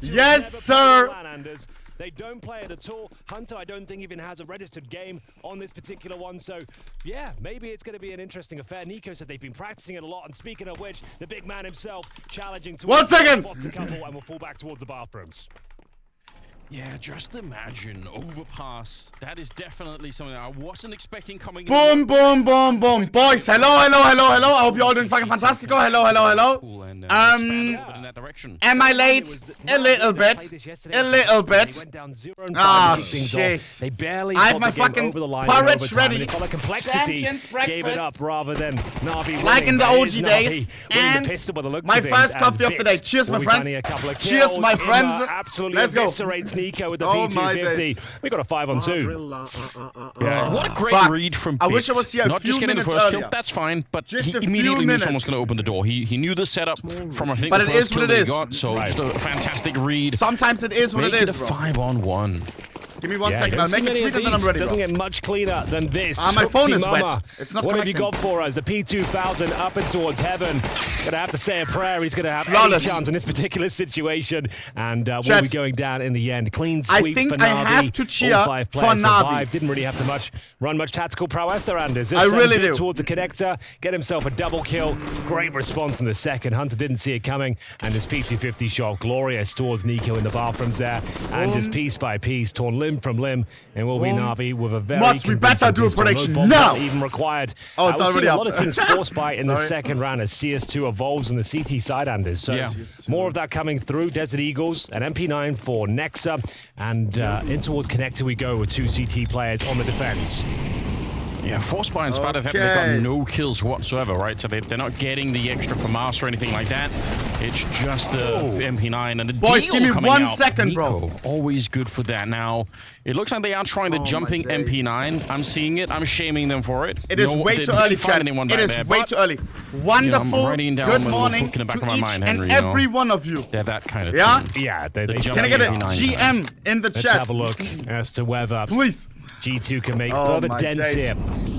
Yes, sir. They don't play it at all. Hunter, I don't think even has a registered game on this particular one. So, yeah, maybe it's going to be an interesting affair. Niko said they've been practicing it a lot. And speaking of which, the big man himself challenging to 1 second. a couple and will fall back towards the bathrooms. Yeah, just imagine overpass. That is definitely something I wasn't expecting coming. Boom, boom, boom, boom. Boys, hello, hello, hello, hello. I hope you're all doing fucking fantastico. Hello, hello, hello. Am I late? A little bit. A little bit. Ah, shit. They barely I have my fucking porridge ready. Champions breakfast. Gave it up rather than NaVi like in the OG days. And my first coffee of the day. Cheers, my friends. Cheers, my friends. Let's go. Niko with the P250. We got a 5-on-2. Yeah. What a great read from Bits. I wish I was here Not just getting the first kill, that's fine, but he immediately knew someone's going to open the door. He knew the setup from, I think, the first kill that he got, so just a fantastic read. Sometimes it is what it is, bro. Make it a 5-on-1. Give me 1 second, I'll make it sweeter than I'm ready, Doesn't get much cleaner than this. My phone is wet. It's not What connecting. have you got for us? The P2000 up and towards heaven. Gonna have to say a prayer. He's gonna have Flawless. any chance in this particular situation. And we'll be going down in the end. Clean sweep I think for NaVi. I have to cheer All 5 for players NaVi. survived. Didn't really have to run much tactical prowess there, Anders. I really do. Towards the connector, get himself a double kill. Great response in the second. Hunter didn't see it coming. And his P250 shot, glorious towards Niko in the bathrooms there. And just piece by piece, torn limb from limb. And will be NaVi with a very we better do a prediction now. Even required. Oh, it's already a up. lot of teams force buy in the second round as CS2 evolves on the CT side, Anders. So more of that coming through. Desert Eagles, an MP9 for Nexa, and in towards connector we go with 2 CT players on the defense. Yeah, force buy in spite of the fact they've got no kills whatsoever, right? So they're not getting the extra for mass or anything like that. It's just the MP9 and the boys, give me 1 second, Niko, bro. Always good for that. Now, it looks like they are trying the jumping MP9. I'm seeing it. I'm shaming them for it. It is way too early, Chad. It is way too early. Wonderful. Good morning to each and every one of you. They're that kind of team. Yeah, they can I get a GM in the chat? Let's have a look as to whether please G2 can make further dents here.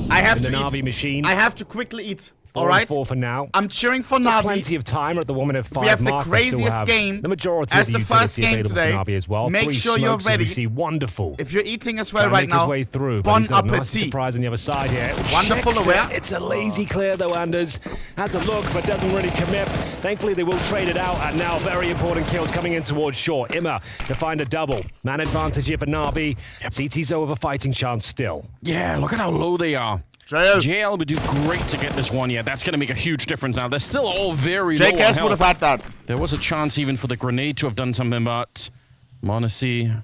I have to eat. NaVi machine. I have to quickly eat. 4-4 for now. I'm cheering for NaVi. Plenty of time at the 1 minute 5 we have mark. the craziest game the majority as of the first game available today. For NaVi as well. Make 3 sure you're ready. We see wonderful. If you're eating as well right now, his way through, bon he's got a appetit. nice surprise on the other side here. Wonderful aware. It's a lazy clear though, Anders. Has a look, but doesn't really commit. Thankfully, they will trade it out, and now very important kills coming in towards short. Imma to find a double. Man advantage here for NaVi. CT's over fighting chance still. Yeah, look at how low they are. JL would do great to get this one. Yeah, that's going to make a huge difference now. They're still all very low on health. would have had that. There was a chance even for the grenade to have done something, but monesy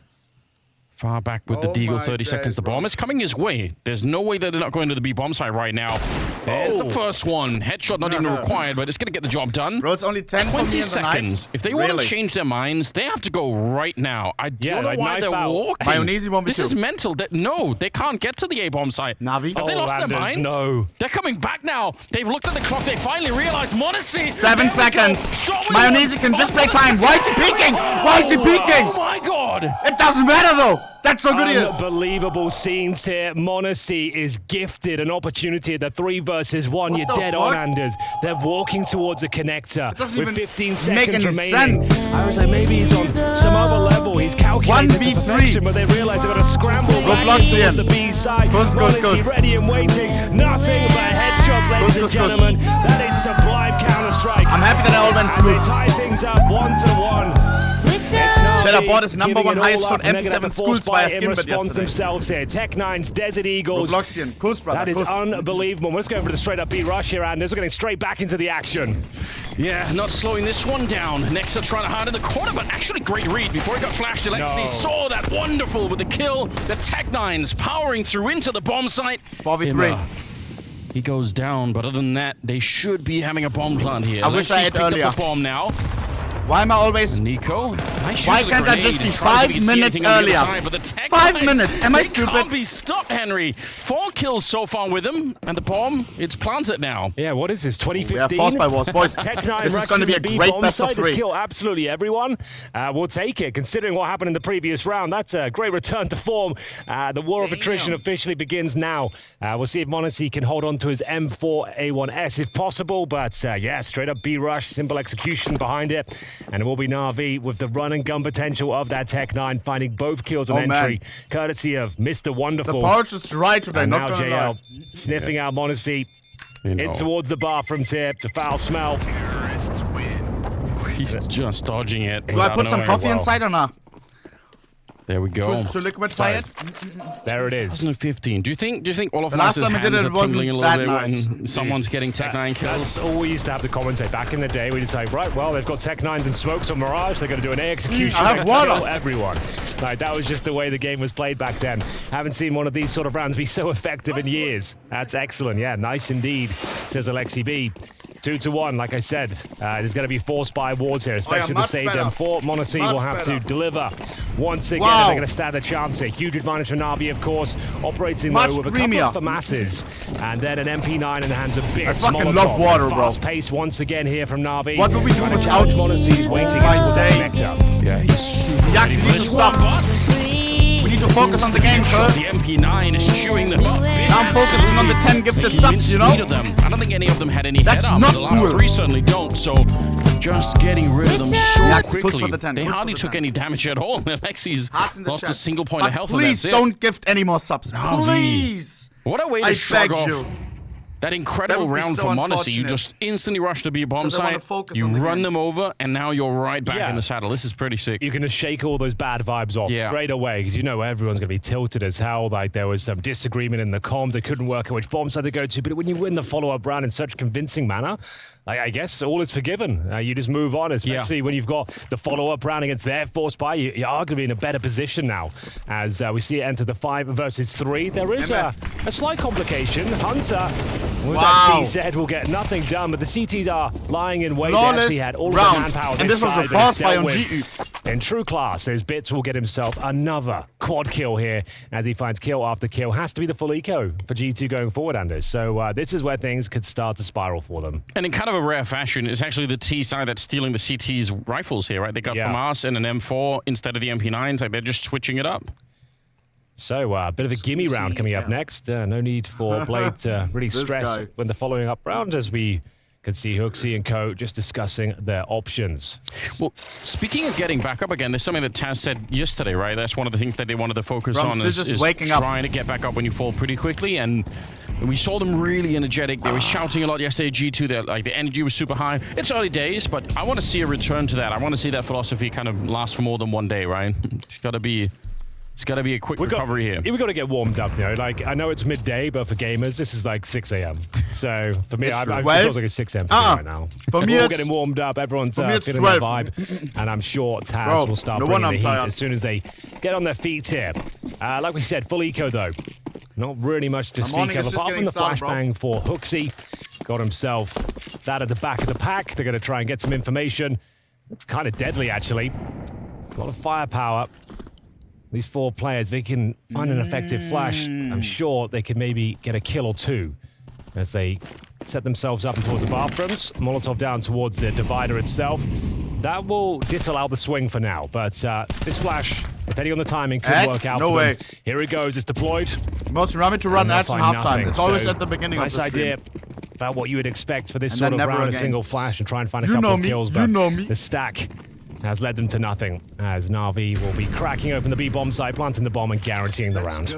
far back with the deagle. 30 seconds. The bomb is coming his way. There's no way that they're not going to the B bomb site right now. There's the first one. Headshot not even required, but it's going to get the job done. Bro, it's only 20 seconds. If they want to change their minds, they have to go right now. I don't know why they're walking. monesy won't be this is mental. No, they can't get to the A bomb site. NaVi. Have they lost their minds? No. They're coming back now. They've looked at the clock. They finally realized monesy. 7 seconds. monesy can just play time. Why is he peeking? Why is he peeking? Oh my god. It doesn't matter though. That's so good he is. Unbelievable scenes here. monesy is gifted an opportunity at the 3 versus 1. You're dead on, Anders. They're walking towards a connector with 15 seconds remaining. I was like, maybe he's on some other level. He's calculated to perfection, but they realize they've got to scramble back toward the B side. monesy ready and waiting. Nothing but headshots, ladies and gentlemen. That is sublime Counter-Strike. I'm happy that I all went smooth. They tie things up 1-1. Cheddar bought his #1 highest for MP7 schools via Skinbit yesterday. Themselves here. Tech9's Desert Eagles. That is unbelievable. Let's go over to the straight up B rush here, Anders. We're getting straight back into the action. Yeah, not slowing this one down. Nexa trying to hide in the corner, but actually great read. Before he got flashed, Alexi saw that wonderful with the kill. The Tech9's powering through into the bomb site. 4v3. He goes down, but other than that, they should be having a bomb plant here. I wish I had picked earlier. up the bomb now. Why am I always... niko. Why can't I just be 5 minutes earlier? 5 minutes. Am I stupid? Can't be stopped, Henry. 4 kills so far with him, and the bomb, it's planted now. Yeah, what is this? 2015. We are forced by walls, boys. Tech9 this is going to be a great best of 3. Kill absolutely everyone. We'll take it, considering what happened in the previous round. That's a great return to form. The war of attrition officially begins now. We'll see if monesy can hold on to his M4A1S if possible. But yeah, straight up B rush, simple execution behind it, and it will be Navi with the run and gun potential of that Tech9, finding both kills on entry, courtesy of Mr. Wonderful. The power just right today, and not now JL sniffing out monesy in towards the bathrooms here to foul smell. He's just dodging it. Do I put some coffee inside or not? There we go. To liquefy it. There it is. 2015. Do you think all of the last us' time I did hands it are tingling a little bit nice. when someone's getting Tech9 kills? That's all we used to have to commentate back in the day. We'd say, right, well, they've got Tech9s and smokes on Mirage. They're going to do an A execution. I have water. Kill everyone. Like, that was just the way the game was played back then. Haven't seen one of these sort of rounds be so effective in years. That's excellent. Yeah, nice indeed, says Alexi B. 2-1, like I said. There's going to be 4 spy wards here, especially the saved M4. monesy will have to deliver once again. They're going to stand a chance here. Huge advantage for Navi, of course, operating low with a couple of FAMASs. And then an MP9 in the hands of Bits. I fucking love water, bro. Fast pace once again here from Navi. What do we do without monesy? He's waiting towards that connector. Yeah, he's super ready for this stop. We need to focus on the game, sir. The MP9 is chewing them up. I'm focusing on the 10 gifted subs, you know? I don't think any of them had any head up. The last 3 certainly don't, so just getting rid of them so quickly. They hardly took any damage at all. Alexi's lost a single point of health, and that's it. Please don't gift any more subs. Please. What a way to shrug off that incredible round for monesy. You just instantly rush to be a bomb site, you run them over, and now you're right back in the saddle. This is pretty sick. You can just shake all those bad vibes off straight away, because you know everyone's going to be tilted as hell. Like, there was some disagreement in the comms. They couldn't work out which bomb site to go to. But when you win the follow-up round in such convincing manner, like, I guess all is forgiven. You just move on, especially when you've got the follow-up round against their 4 spy. You are going to be in a better position now, as we see it enter the 5 versus 3. There is a slight complication. Hunter with that CZ will get nothing done, but the CTs are lying in wait. They actually had all the manpower. And this was a fast spy on GU. In true class, those Bits will get himself another quad kill here as he finds kill after kill. Has to be the full eco for G2 going forward, Anders. So this is where things could start to spiral for them. And in kind of a rare fashion, it's actually the T side that's stealing the CT's rifles here, right? They got FAMAS and an M4 instead of the MP9s. Like, they're just switching it up. So, a bit of a gimme round coming up next. No need for Blade to really stress when the following up round, as we can see Hooksy and co just discussing their options. Well, speaking of getting back up again, there's something that TaZz said yesterday, right? That's one of the things that they wanted to focus on is trying to get back up when you fall pretty quickly. And we saw them really energetic. They were shouting a lot yesterday, G2. That, like, the energy was super high. It's early days, but I want to see a return to that. I want to see that philosophy kind of last for more than one day, right? It's got to be a quick recovery here. We've got to get warmed up, you know. Like, I know it's midday, but for gamers, this is like 6 a.m. So for me, it feels like it's 6 a.m. for me right now. For me, we're all getting warmed up. Everyone's feeling the vibe. And I'm sure TaZz will start bringing the heat as soon as they get on their feet here. Like we said, full eco, though. Not really much to speak of, apart from the flashbang for Hooksy. Got himself that at the back of the pack. They're going to try and get some information. It's kind of deadly, actually. A lot of firepower. These 4 players, they can find an effective flash. I'm sure they can maybe get a kill or 2 as they set themselves up towards the bathrooms. Molotov down towards the divider itself. That will disallow the swing for now, but this flash, depending on the timing, could work out for them. Here it goes, it's deployed. Most remember to run ads in halftime. It's always at the beginning of the stream. Nice idea about what you would expect for this sort of round, a single flash, and try and find a couple of kills, but the stack has led them to nothing, as Navi will be cracking open the B-bomb site, planting the bomb, and guaranteeing the round.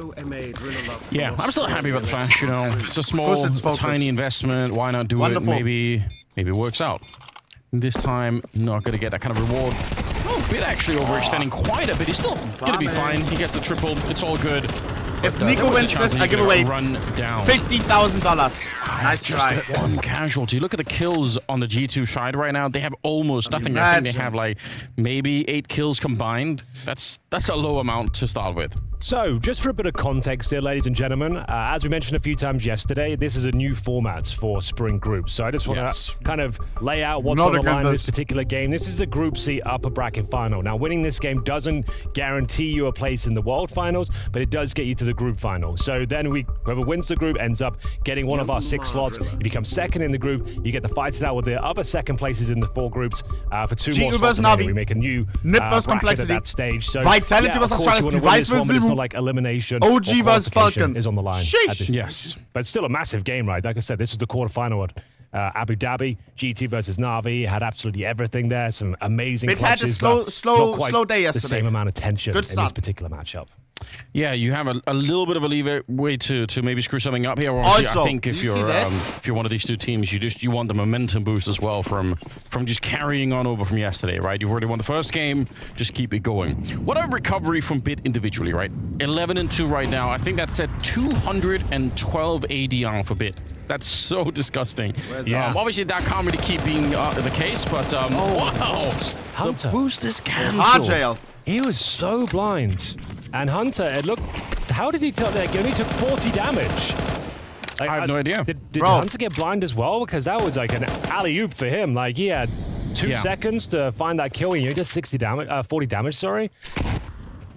Yeah, I'm still happy about the flash, you know. It's a small, tiny investment. Why not do it? Maybe it works out. This time, not going to get that kind of reward. Oh, Bit actually overextending quite a bit. He's still going to be fine. He gets the triple. It's all good. If niko wins this, I give away $50,000. Nice try. Just one casualty. Look at the kills on the G2 side right now. They have almost nothing. I think they have like maybe 8 kills combined. That's a low amount to start with. So, just for a bit of context here, ladies and gentlemen, as we mentioned a few times yesterday, this is a new format for Spring Groups. So I just want to kind of lay out what's on the line in this particular game. This is a Group C upper bracket final. Now, winning this game doesn't guarantee you a place in the World Finals, but it does get you to the Group Final. So then whoever wins the group ends up getting one of our 6 slots. If you come second in the group, you get to fight it out with the other second places in the 4 groups for 2 more slots. We make a new bracket at that stage. So, Vitality versus Astralis, Device versus zywoo. Like elimination OG vs Falcons is on the line. Yes, but it's still a massive game, right? Like I said, this was the quarterfinal at Abu Dhabi. G2 versus NaVi had absolutely everything there. Some amazing clutches. Had a slow day yesterday. The same amount of tension in this particular matchup. Yeah, you have a little bit of a leeway to maybe screw something up here. Obviously, I think if you're one of these 2 teams, you want the momentum boost as well from just carrying on over from yesterday, right? You've already won the first game, just keep it going. What a recovery from Bit individually, right? 11-2 right now. I think that's at 212 ADR for Bit. That's so disgusting. Obviously, that can't really keep being the case, but wow, Hunter. The boost is cancelled. He was so blind. And Hunter, it looked... How did he tell that? He only took 40 damage. Like, I have no idea. Did Hunter get blind as well? Because that was like an alley-oop for him. Like, he had 2 seconds to find that kill, and you did 40 damage, sorry.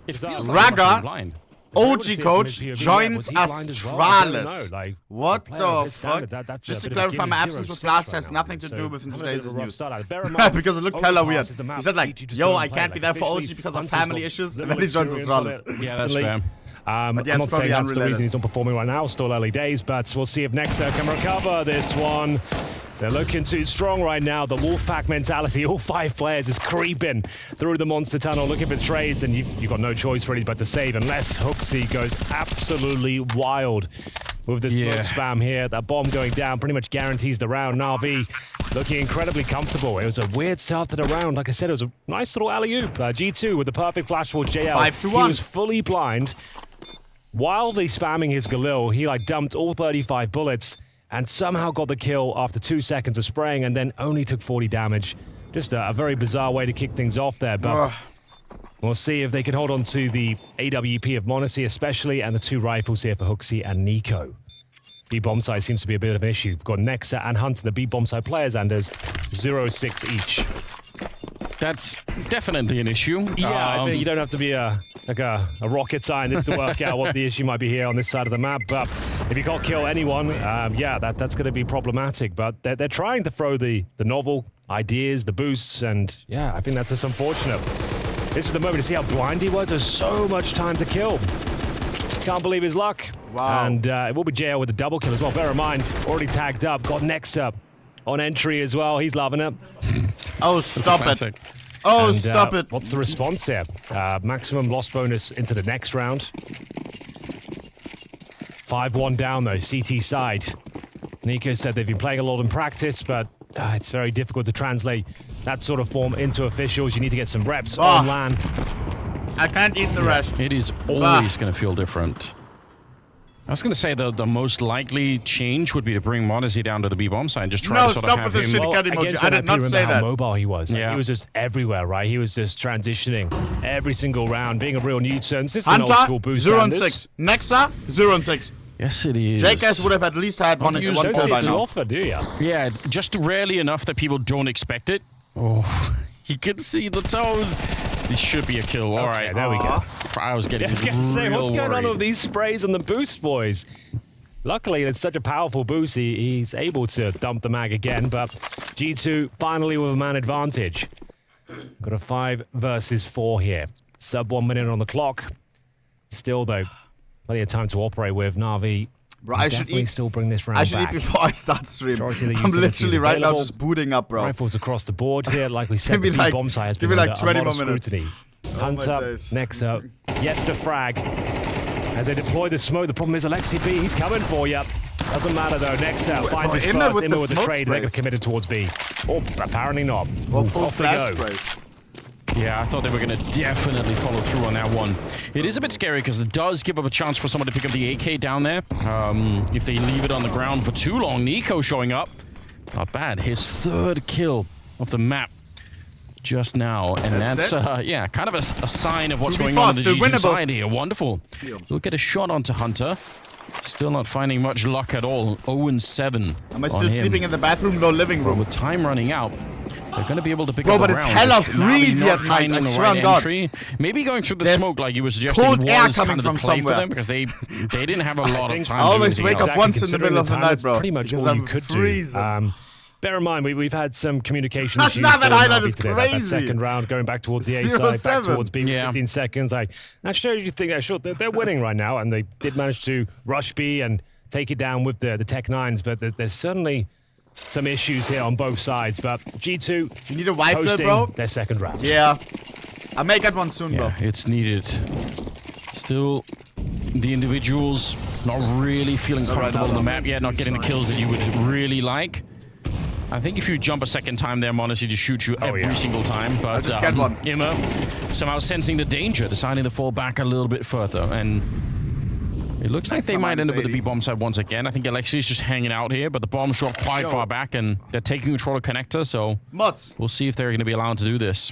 Raga, OG coach, joins Astralis. Like, what the fuck? Just to clarify, my absence with last has nothing to do with today's news. Because it looked hella weird. He said like, yo, I can't be there for OG because of family issues, and then he joins Astralis. Yeah, that's fair. I'm not saying that's the reason he's not performing right now. Still early days, but we'll see if Nexa can recover this one. They're looking too strong right now. The Wolfpack mentality, all 5 players is creeping through the monster tunnel, looking for trades, and you've got no choice really but to save, unless hooksy goes absolutely wild with the smoke spam here. That bomb going down pretty much guarantees the round. NaVi looking incredibly comfortable. It was a weird start to the round. Like I said, it was a nice little alley-oop. G2 with the perfect flash for JL. 5-1. He was fully blind. Wildly spamming his Galil, he like dumped all 35 bullets and somehow got the kill after 2 seconds of spraying and then only took 40 damage. Just a very bizarre way to kick things off there, but we'll see if they can hold on to the AWP of monesy especially, and the 2 rifles here for hooksy and niko. B-bomb side seems to be a bit of an issue. We've got Nexa and Hunter, the B-bomb side players, and there's 0-6 each. That's definitely an issue. Yeah, I think you don't have to be a rocket scientist to work out what the issue might be here on this side of the map. But if you can't kill anyone, that's going to be problematic. But they're trying to throw the novel ideas, the boosts, and yeah, I think that's just unfortunate. This is the moment to see how blind he was. There's so much time to kill. Can't believe his luck. Wow. And it will be JL with a double kill as well. Bear in mind, already tagged up, got Nexa on entry as well. He's loving it. Oh, stop it. Oh, stop it. What's the response here? Maximum loss bonus into the next round. 5-1 down, though, CT side. Niko said they've been playing a lot in practice, but it's very difficult to translate that sort of form into officials. You need to get some reps on LAN. I can't eat the rest. It is always going to feel different. I was going to say the most likely change would be to bring monesy down to the B-bomb side and just try to sort of have him... No, stop with the shitty emoji. I did not say that. How mobile he was. Like, he was just everywhere, right? He was just transitioning every single round, being a real nuisance. This is an old school boost. 0-6. Nexa, 0-6. Yes, it is. JKS would have at least had one kill by now. Offer, do you? Yeah, just rarely enough that people don't expect it. Oh, he can see the toes. This should be a kill. All right, there we go. I was getting what's going on with these sprays and the boost, boys? Luckily, it's such a powerful boost, he's able to dump the mag again, but G2 finally with a man advantage. Got a 5 versus 4 here. Sub 1 minute on the clock. Still, though, plenty of time to operate with. NaVi bro, I should still bring this round back. I should eat before I start stream. I'm literally right now just booting up, bro. Rifles across the board here. Like we said, the bomb side has been like under 20 a lot of more minutes. scrutiny. Hunter, Nexa, yet to frag. As they deploy the smoke, the problem is Alexi B, he's coming for you. Doesn't matter though, Nexa finds his first in with the trade. They're committed towards B. Or apparently not. Well, full flash sprays. Yeah, I thought they were going to definitely follow through on that one. It is a bit scary because it does give up a chance for someone to pick up the AK down there. If they leave it on the ground for too long, niko showing up. Not bad. His 3rd kill of the map. just now, and that's yeah, kind of a sign of what's going fast, on in the G2 winnable. side here. Wonderful. We'll get a shot onto Hunter. Still not finding much luck at all. 0-7. Am I still sleeping in the bathroom? No, living room. With time running out, they're going to be able to pick Bro, up but the it's round. hella Just Navi freezy not at night, finding I the swear right on God. entry. Maybe going through the There's smoke like you were suggesting cold air was coming kind of the from play somewhere. for them, because they didn't have a lot of time. I always to do wake anything up else. once in the middle of the night, bro. Pretty much because all you I'm could freezing. do. Bear in mind, we've had some communication issues. Now that highlight Navi is today. crazy. That second round, going back towards the A side, back towards B, 15 seconds. That shows you think they're winning right now, and they did manage to rush B and take it down with the Tech 9s, but there's certainly some issues here on both sides. But G2, you need a Wi-Fi, hosting bro? their second round. Yeah. I may get one soon, bro. It's needed. Still, the individuals not really feeling comfortable on the map yet, not getting the kills that you would really like. I think if you jump a second time there, monesy just shoots you every single time. But I'll just get one. Immer, somehow sensing the danger, deciding to fall back a little bit further. And it looks like they might end up with the B bomb side once again. I think Alexi is just hanging out here, but the bomb's dropped quite far back, and they're taking control of connector, so we'll see if they're going to be allowed to do this.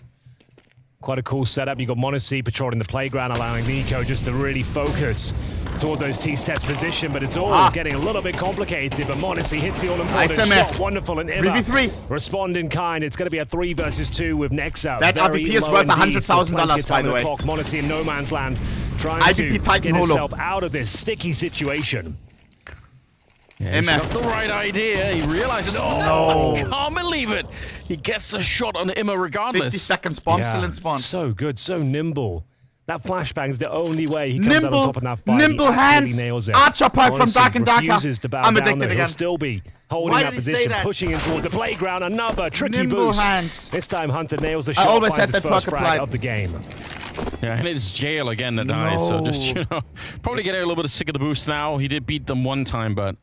Quite a cool setup. You got monesy patrolling the playground, allowing niko just to really focus toward those twistzz position, but it's all getting a little bit complicated. But monesy hits the all-important shot. Wonderful, and Immer respond in kind. It's going to be a 3 versus 2 with Nexa. That RPP is worth $100,000, by the way. monesy in no man's land, trying to get himself out of this sticky situation. Yeah, he's got the right idea. He realizes, oh, I can't believe it. He gets a shot on Immer regardless. 50 seconds spawn, still in spawn. So good, so nimble. That flashbang's the only way he comes out on top of that fight. Nimble hands, nails it. Archer pipe from Dark and Darker. I'm addicted again. He'll still be holding that position, pushing in towards the playground. Another tricky boost. Hands. This time Hunter nails the shot. I always had that first perk frag applied of the game. Yeah, and it's Jail again that dies. So just, probably getting a little bit sick of the boost now. He did beat them one time, but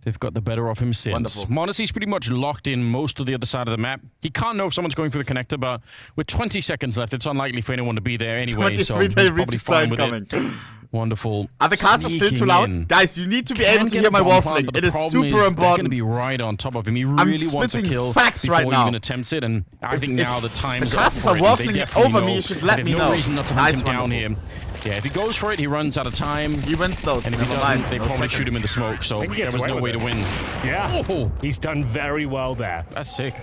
they've got the better of him since. monesy's pretty much locked in most of the other side of the map. He can't know if someone's going through the connector, but with 20 seconds left, it's unlikely for anyone to be there anyway, so he's probably fine with it. Wonderful. Are the casters still too loud? Guys, you need to be able to hear my waffling. It is super important. They're going to be right on top of him. He really wants to kill before he even attempts it, and I think now the time's up for it. The casters are waffling over me, you should let me know. No reason not to hunt him down here. Yeah, if he goes for it, he runs out of time. He wins those. And if he doesn't, they probably shoot him in the smoke, so there was no way to win. Yeah, he's done very well there. That's sick.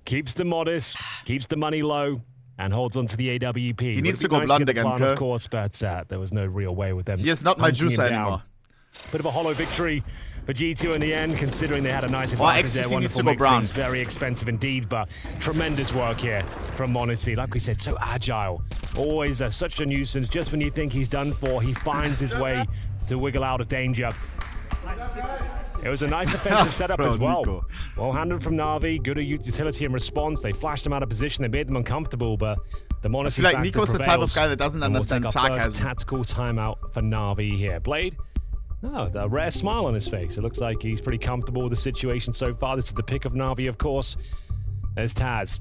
Keeps the modest, keeps the money low, and holds on to the AWP. He needs to go blunt again, of course, but there was no real way with them. He is not my juicer anymore. Bit of a hollow victory for G2 in the end, considering they had a nice advantage there. Wonderful mixings, very expensive indeed, but tremendous work here from monesy. Like we said, so agile. Always such a nuisance. Just when you think he's done for, he finds his way to wiggle out of danger. It was a nice offensive setup as well. Niko. Well handled from Navi, good utility and response. They flashed him out of position, they made them uncomfortable, but the monesy factor Niko's the type of guy that doesn't understand sarcasm. First tactical timeout for Navi here. Blade? Oh, a rare smile on his face. It looks like he's pretty comfortable with the situation so far. This is the pick of Navi, of course. There's TaZz.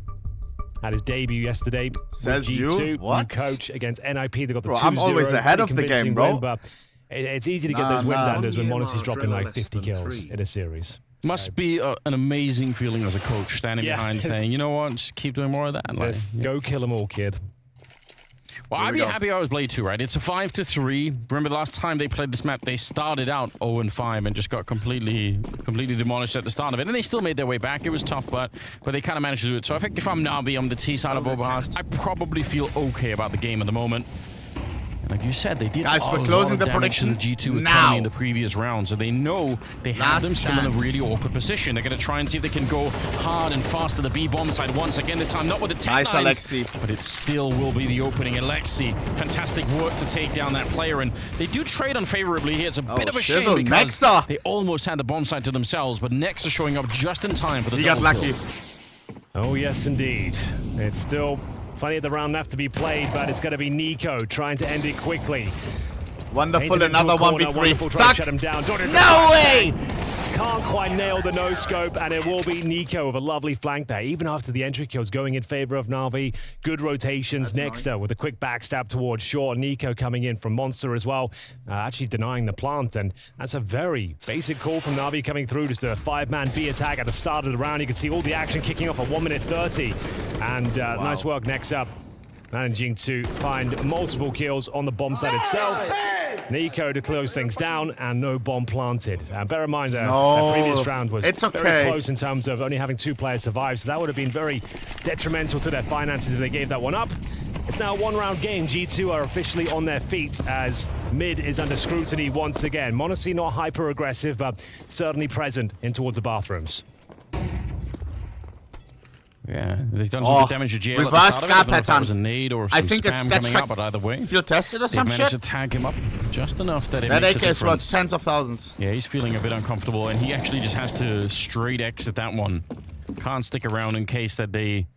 Had his debut yesterday. Says with G2, you? What? New coach against NIP. They got the 2-0. I'm always ahead of the game, bro. Win, but it's easy to get those wins, Anders, when monesy's dropping like 50 kills in a series. Must be an amazing feeling as a coach, standing behind saying, you know what, just keep doing more of that. Like, go kill them all, kid. Well, I'd be happy I was Blade 2, right? It's a 5-3. Remember the last time they played this map, they started out 0-5 and just got completely demolished at the start of it. And they still made their way back. It was tough, but they kind of managed to do it. So I think if I'm Navi on the T side of parhaat, I probably feel okay about the game at the moment. Like you said, they did we're closing the prediction to the G2 economy in the previous round, so they know they have them still in a really awkward position. They're going to try and see if they can go hard and fast to the B bomb side once again. This time, not with the Tech 9s, but it still will be the opening. Alexi, fantastic work to take down that player, and they do trade unfavorably here. It's a bit of a shame because they almost had the bomb side to themselves, but Nexa showing up just in time for the double kill. Oh yes, indeed. It's still plenty of the round left to be played, but it's going to be niko trying to end it quickly. Wonderful, another 1v3. Shut him down. No way! can't quite nail the no-scope, and it will be niko with a lovely flank there. Even after the entry kills going in favor of Navi. Good rotations. Nexter with a quick backstab towards short. niko coming in from Monster as well, actually denying the plant, and that's a very basic call from Navi coming through. Just a 5-man B attack at the start of the round. You can see all the action kicking off at 1 minute 30, and nice work next up. Managing to find multiple kills on the bomb site itself. niko to close things down, and no bomb planted. And bear in mind that previous round was very close in terms of only having 2 players survive, so that would have been very detrimental to their finances if they gave that one up. It's now a 1-round game. G2 are officially on their feet as mid is under scrutiny once again. monesy not hyper-aggressive, but certainly present in towards the bathrooms. Yeah, they've done some good damage to GL. Reverse scar pattern. Was a nade or some spam coming up, but either way, feel tested or some shit. They managed to tag him up just enough that it that makes AK a is worth difference. tens of thousands. Yeah, he's feeling a bit uncomfortable, and he actually just has to straight exit that one. Can't stick around in case that they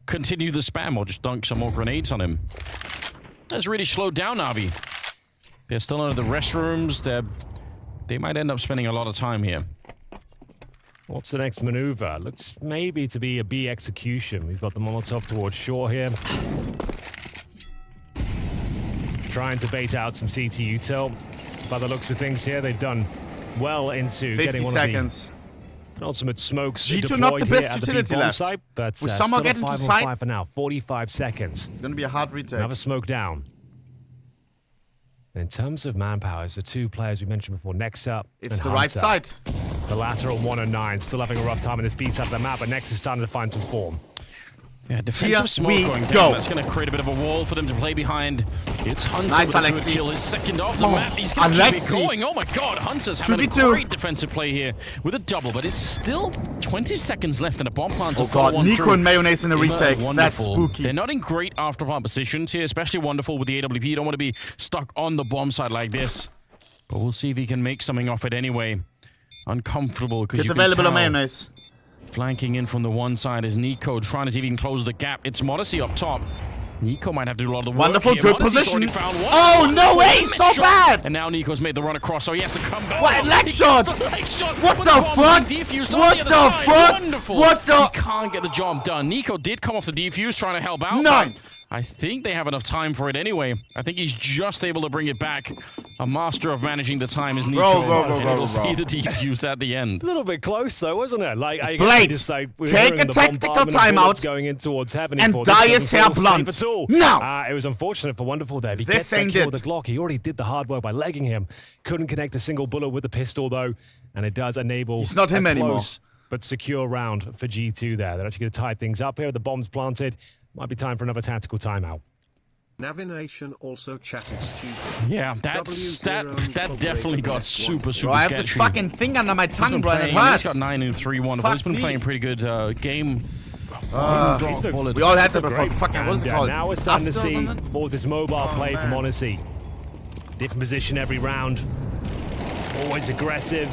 continue the spam or just dunk some more grenades on him. That's really slowed down Navi. They're still under the restrooms. They might end up spending a lot of time here. What's the next maneuver? Looks maybe to be a B execution. We've got the Molotov towards shore here. Trying to bait out some CT util. By the looks of things here, they've done well into getting one seconds. Of the ultimate smokes G2 deployed not the best here at the utility bomb left. site, but Will still someone get a into 5-on-5 sight? for now. 45 seconds. It's going to be a hard retake. Another smoke down. In terms of manpower, it's the 2 players we mentioned before, Nexa It's and the right Hunter. side. The latter on 1 and 9, still having a rough time in this beat up the map, but Nexa is starting to find some form. Yeah, defensive smoke going down. That's going to create a bit of a wall for them to play behind. It's Hunter with a good kill. His second off the map. He's going to keep it going. Oh my god, Hunter's having a great defensive play here with a double, but it's still 20 seconds left in a bomb plant to follow on niko through. and mayonnaise in a retake. That's spooky. They're not in great after plant positions here, especially wonderful with the AWP. You don't want to be stuck on the bomb side like this. But we'll see if he can make something off it anyway. Uncomfortable because you can available tell. On mayonnaise. Flanking in from the one side is niko, trying to even close the gap. It's monesy up top. niko might have to do a lot of the work. Wonderful, here. good monesy's position. Oh, no way, so bad! And now niko's made the run across, so he has to come back. What, leg shot? What the fuck? What the fuck? Wonderful. What the? He can't get the job done. niko did come off the defuse, trying to help out. No. I think they have enough time for it anyway. I think he's just able to bring it back. A master of managing the time is niko. And we'll see the defuse at the end. A little bit close though, wasn't it? Like, I Blade, just like take a tactical timeout going in towards heaven and dye his hair blonde. No! It was unfortunate for Wonderful there. If he gets that kill with the Glock, he already did the hard work by legging him. Couldn't connect a single bullet with the pistol though, and it does enable He's not him anymore. But secure round for G2 there. They're actually going to tie things up here with the bombs planted. Might be time for another tactical timeout. Navination also chatted stupid. Yeah, that definitely got super sketchy. I have this fucking thing under my tongue, bro. It He's hurts. got 9 and 3-1. He's been playing pretty good game. We all had that before. Fucking, what is it called? Now we're starting to see all this mobile play from monesy. Different position every round. Always aggressive.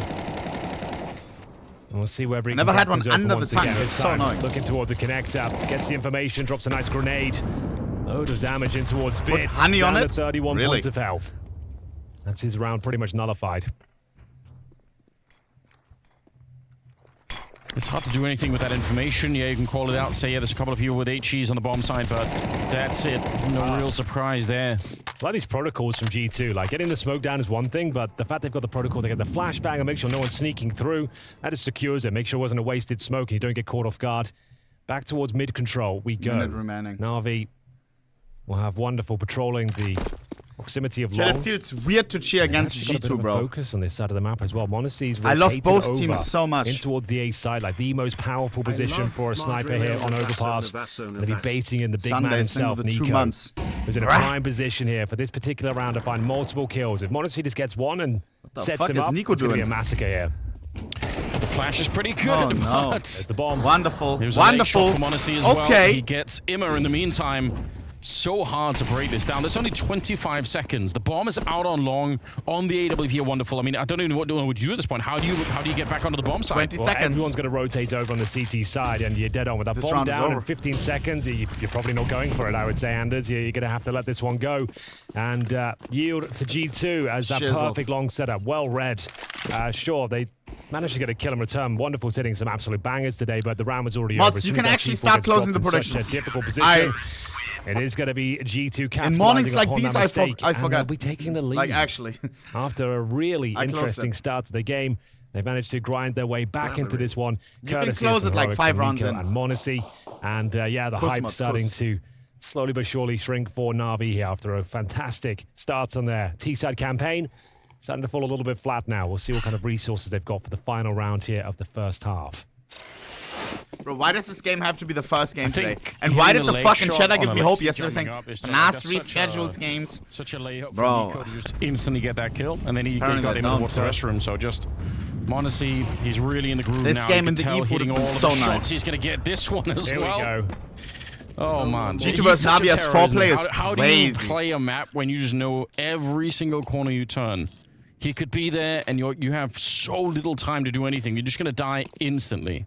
And we'll see whether he never had one under the tongue. It's so annoying. Looking towards the connector. Gets the information, drops a nice grenade. Load of damage in towards Bits. Honey on down it? to 31 points of health. That's his round pretty much nullified. It's hard to do anything with that information. Yeah, you can call it out, say, yeah, there's a couple of people with HEs on the bomb side, but that's it. No real surprise there. A lot of these protocols from G2, like getting the smoke down is one thing, but the fact they've got the protocol, they get the flashbang and make sure no one's sneaking through, that just secures it. Make sure it wasn't a wasted smoke and you don't get caught off guard. Back towards mid control we go. Minute remaining. Navi will have Wonderful patrolling the proximity of long. It feels weird to cheer against G2, bro. Focus on this side of the map as well. monesy's I love both teams so much. In towards the A side, like the most powerful position for a sniper here on overpass. Going to be baiting in the big man himself, niko. Who's in a prime position here for this particular round to find multiple kills. If monesy just gets one and sets him up, it's going to be a massacre here. The flash is pretty good, no. but there's the bomb. Wonderful. There's a late shot for monesy as well. He gets Immer in the meantime. So hard to break this down. There's only 25 seconds. The bomb is out on long on the AWP Wonderful. I mean, I don't even know what you do at this point. How do you get back onto the bomb side? 20 seconds. Everyone's going to rotate over on the CT side, and you're dead on with that bomb down in 15 seconds. You're probably not going for it, I would say, Anders. You're going to have to let this one go and yield to G2 as that perfect long setup. Well read. Sure, they managed to get a kill in return. Wonderful hitting some absolute bangers today, but the round was already over. You can actually start closing the predictions. Such a difficult position. It is going to be G2 capitalizing in mornings like these, I forgot. They'll be taking the lead. Like, actually. After a really interesting start to the game, they managed to grind their way back into this one. You can close it like 5 rounds in. And monesy. And yeah, the hype starting to slowly but surely shrink for NaVi here after a fantastic start on their T-side campaign. Starting to fall a little bit flat now. We'll see what kind of resources they've got for the final round here of the first half. Bro, why does this game have to be the first game today? And why did the fucking chatter give me hope yesterday saying last rescheduled games? Such a layup bro. For Niko to just instantly get that kill, and then he got him towards the restroom. So just monesy, he's really in the groove now. This game in the Eve would have been so nice. He's gonna get this one as Here well. Here we go. Oh man, G2 vs NaVi has 4 players. How do you play a map when you just know every single corner you turn? He could be there, and you have so little time to do anything. You're just gonna die instantly.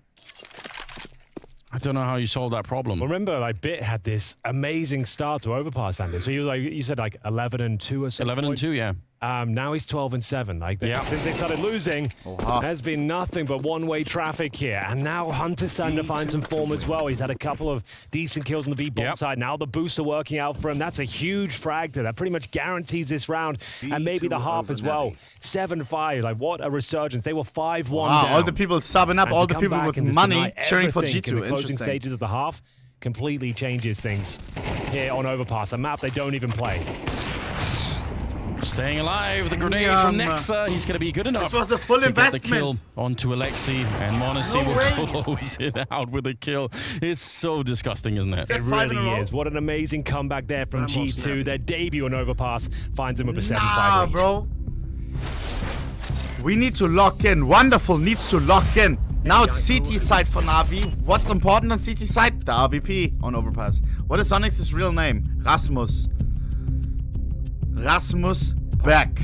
I don't know how you solve that problem. Well, remember, like Bit had this amazing start to overpass, Andy. So he was like, you said like 11-2 or something. 11-2, yeah. Now he's 12-7. Like since they started losing, there's been nothing but one-way traffic here. And now Hunter's starting to find some form as well. He's had a couple of decent kills on the B-bomb side. Now the booster working out for him. That's a huge frag there. That pretty much guarantees this round and maybe the half as well. 7-5. Like what a resurgence. They were 5-1 down. All the people subbing up, all the people with money cheering for G2. In the closing stages of the half completely changes things here on Overpass. A map they don't even play. Staying alive, the grenade from Nexa. He's going to be good enough. This was a full investment. Get the kill onto Alexi, and monesy will close it out with a kill. It's so disgusting, isn't it? It really is. What an amazing comeback there from G2. Their debut on Overpass finds them with a 7-5 lead. Bro. We need to lock in. Wonderful needs to lock in. Now it's CT side for NaVi. What's important on CT side? The RVP on Overpass. What is Onyx's real name? Rasmus Beck.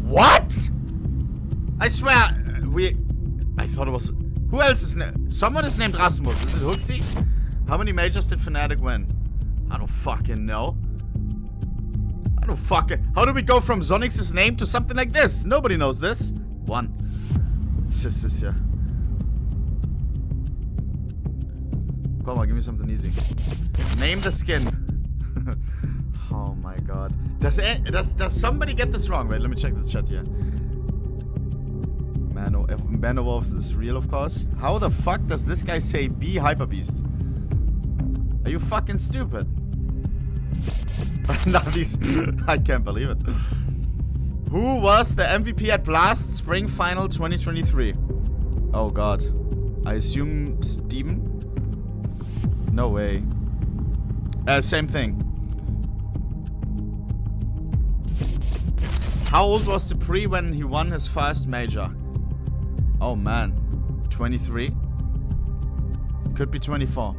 What? I swear, I thought it was... Who else is... Someone is named Rasmus. Is it Hooksy? How many majors did Fnatic win? I don't fucking know. How do we go from Zonix's name to something like this? Nobody knows this. 1. It's just this, yeah. Come on, give me something easy. Name the skin. Oh my god. Does somebody get this wrong? Wait, let me check the chat here. Manowolf is real, of course. How the fuck does this guy say B Hyper Beast? Are you fucking stupid? I can't believe it. Who was the MVP at Blast Spring Final 2023? Oh god. I assume Steven? No way. Same thing. How old was Dupree when he won his first major? Oh man. 23? Could be 24.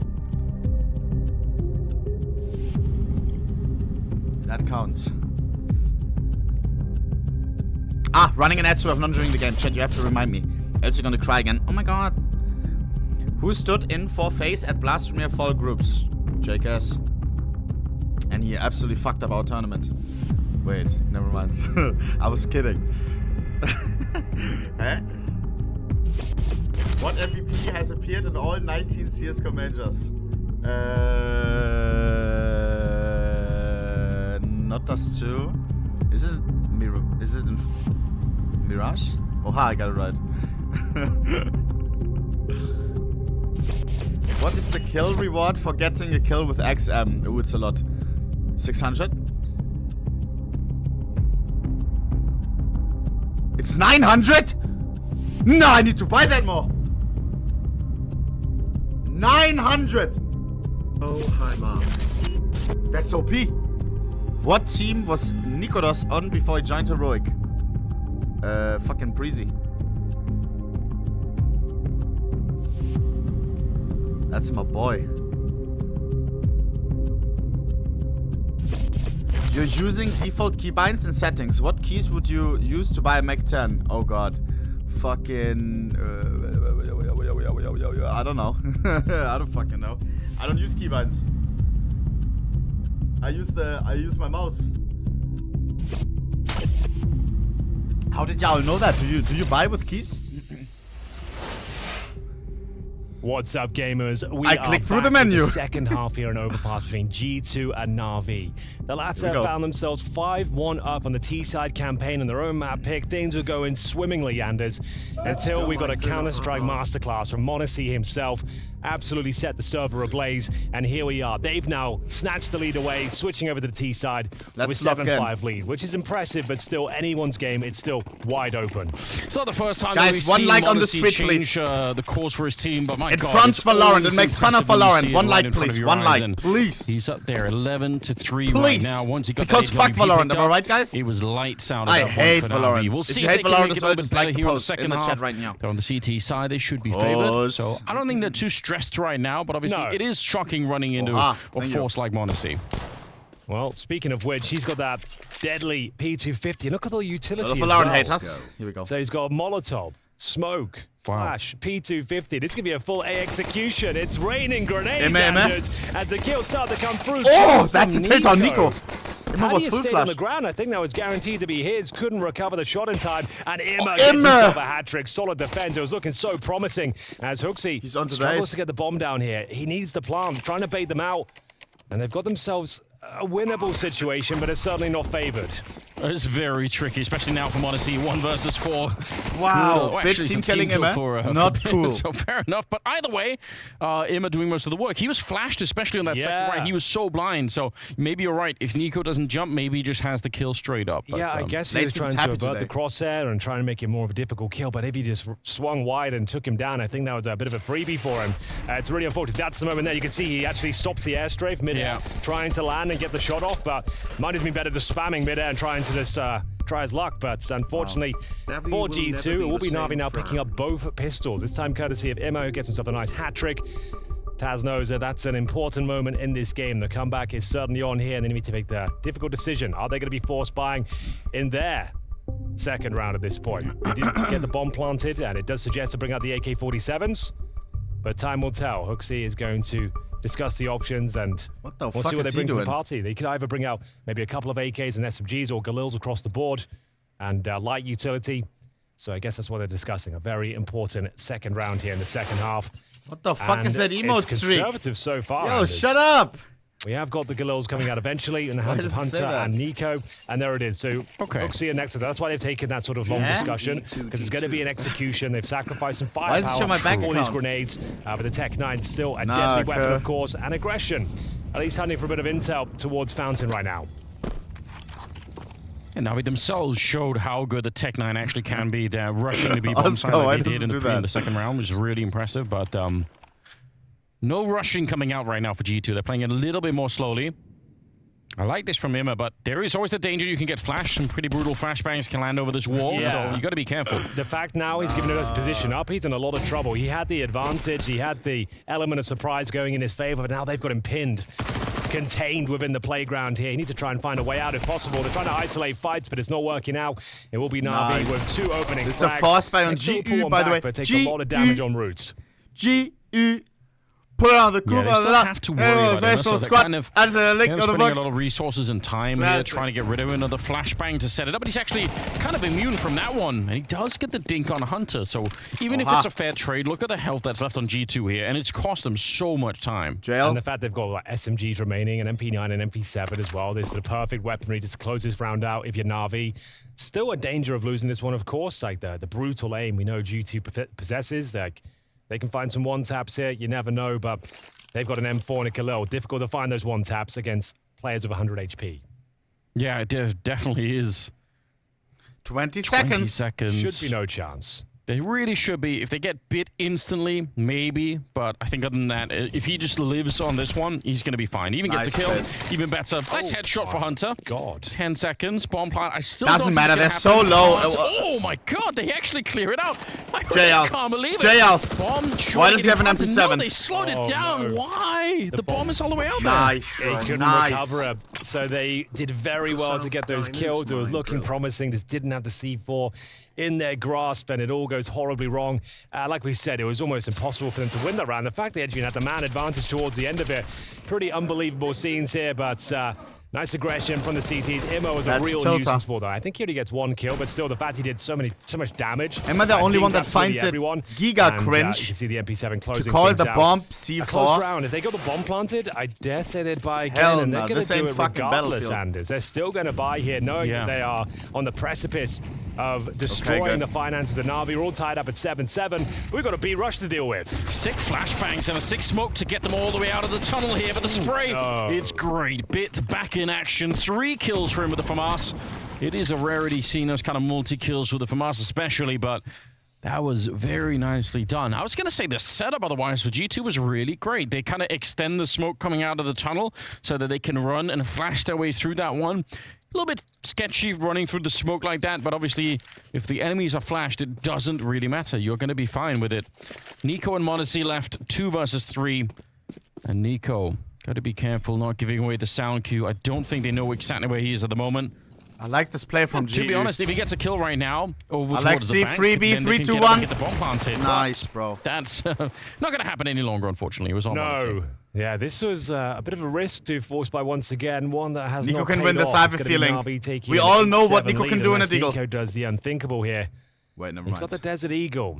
That counts. Running an ad so I'm not doing the game. Chat, you have to remind me. Else you're gonna cry again. Oh my god. Who stood in for FaZe at Blast Premier Fall Groups? JKS. And he absolutely fucked up our tournament. Wait, never mind. I was kidding. Huh? What MVP has appeared in all 19 CSGO majors? Not us too. Is it in Mirage? Oh, I got it right. What is the kill reward for getting a kill with XM? Ooh, it's a lot. 600? It's 900? No, I need to buy that more. 900. Oh, hi, Mark. That's OP. What team was Nikodos on before he joined Heroic? Fucking Breezy. That's my boy. You're using default keybinds in settings. What keys would you use to buy a Mac 10? Oh god. Fucking... I don't know. I don't fucking know. I don't use keybinds. I use my mouse. How did y'all know that? Do you buy with keys? What's up, gamers? I clicked through the menu. The second half here, an overpass between G2 and NaVi. The latter found themselves 5-1 up on the T-side campaign on their own map pick. Things were going swimmingly, Anders, until we got a Counter-Strike masterclass from monesy himself. Absolutely set the server ablaze, and here we are. They've now snatched the lead away, switching over to the T-side with 7-5 lead, which is impressive, but still anyone's game. It's still wide open. It's not the first time guys, that we've one seen like on the monesy street, change please. The course for his team, but my it God, fronts Valorant. It makes fun of Valorant. One like, please. One like, please. He's up there, 11-3 right now. Once he got because fuck Valorant, am I right, guys? It was lights out. I hate Valorant. We'll see if you if hate they can Valorant make as it a well, little bit just better like here on the post in second the half. chat right now. They're on the CT side, they should be favored. So I don't think they're too stressed right now, but obviously it is shocking running into a force like monesy. Well, speaking of which, he's got that deadly P250. Look at the utility as Valorant well. hate us. Here we go. So he's got Molotov, Smoke, Flash, P250. This could be a full A execution. It's raining grenades, as the kills start to come through. Oh, that's a hit on niko. Had he stayed on the ground, I think that was guaranteed to be his. Couldn't recover the shot in time, and Imma gets himself a hat-trick. Solid defense. It was looking so promising as Hooksy struggles to get the bomb down here. He needs the plant, trying to bait them out, and they've got themselves a winnable situation, but it's certainly not favored. It's very tricky, especially now for monesy. 1 versus 4. Wow, cool. big team killing him, not cool. So fair enough, but either way, Imma doing most of the work. He was flashed, especially on that second right. He was so blind, so maybe you're right. If niko doesn't jump, maybe he just has the kill straight up. But, I guess he was trying to avert the crosshair and trying to make it more of a difficult kill, but if he just swung wide and took him down, I think that was a bit of a freebie for him. It's really unfortunate. That's the moment there. You can see he actually stops the airstrafe mid-air, trying to land and get the shot off, but might have been better just spamming mid-air and trying to just try his luck, but unfortunately for G2, it will be NaVi now picking up both pistols, this time courtesy of Imma, who gets himself a nice hat-trick. TaZz knows that that's an important moment in this game. The comeback is certainly on here, and they need to make the difficult decision. Are they going to be force buying in their second round at this point? They didn't get the bomb planted, and it does suggest to bring out the AK-47s, but time will tell. Hooksy is going to discuss the options, and we'll see what they bring to the party. They could either bring out maybe a couple of AKs and SMGs or Galils across the board and light utility. So I guess that's what they're discussing. A very important second round here in the second half. What the fuck is that emote streak? It's conservative so far. Yo, shut up! We have got the Galils coming out eventually in the hands of Hunter and niko, and there it is. So Hooksy and Nexus, that's why they've taken that sort of long discussion, because it's going to be an execution. They've sacrificed some firepower for all these grenades, but the Tech 9's still a deadly weapon, of course, and aggression. At least hunting for a bit of intel towards Fountain right now. And NaVi themselves showed how good the Tech 9 actually can be. They're rushing to be bomb side like they did in the second round, which is really impressive, but no rushing coming out right now for G2. They're playing it a little bit more slowly. I like this from Imma, but there is always the danger you can get flashed. Some pretty brutal flashbangs can land over this wall, so you got to be careful. The fact now he's given his position up, he's in a lot of trouble. He had the advantage, he had the element of surprise going in his favor, but now they've got him pinned, contained within the playground here. He needs to try and find a way out if possible. They're trying to isolate fights, but it's not working out. It will be NaVi with 2 opening frags. It's a fast buy on GU, by the way. But it takes a lot of damage on roots. GU. Put it on the they still have to worry about it. So they're kind of spending a lot of resources and time here trying to get rid of another flashbang to set it up, but he's actually kind of immune from that one, and he does get the dink on Hunter, so even if it's a fair trade, look at the health that's left on G2 here, and it's cost them so much time. And the fact they've got like, SMGs remaining, and MP9 and MP7 as well. This is the perfect weaponry just to close this round out if you're NaVi. Still a danger of losing this one, of course, like the brutal aim we know G2 possesses. Like, they can find some one-taps here, you never know, but they've got an M4 and a Khalil. Difficult to find those one-taps against players of 100 HP. Yeah, it definitely is. 20 seconds. Should be no chance. They really should be. If they get bit instantly, maybe. But I think other than that, if he just lives on this one, he's going to be fine. Even gets a kill, even better. Nice headshot for Hunter. 10 seconds. Bomb plant. I still doesn't matter. They're so low. Oh my god, they actually clear it out. I can't believe it. JL. Bomb. Why does he have an MP7? No, they slowed it down. No. Why? The bomb is all the way out there. Nice. They couldn't recover it. So they did very well to get those kills. It was looking promising. This didn't have the C4 in their grasp, and it all goes horribly wrong. Like we said, it was almost impossible for them to win that round. The fact they actually had the man advantage towards the end of it, pretty unbelievable scenes here, but Nice aggression from the CTs. Immo is a That's real Tilta. nuisance for them. I think he only gets 1 kill, but still, the fact he did so much damage. Am I the only one that finds it giga cringe you can see the MP7 closing to call things the out. bomb A close C4? round. If they got the bomb planted, I dare say they'd buy again, Hell and they're no, going this to do ain't it fucking regardless, Battlefield. Anders. They're still going to buy here, knowing that they are on the precipice of destroying the finances of Navi. We're all tied up at 7-7, but we've got a B rush to deal with. 6 flashbangs and a 6 smoke to get them all the way out of the tunnel here, but the spray, it's great. Bit back in action. 3 kills for him with the FAMAS. It is a rarity seeing those kind of multi-kills with the FAMAS especially, but that was very nicely done. I was going to say the setup otherwise for G2 was really great. They kind of extend the smoke coming out of the tunnel so that they can run and flash their way through that one. A little bit sketchy running through the smoke like that, but obviously if the enemies are flashed, it doesn't really matter. You're going to be fine with it. niko and monesy left 2 versus 3, and niko got to be careful not giving away the sound cue. I don't think they know exactly where he is at the moment. I like this play from G. To be honest, if he gets a kill right now over I like towards the bank, C3B, then they can 3-2-1. get the bomb planted. Nice, bro. That's not going to happen any longer, unfortunately. It was on monesy. No. Yeah, this was a bit of a risk to force by once again. One that has niko not can paid win this, off. I have It's a gonna be feeling. Navi taking We an all know what 8-7 niko can lead do in a unless deagle. niko does the unthinkable here. Wait, never He's mind. got the Desert Eagle.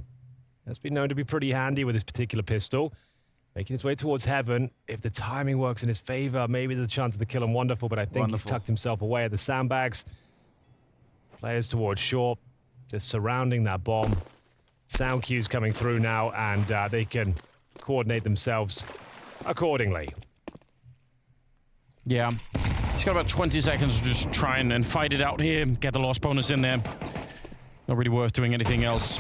That's been known to be pretty handy with this particular pistol. Making his way towards heaven. If the timing works in his favor, maybe there's a chance of the kill and wonderful, but I think he's tucked himself away at the sandbags. Players towards short, just surrounding that bomb. Sound cues coming through now, and they can coordinate themselves accordingly. Yeah. He's got about 20 seconds to just try and fight it out here, get the loss bonus in there. Not really worth doing anything else.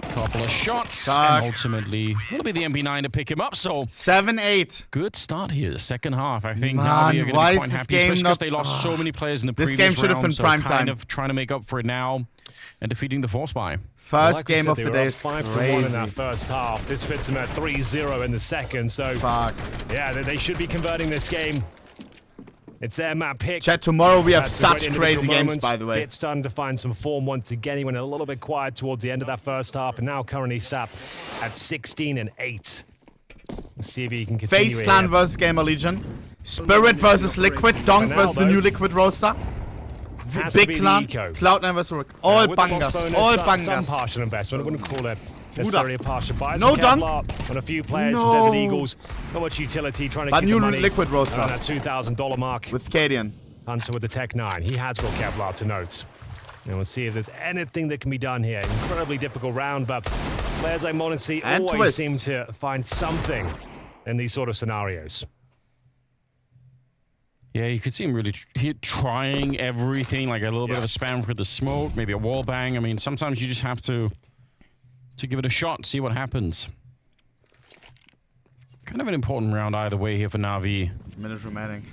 Couple of shots, and ultimately, it'll be the MP9 to pick him up, so... 7-8. Good start here, the second half. I think Man, Navi are going to why be is quite this happy, game especially because not- they lost so many players in the This previous game should have round, been so prime kind time. of trying to make up for it now and defeating the force buy. First Like we game said, of they the were day up is 5-1 in that crazy. first half. This fits them at 3-0 in the second, so... Fuck. Yeah, they should be converting this game. It's their map pick. Chat, tomorrow we have Had some such great crazy individual games, moments. by the way. Bit starting to find some form once again. He went a little bit quiet towards the end of that first half, and now currently sat at 16-8. Let's see if he can continue FaZe Clan here. versus Gamer Legion. Spirit versus Liquid. Donk For now, versus the though, new Liquid Roaster. Has to be Big the Clan. eco. Cloud9 versus Rook. All With the loss bangers. bonus, All some bangers. partial investment. I wouldn't call it necessarily a partial buy. No Some dunk. Kevlar on a few players No. from Desert Eagles. Not much utility trying to But keep new the money Liquid Roaster. around that $2,000 mark. With Cadian. Hunter with the Tech 9. He has got Kevlar to note. And we'll see if there's anything that can be done here. Incredibly difficult round, but players like monesy And always twistzz. seem to find something in these sort of scenarios. Yeah, you could see him really trying everything, like a little bit of a spam for the smoke, maybe a wall bang. I mean, sometimes you just have to give it a shot, see what happens. Kind of an important round either way here for Navi. Minute remaining.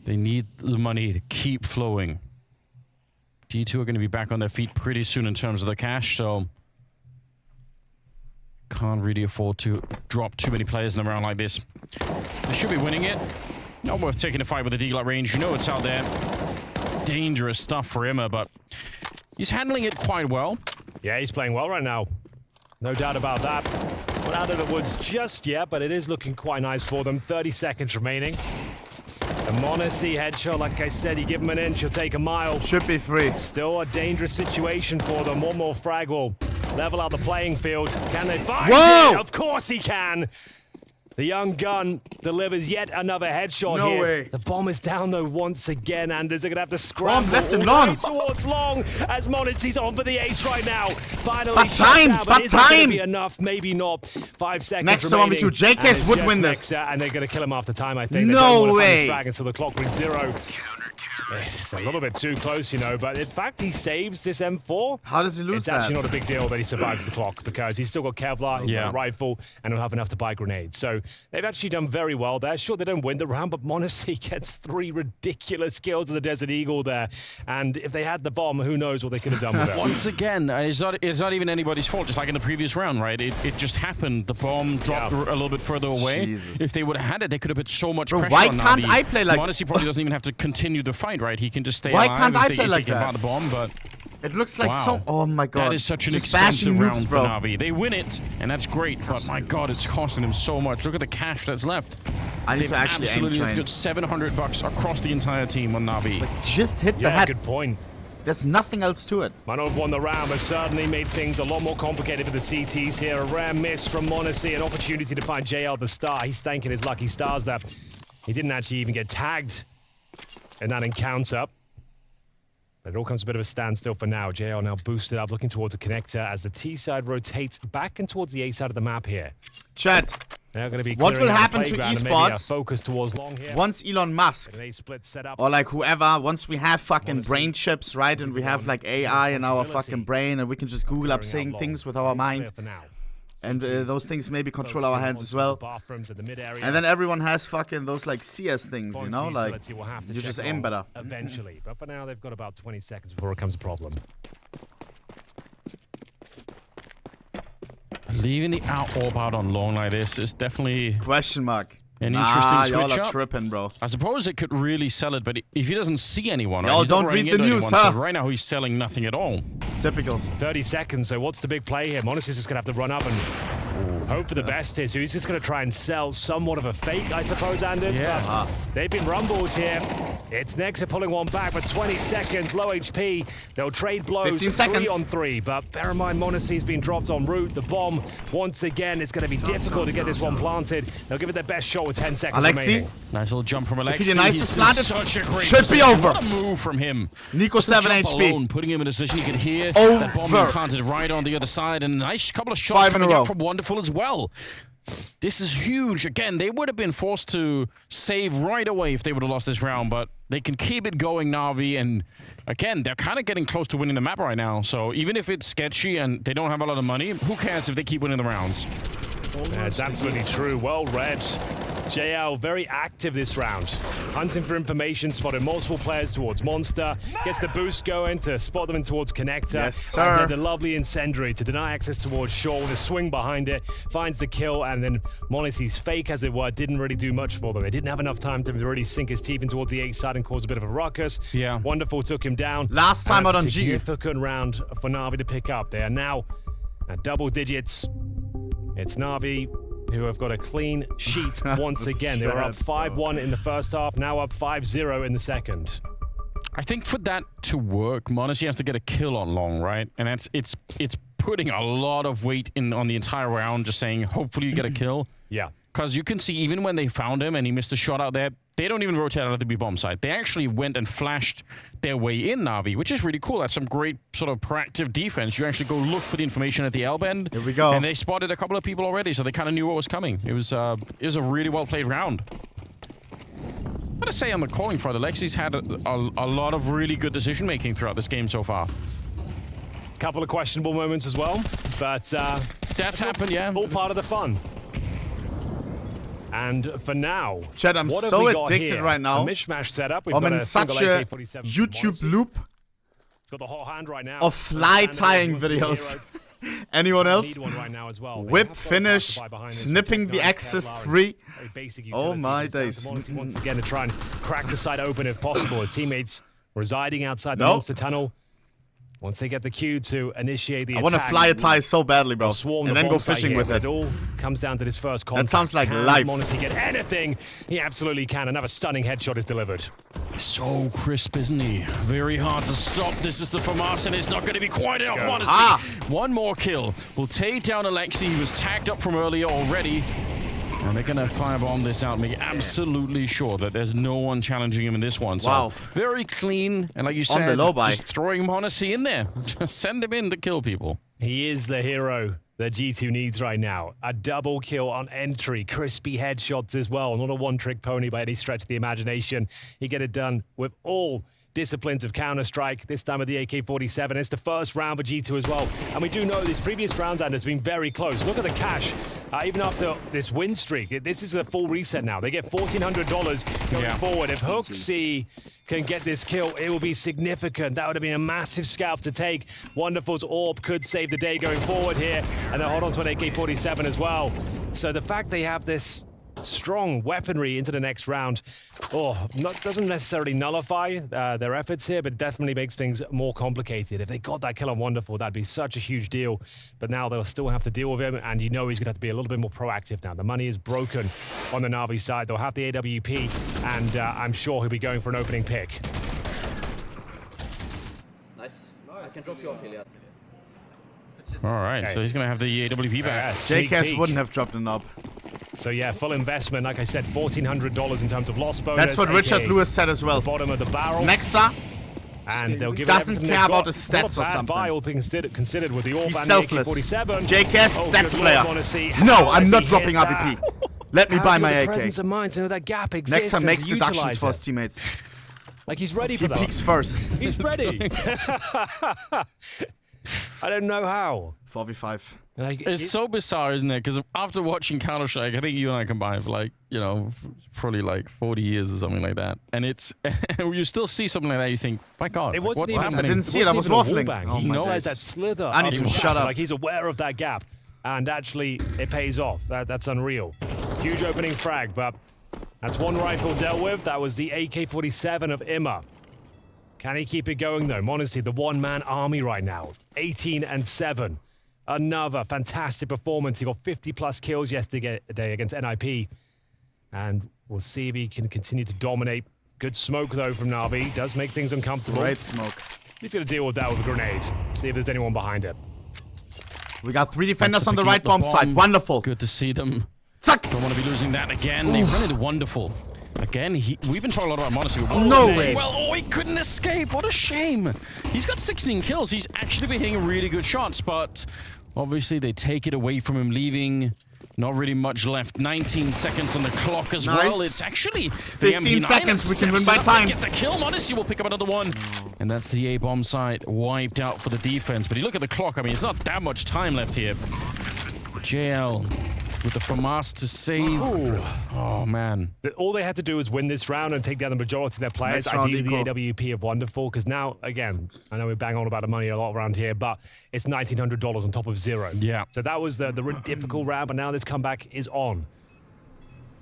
They need the money to keep flowing. G2 are going to be back on their feet pretty soon in terms of the cash, so can't really afford to drop too many players in a round like this. They should be winning it. Not worth taking a fight with the deagle at range. You know it's out there. Dangerous stuff for Emma, but he's handling it quite well. Yeah, he's playing well right now. No doubt about that. Not out of the woods just yet, but it is looking quite nice for them. 30 seconds remaining. The monesy headshot, like I said, you give him an inch, he'll take a mile. Should be free. Still a dangerous situation for them. One more frag will level out the playing field. Can they find Whoa! it? Of course he can. The young gun delivers yet another headshot No here. way. The bomb is down though once again, and they're gonna have to scramble left and all the long. way towards long as monesy's on for the ace right now. Finally, But shut time, down, but is it gonna time. be enough? Maybe not. 5 seconds Next to remaining. 1v2, JKS and it's would just win next, this. and they're gonna kill him after time. I think. They No don't wanna find way. this frag until the clock reads 0. It's a little bit too close, you know, but in fact, he saves this M4. How does he lose It's that? actually not a big deal that he survives the clock because he's still got Kevlar, he's got a rifle, and he'll have enough to buy grenades. So they've actually done very well there. Sure, they don't win the round, but monesy gets 3 ridiculous kills of the Desert Eagle there. And if they had the bomb, who knows what they could have done with it. Once again, it's not even anybody's fault, just like in the previous round, right? It just happened. The bomb dropped a little bit further away. Jesus. If they would have had it, they could have put so much Bro, pressure why on can't Navi. I play like- Monesy probably doesn't even have to continue the fight, right? He can just stay Why alive can't if I they, play if like they can that? plant the bomb, but It looks like Wow. so. Oh my god. That is such an Just expensive bashing round noobs, for bro. Navi. They win it, and that's great. But my god, it's costing them so much. Look at the cash that's left. I need They've to actually aim absolutely train. got $700 across the entire team on Navi. Just hit the Yeah, head. good point. There's nothing else to it. Might not have won the round, but certainly made things a lot more complicated for the CTs here. A rare miss from monesy, an opportunity to find JL the star. He's thanking his lucky stars there. He didn't actually even get tagged in that encounter. But it all comes to a bit of a standstill for now. JL now boosted up, looking towards a connector as the T side rotates back and towards the A side of the map here. Chat. They're going to be What will clearing out the happen to playground and maybe a esports focus towards long here. once Elon Musk An A split set up. or like whoever, once we have fucking Honestly, brain chips, right, and we have like AI in our fucking brain, and we can just Google up saying things with our mind, and those things maybe control our hands as well. And then everyone has fucking those like CS things, you know, like you just aim better. Eventually, but for now they've got about 20 seconds before it becomes a problem. Leaving the orb out on long like this is definitely Question mark. an interesting y'all switch are up. tripping, bro. I suppose it could really sell it, but if he doesn't see anyone, right, Y'all he's not don't running read the into news, anyone, huh? so right now he's selling nothing at all. Typical. 30 seconds, so what's the big play here? Monesy's just going to have to run up and hope for the best here. So he's just going to try and sell somewhat of a fake, I suppose, Anders. Yeah. But they've been rumbled here. It's Nexa pulling one back, but 20 seconds, low HP. They'll trade blows 15 seconds. 3-on-3, but bear in mind, Monesy's been dropped en route. The bomb, once again, it's going to be difficult to get this one planted. They'll give it their best shot with 10 seconds Alexi? remaining. Nice little jump from Alexi. he denies He's the in slant, it's- such a great should be position. over. What a move from him. Niko The 7 jump HP. alone, putting him in a position you can hear Over. that bomb being planted right on the other side, and a nice couple of shots 5 in a coming row. out from Wonderful as well. This is huge. Again, they would have been forced to save right away if they would have lost this round, but they can keep it going, Navi, and again, they're kind of getting close to winning the map right now, so even if it's sketchy and they don't have a lot of money, who cares if they keep winning the rounds? Yeah, it's absolutely true. Well read. JL very active this round. Hunting for information, spotted multiple players towards Monster. Gets the boost going to spot them in towards Connector. Yes, sir. And then the lovely Incendiary to deny access towards Shore with a swing behind it. Finds the kill, and then monesy's fake, as it were, didn't really do much for them. They didn't have enough time to really sink his teeth in towards the A side and cause a bit of a ruckus. Yeah. Wonderful took him down. Last time And out a on G. significant round for Navi to pick up. They are now at double digits. It's Navi who have got a clean sheet once again. They were up 5-1 in the first half, now up 5-0 in the second. I think for that to work, monesy has to get a kill on long, right? And it's putting a lot of weight in on the entire round, just saying, hopefully you get a kill. Yeah. Because you can see, even when they found him and he missed a shot out there, they don't even rotate out of the B bomb side. They actually went and flashed their way in Navi, which is really cool. That's some great sort of proactive defense. You actually go look for the information at the L bend. Here we go. And they spotted a couple of people already, so they kind of knew what was coming. It was a really well played round. I gotta say, on the calling front, Alexi's had a lot of really good decision making throughout this game so far. Couple of questionable moments as well, but That's happened, yeah. all part of the fun. And for now, Chat, I'm what have so we got addicted here? right now. A mishmash setup. We've I'm got in a such single a AK-47 from YouTube Monesy. loop It's got the whole hand right now. of fly tying videos. Anyone else? Need one right now as well. They Whip have got a finish, passerby behind this, snipping protect the guys, Axis Kevlar, and 3. very basic Oh utility. my It's down to days. Monesy once again to try and crack the side open if possible. His teammates residing outside the Nope. monster tunnel. Once they get the cue to initiate the I want to attack, fly a tie so badly, bro. they'll swarm And the then go bomb site fishing here, with but it. It all comes down to this first contact. sounds like Can life. Monesy get anything? He absolutely can. Another stunning headshot is delivered. So crisp, isn't he? Very hard to stop. This is the FAMAS, and it's not going to be quite enough. go. Monesy. One more kill will take down Alexi. He was tagged up from earlier already. And they're going to firebomb this out, make absolutely sure that there's no one challenging him in this one. So Wow. very clean, and like you On the said, low buy. just throwing Monesy in there. Just send him in to kill people. He is the hero that G2 needs right now. A double kill on entry, crispy headshots as well. Not a one-trick pony by any stretch of the imagination. He get it done with all disciplines of Counter-Strike, this time with the AK-47. It's the first round for G2 as well. And we do know these previous rounds, and has been very close. Look at the cash. Even after this win streak, this is a full reset now. They get $1,400 going forward. If Hooksy can get this kill, it will be significant. That would have been a massive scalp to take. Wonderful's orb could save the day going forward here. And they hold on to an AK-47 as well. So the fact they have this strong weaponry into the next round. Doesn't necessarily nullify their efforts here, but definitely makes things more complicated. If they got that kill on Wonderful, that'd be such a huge deal. But now they'll still have to deal with him, and you know he's going to have to be a little bit more proactive now. The money is broken on the Navi side. They'll have the AWP, and I'm sure he'll be going for an opening pick. Nice. I can drop you up, Elias. All right, so he's going to have the AWP back. JKS wouldn't have dropped an up. So yeah, full investment. Like I said, $1,400 in terms of loss bonus. That's what Richard Lewis said as well. Bottom of the barrel. Nexa And they'll give doesn't it care about his stats or not a bad something. buy, all things considered with the AWP He's and selfless. the AK-47. JKS stats good player. Lord, monesy. No, How I'm does not he dropping hit AWP. that? Let me How's buy he my got the AK. presence of mind to know that gap exists Nexa and makes to deductions utilize for his it. teammates. Like he's ready for He that. peeks first. He's ready. I don't know how. 4v5. Like, It's so bizarre, isn't it? Because after watching Counter-Strike, I think you and I combined for like, you know, probably like 40 years or something like that. And it's, you still see something like that, you think, my God, It wasn't what's even, happening? I didn't see it, I was waffling. Oh, he my knows days. that slither. I need of to the shut gap. up. Like he's aware of that gap. And actually, it pays off. That's unreal. Huge opening frag, but that's one rifle dealt with. That was the AK-47 of Imma. Can he keep it going, though? Monesy, the one-man army right now. 18-7. Another fantastic performance. He got 50-plus kills yesterday against NIP. And we'll see if he can continue to dominate. Good smoke, though, from Navi. Does make things uncomfortable. Great smoke. He's going to deal with that with a grenade. See if there's anyone behind it. We got 3 defenders on the Picking right up the bomb side. Wonderful. Good to see them. Zack. Don't want to be losing that again. They run it wonderful. Again, we've been talking a lot about Monesy. No way. Well, he couldn't escape. What a shame. He's got 16 kills. He's actually been hitting really good shots, but obviously they take it away from him, leaving not really much left. 19 seconds on the clock as well. It's actually 15 seconds. We can win by time. Get the kill. Monesy will pick up another one. And that's the A-bomb side wiped out for the defense. But you look at the clock. I mean, it's not that much time left here. JL with the FAMAS to save. Ooh. Oh, man. All they had to do was win this round and take down the majority of their players. Next round, Ideally, Nico. the AWP of Wonderful, because now, again, I know we bang on about the money a lot around here, but it's $1,900 on top of 0. Yeah. So that was the really difficult round, but now this comeback is on.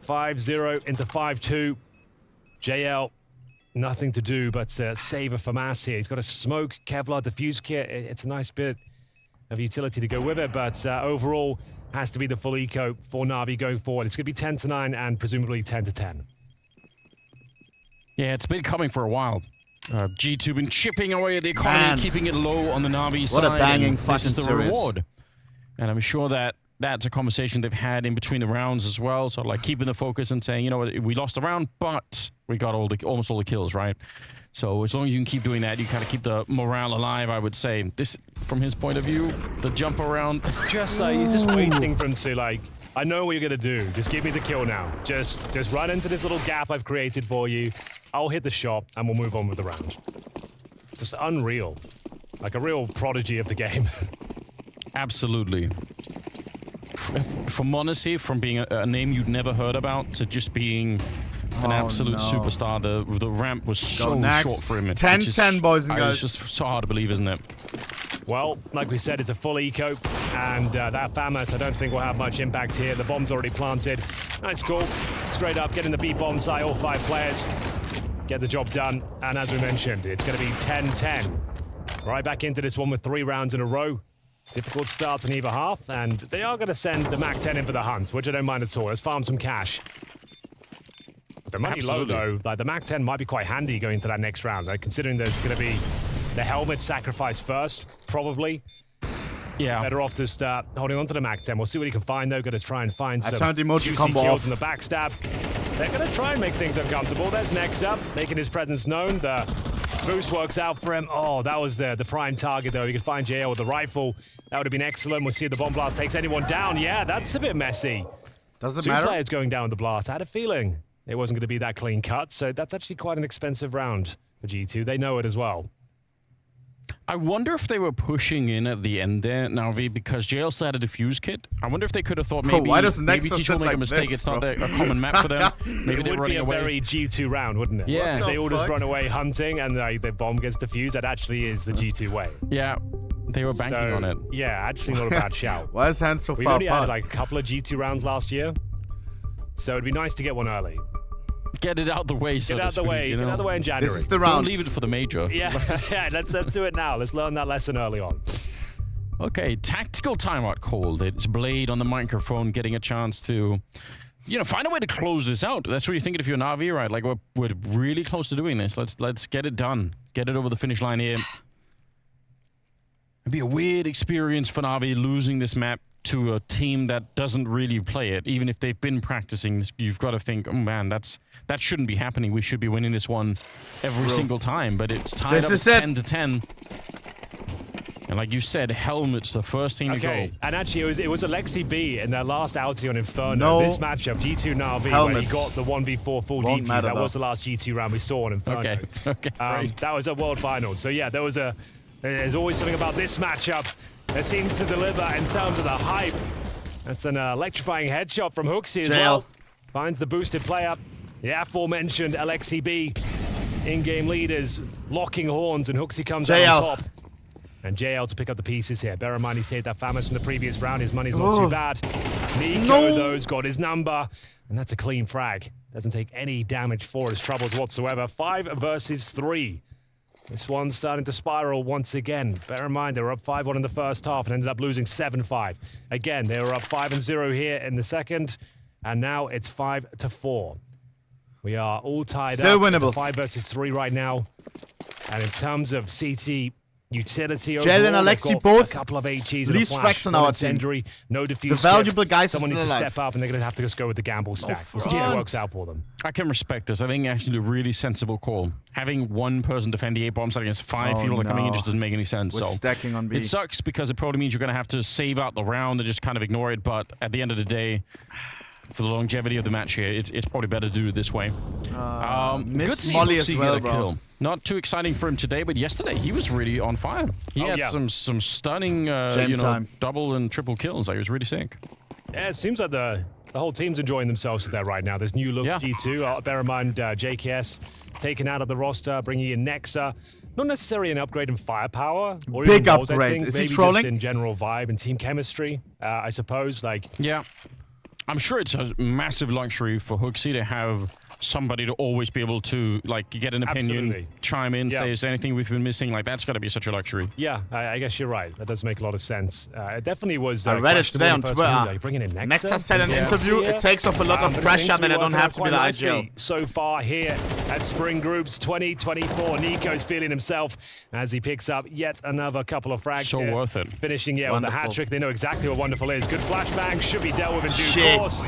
5-0 into 5-2. JL, nothing to do but save a FAMAS here. He's got a smoke, Kevlar, diffuse kit. It's a nice bit of utility to go with it, but overall has to be the full eco for Navi going forward. It's going to be 10-9 and presumably 10-10. Yeah, it's been coming for a while. G2 been chipping away at the economy, Man. keeping it low on the Navi side. What a banging This fucking is the series. reward. And I'm sure that that's a conversation they've had in between the rounds as well. So like keeping the focus and saying, you know what, we lost a round, but we got almost all the kills, right? So as long as you can keep doing that, you kind of keep the morale alive, I would say. This, from his point of view, the jump around. Just like, he's just waiting for him to like, I know what you're going to do. Just give me the kill now. Just run into this little gap I've created for you. I'll hit the shot and we'll move on with the round. It's just unreal. Like a real prodigy of the game. Absolutely. For Monesy, from being a name you'd never heard about to just being an absolute superstar, the ramp was so short for him. 10-10, boys and girls. It's just so hard to believe, isn't it? Well, like we said, it's a full eco, and that FAMAS I don't think will have much impact here. The bomb's already planted. Nice call. Straight up, getting the B-bomb side, all 5 players. Get the job done, and as we mentioned, it's going to be 10-10. Right back into this one with 3 rounds in a row. Difficult starts on either half, and they are going to send the MAC-10 in for the hunt, which I don't mind at all. Let's farm some cash. The money low, though. Like the MAC-10 might be quite handy going into that next round, like, considering there's going to be the helmet sacrifice first, probably. Yeah. Better off just holding on to the MAC-10. We'll see what he can find, though. Going to try and find some turned emoji juicy combo kills off. in the backstab. They're going to try and make things uncomfortable. There's next up, making his presence known. The boost works out for him. Oh, that was the prime target, though. He could find JL with the rifle. That would have been excellent. We'll see if the bomb blast takes anyone down. Yeah, that's a bit messy. Does it 2 matter? players going down with the blast. I had a feeling it wasn't going to be that clean cut, so that's actually quite an expensive round for G2. They know it as well. I wonder if they were pushing in at the end there, Navi, because JL still had a diffuse kit. I wonder if they could have thought maybe, why does maybe Nexus G2 sit will make like a mistake. this, It's not bro? a common map for them. Maybe It they're would running be a away. very G2 round, wouldn't it? Yeah. What They the all just fuck? run away hunting and the bomb gets defused. That actually is the G2 way. Yeah, they were banking So, on it. Yeah, actually not a bad shout. Why is Hans so We've far only had apart? like a couple of G2 rounds last year. So it'd be nice to get one early. Get it out the way, so Get out to the way. speak, you Get know? out the way in January. This is the round. Don't leave it for the major. Yeah, yeah. Let's do it now. Let's learn that lesson early on. Okay, tactical timeout called. It's Blade on the microphone, getting a chance to, find a way to close this out. That's what you're thinking if you're NaVi, right? Like we're really close to doing this. Let's get it done. Get it over the finish line here. It'd be a weird experience for NaVi losing this map to a team that doesn't really play it. Even if they've been practicing, you've got to think, oh man, that shouldn't be happening. We should be winning this one every single time. But it's tied up 10-10. And like you said, Helmet's the first team to go. And actually, it was Alexi B in their last outing on Inferno. This matchup, G2 NaVi, when he got the 1v4 full defuse. That was the last G2 round we saw on Inferno. Okay, great. That was a World Finals. So yeah, there's always something about this matchup that seems to deliver in terms of the hype. That's an electrifying headshot from Hooksy as well. Finds the boosted player. The aforementioned Alexi B. In-game leaders locking horns, and Hooksy comes out on top. And JL to pick up the pieces here. Bear in mind he saved that Famas from the previous round. His money's not too bad. niko, though's got his number. And that's a clean frag. Doesn't take any damage for his troubles whatsoever. 5 versus 3. This one's starting to spiral once again. Bear in mind, they were up 5-1 in the first half and ended up losing 7-5. Again, they were up 5-0 here in the second, and now it's 5-4. We are all tied up. Winnable. 5 versus 3 right now. And in terms of CT utility Jell and overall, Alexi both a couple of HEs least fracks on our team. No defuse. The valuable guys Someone are needs still to alive. step up, and they're going to have to just go with the gamble stack. We'll see how it works out for them. I can respect this. I think actually a really sensible call. Having one person defend the 8 bomb site against 5 people that are coming in just doesn't make any sense. We're stacking on B. It sucks because it probably means you're going to have to save out the round and just kind of ignore it. But at the end of the day, for the longevity of the match here, it's probably better to do it this way. Missed Molly as well, bro. Kill. Not too exciting for him today, but yesterday he was really on fire. He had some stunning, double and triple kills. Like, it was really sick. Yeah, it seems like the whole team's enjoying themselves there right now. There's new look G2. Bear in mind, JKS taken out of the roster, bringing in Nexa. Not necessarily an upgrade in firepower. Or Big even goals, upgrade. I think. Is Maybe he trolling? Just in general vibe and team chemistry, I suppose. Yeah. I'm sure it's a massive luxury for Hooksy to have somebody to always be able to get an opinion, chime in, say, is there anything we've been missing? That's got to be such a luxury. Yeah, I guess you're right. That does make a lot of sense. It definitely was. I read it today on Twitter. Bringing in Nexa said in an interview, it takes off a lot of pressure that I don't have to be the IGL. So far here at Spring Groups 2024, niko's feeling himself as he picks up yet another couple of frags. So worth it. Finishing with the hat trick. They know exactly what wonderful is. Good flashbang should be dealt with in due course.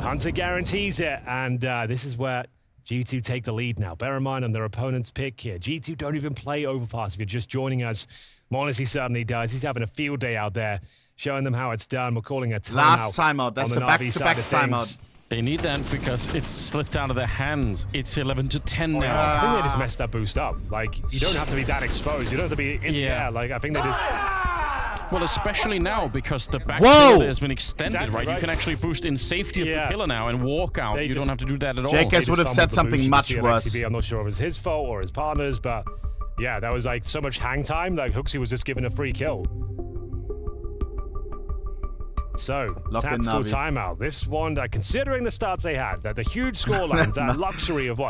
Hunter guarantees it, and this is where G2 take the lead now. Bear in mind on their opponent's pick here. G2 don't even play overpass if you're just joining us. monesy certainly does. He's having a field day out there, showing them how it's done. We're calling a timeout. Last timeout. That's a back-to-back timeout. They need that because it's slipped out of their hands. It's 11-10 now. I think they just messed that boost up. You don't have to be that exposed. You don't have to be in the air. I think they just... Well, especially now because the back pillar has been extended, right? You can actually boost in safety of the pillar now and walk out. You don't have to do that at all. JKS would have said something much worse. I'm not sure if it was his fault or his partner's, but yeah, that was so much hang time. Hooksy was just given a free kill. So, tactical timeout. This one, considering the starts they had, the huge scorelines, that luxury of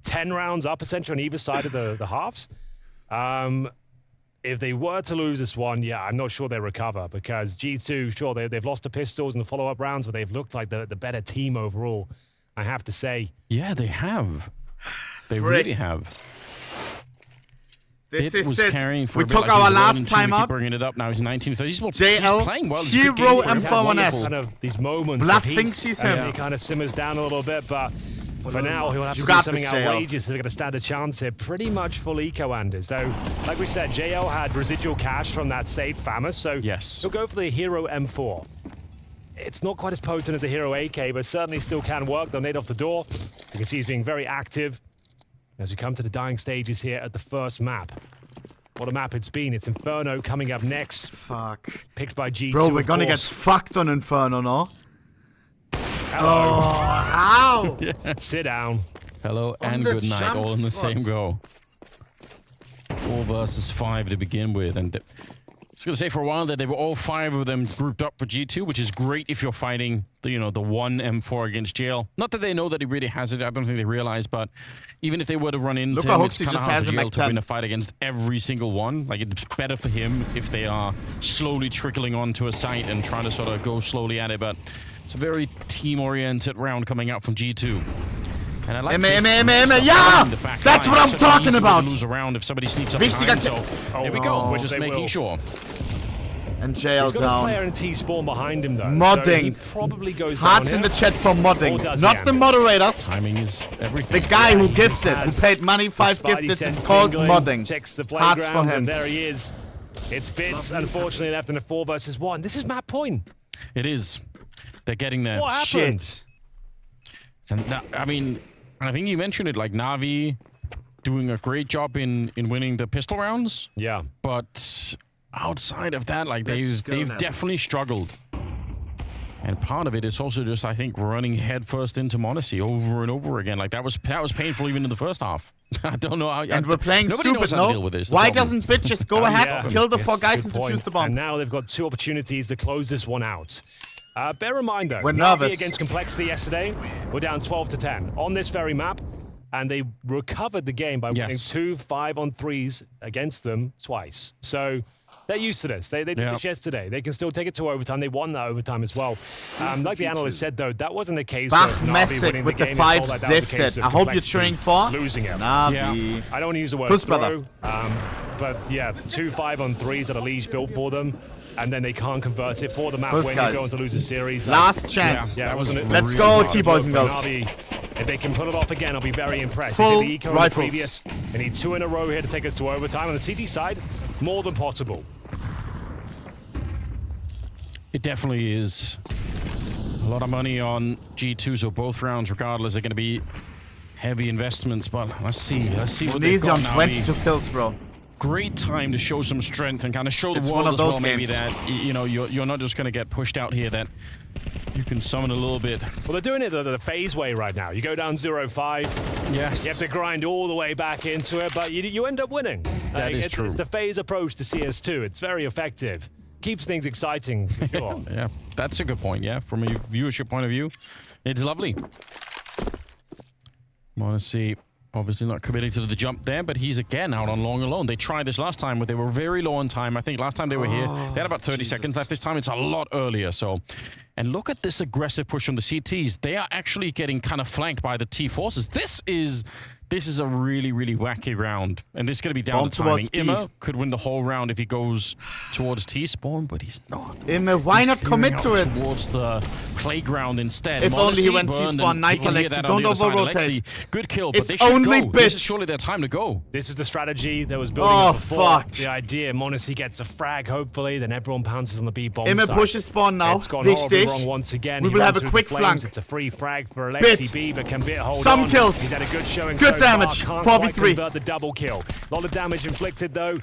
10 rounds up essentially on either side of the halves. If they were to lose this one, I'm not sure they recover because G2, sure, they've lost the pistols in the follow-up rounds, but they've looked like the better team overall, I have to say. Yeah, they have. They really have. This is it. We took our last time out. Bringing it up now. He's 1930. He's JL, playing well. Zero and 4-1S. Kind of these moments Blood of heat, thinks he's him. He kind of simmers down a little bit, but for now, he'll have to do something outrageous. They're going to stand a chance here. Pretty much full eco-anders. Though, like we said, JL had residual cash from that saved Famas, so he'll go for the Hero M4. It's not quite as potent as a Hero AK, but certainly still can work. They'll nade off the door. You can see he's being very active as we come to the dying stages here at the first map. What a map it's been. It's Inferno coming up next. Fuck. Picked by G2. Bro, we're going to get fucked on Inferno, no? Hello. Oh, ow! Sit down. Hello and good night, all in the same go. 4 versus 5 to begin with, and was going to say for a while that they were all 5 of them grouped up for G2, which is great if you're fighting the, you know, the one M4 against jail. Not that they know that he really has it. I don't think they realize, but even if they were to run into him, it's kind of hard for jail to win a fight against every single one. Like, it's better for him if they are slowly trickling onto a site and trying to sort of go slowly at it, but it's a very team-oriented round coming out from G2. And I like yeah! That's what I'm talking about! Lose around if somebody sneaks up behind, so here we go. We're just making sure. And jail He's got down. a player in T-spawn behind him, though. Modding. So he probably goes Hearts down in the chat for modding. Not the moderators. Timing is everything. The guy who gifted, who paid money, 5 gifted, is called modding. Checks the Hearts for him. and there he is. It's Bits, unfortunately, left in a 4 versus 1. This is map point. It is. They're getting there. What happened? Shit. And I mean, I think you mentioned it, like NaVi doing a great job in winning the pistol rounds. Yeah. But outside of that, like they've definitely struggled. And part of it is also just, I think, running headfirst into monesy over and over again. Like that was painful even in the first half. I don't know how. And we're playing stupid, how to deal with this, Why doesn't Bit just go ahead, kill the 4 guys, and defuse the bomb? And now they've got 2 opportunities to close this one out. Bear in mind, though, we're NaVi nervous against Complexity yesterday, we're down 12-10 on this very map, and they recovered the game by winning 2 5-on-3s against them twice. So they're used to this. They did this yesterday. They can still take it to overtime. They won that overtime as well. Like the analyst said, though, that wasn't the case of NaVi winning with the the game. 5 zifted. I hope you're cheering for losing him. NaVi. I don't want to use the word throw, but yeah, 2 5-on-3s that elige built for them. And then they can't convert it for the map when you go on to lose a series. Last chance. Yeah, that wasn't it. Let's go, T-boys and girls. If they can pull it off again, I'll be very impressed. Full they did the eco rifles. Previous. They need 2 in a row here to take us to overtime. On the CT side, more than possible. It definitely is a lot of money on G2, so both rounds, regardless, are going to be heavy investments. But let's see what they've got now. 22 kills, bro. Great time to show some strength and kind of show the world as well, maybe that you know you're not just going to get pushed out here. That you can summon a little bit. Well, they're doing it the FaZe way right now. You go down 0-5. Yes. You have to grind all the way back into it, but you end up winning. That is true. It's the FaZe approach to CS2. It's very effective. Keeps things exciting, for sure. Yeah, that's a good point. Yeah, from a viewership point of view, it's lovely. monesy obviously not committing to the jump there, but he's again out on long alone. They tried this last time, but they were very low on time. I think last time they were here, they had about 30 seconds left. This time it's a lot earlier. So, and look at this aggressive push from the CTs. They are actually getting kind of flanked by the T forces. This is a really, really wacky round. And this is going to be down to timing. Immer could win the whole round if he goes towards T-spawn, but he's not. Immer, why not commit to it? Towards the playground instead. If only he went T-spawn. Nice, Alexi. Don't over-rotate. Good kill, but it's they should only go. Bit. This is surely their time to go. This is the strategy that was building up before. Fuck. The idea, monesy gets a frag, hopefully, then everyone pounces on the B-bomb Immer side. pushes spawn now. It's gone horribly wrong once again. We will have a quick flank. It's a free frag for Alexi B, but can Bit hold Some on. kills. He's had a good showing Good so damage. far. 4v3. Convert the double kill. A lot of damage inflicted though.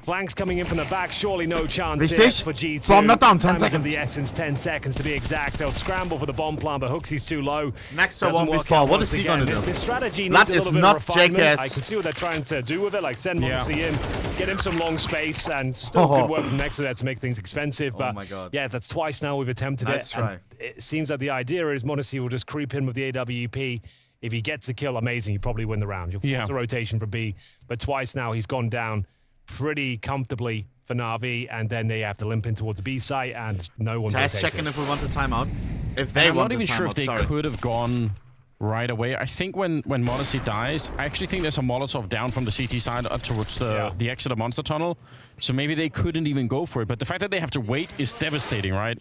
Flanks coming in from the back, surely no chance here for G2. Bomb not down, 10 Time seconds. Of the essence, 10 seconds to be exact. They'll scramble for the bomb plant, but Hooksy's too low. Next to 1v4, what is he going to do? This strategy needs That a little is bit not of refinement. JKS. I can see what they're trying to do with it, like send monesy in, get him some long space, and still good work from next to that to make things expensive. But my God. yeah, that's twice now we've attempted Nice it. try. And it seems like the idea is monesy will just creep in with the AWP. If he gets a kill, amazing, you probably win the round. You'll force a rotation for B. But twice now, he's gone down pretty comfortably for NaVi, and then they have to limp in towards the B site, and no one's Test checking if we want the timeout. If they I'm want not even the sure if they timeout, could have gone right away. I think when monesy dies, I actually think there's a Molotov down from the CT side up towards the exit of Monster Tunnel. So maybe they couldn't even go for it. But the fact that they have to wait is devastating, right?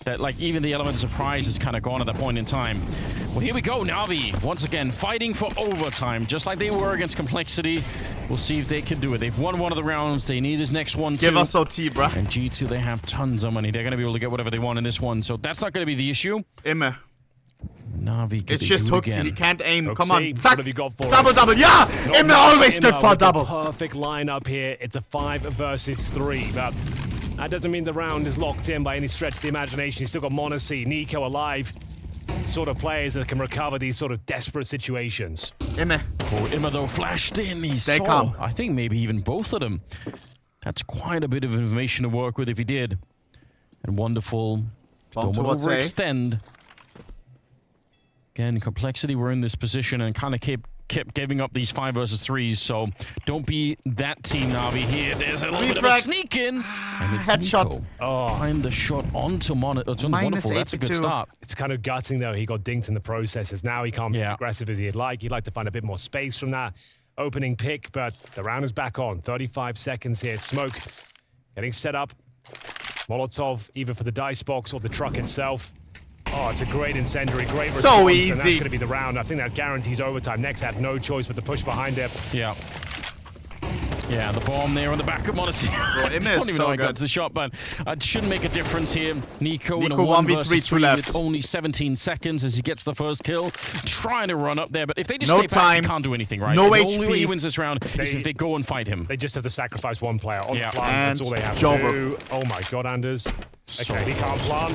That like even the element of surprise is kind of gone at that point in time. Well, here we go. NaVi once again fighting for overtime, just like they were against Complexity. We'll see if they can do it. They've won one of the rounds. They need this next one too. Give us OT, bruh. And G2, they have tons of money. They're going to be able to get whatever they want in this one. So that's not going to be the issue. Immer. NaVi, It's just Hooksy. He can't aim. Hooksy, Come on. what Zack. have you got for Double, us? double. Yeah. Immer always good for a with the double. Perfect lineup here. It's a 5 versus 3, but that doesn't mean the round is locked in by any stretch of the imagination. He's still got monesy, Niko alive. Sort of players that can recover these sort of desperate situations. Immer. Oh, Immer though flashed in. He Stay saw, calm. I think maybe even both of them. That's quite a bit of information to work with if he did. And wonderful. Don't want to overextend. Again, complexity, we're in this position and kind of kept giving up these 5 versus 3s, so don't be that team Navi here. There's a little bit of a sneak in. And it's Headshot. Niko. Find the shot onto Wonderful. That's a good start. It's kind of gutting, though. He got dinked in the processes. Now he can't be as aggressive as he'd like. He'd like to find a bit more space from that opening pick, but the round is back on. 35 seconds here. Smoke getting set up. Molotov, either for the dice box or the truck itself. Oh, it's a great incendiary, great response. So easy. And that's going to be the round. I think that guarantees overtime. Next had no choice but the push behind it. Yeah. Yeah, the bomb there on the back of monesy. I don't even know I got the shot, but it shouldn't make a difference here. Niko in a 1 versus 3 with only 17 seconds as he gets the first kill. Trying to run up there, but if they just stay back, he can't do anything, right? No the HP. only way he wins this round is if they go and fight him. They just have to sacrifice one player on the plan. And that's all they have to do. Oh my god, Anders. Okay, he can't plan.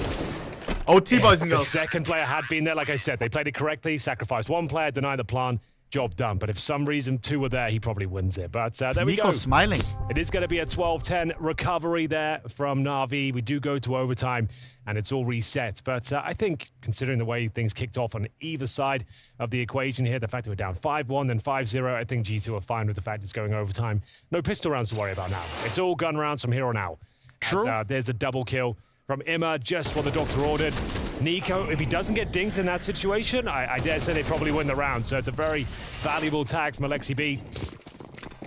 OT, boys and girls. The second player had been there, like I said. They played it correctly, sacrificed one player, denied the plan. Job done. But if for some reason 2 were there, he probably wins it. But there we go. Niko's smiling. It is going to be a 12-10 recovery there from Navi. We do go to overtime, and it's all reset. But I think, considering the way things kicked off on either side of the equation here, the fact that we're down 5-1, then 5-0, I think G2 are fine with the fact it's going overtime. No pistol rounds to worry about now. It's all gun rounds from here on out. True. As, there's a double kill from Imma, just what the doctor ordered. Niko, if he doesn't get dinked in that situation, I dare say they probably win the round. So it's a very valuable tag from Alexi B.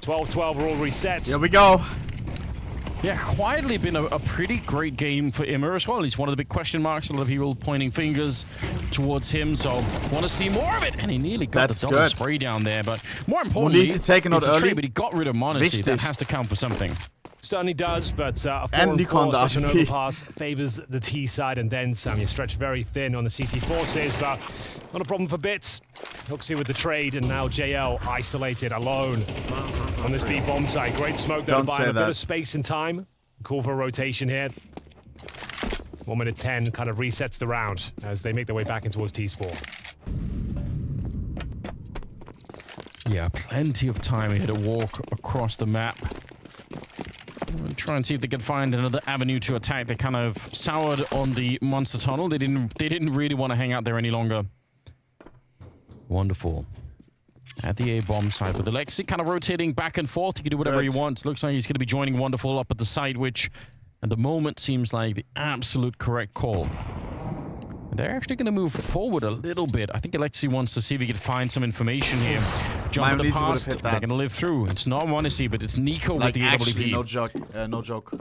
12-12 are all reset. Here we go. Yeah, quietly been a pretty great game for Imma as well. He's one of the big question marks. A lot of people pointing fingers towards him, so want to see more of it. And he nearly got the double spray down there, but more importantly, he's taken out early. But he got rid of monesy. That has to count for something. Certainly does, but a 4-4 special overpass favors the T side, and then some. You stretch very thin on the CT forces, but not a problem for Bits. Hooks here with the trade, and now JL isolated, alone on this B bomb site. Great smoke there, buying a bit of space and time. Call for a rotation here. 1 minute 10 kind of resets the round as they make their way back in towards T-Sport. Yeah, plenty of time here to walk across the map. We'll try and see if they can find another avenue to attack. They kind of soured on the monster tunnel. They didn't really want to hang out there any longer. Wonderful. At the A bomb side with Alexi kind of rotating back and forth. He can do whatever he wants. Looks like he's going to be joining Wonderful up at the side, which at the moment seems like the absolute correct call. They're actually going to move forward a little bit. I think Alexi wants to see if he can find some information here. Jump at the past. They're going to live through. It's not monesy, but it's Niko with the AWP. No joke. No joke.